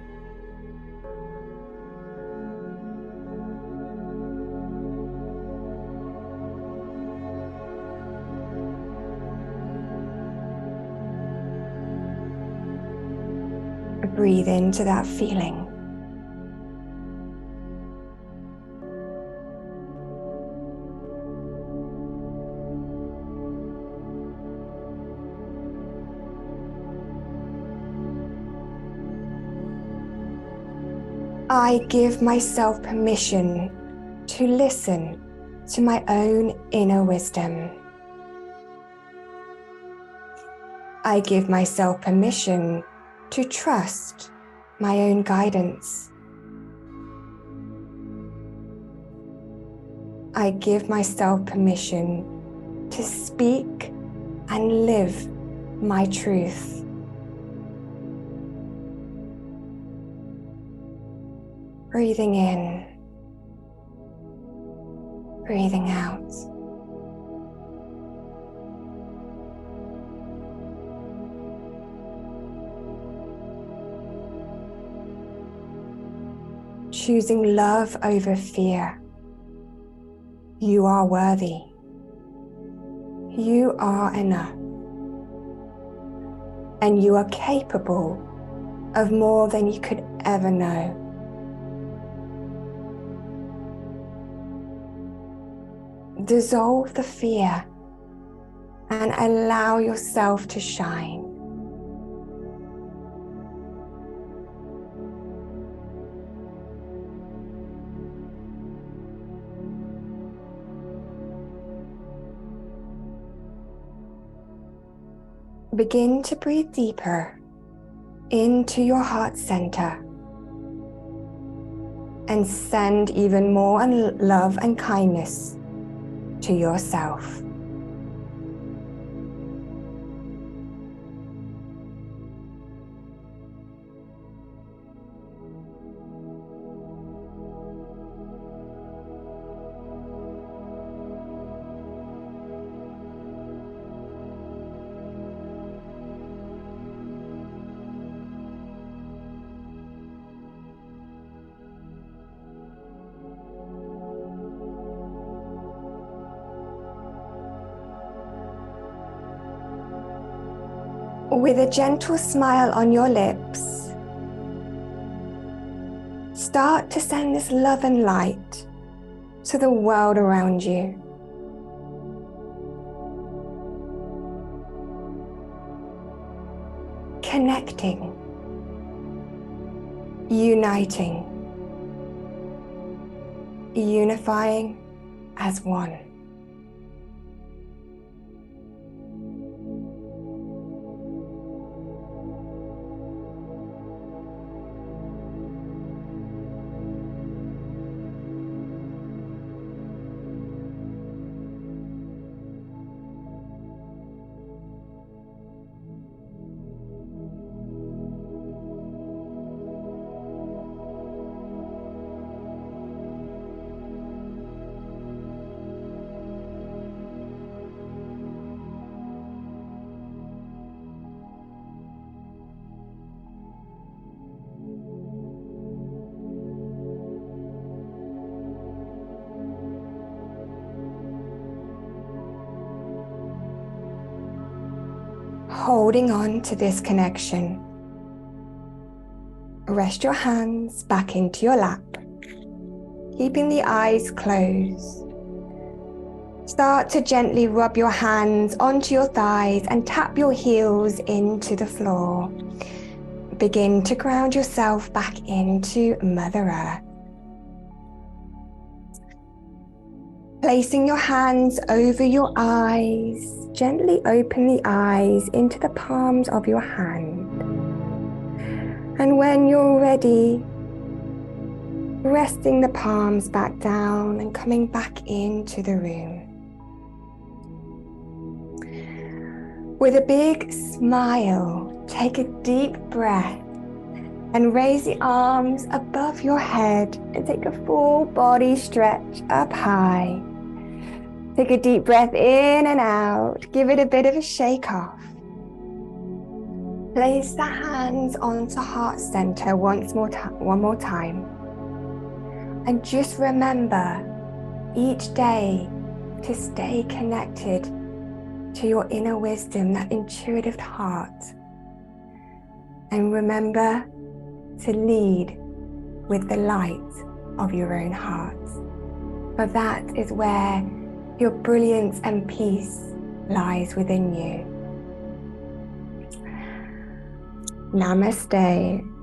Breathe into that feeling. I give myself permission to listen to my own inner wisdom. I give myself permission to trust my own guidance. I give myself permission to speak and live my truth. Breathing in, breathing out. Choosing love over fear. You are worthy. You are enough. And you are capable of more than you could ever know. Dissolve the fear and allow yourself to shine. Begin to breathe deeper into your heart center and send even more love and kindness to yourself. With a gentle smile on your lips, start to send this love and light to the world around you. Connecting, uniting, unifying as one. Holding on to this connection, rest your hands back into your lap, keeping the eyes closed. Start to gently rub your hands onto your thighs and tap your heels into the floor. Begin to ground yourself back into Mother Earth. Placing your hands over your eyes, gently open the eyes into the palms of your hand. And when you're ready, resting the palms back down and coming back into the room. With a big smile, take a deep breath and raise the arms above your head and take a full body stretch up high. Take a deep breath in and out. Give it a bit of a shake off. Place the hands onto heart center one more time. And just remember each day to stay connected to your inner wisdom, that intuitive heart. And remember to lead with the light of your own heart. For that is where your brilliance and peace lies within you. Namaste.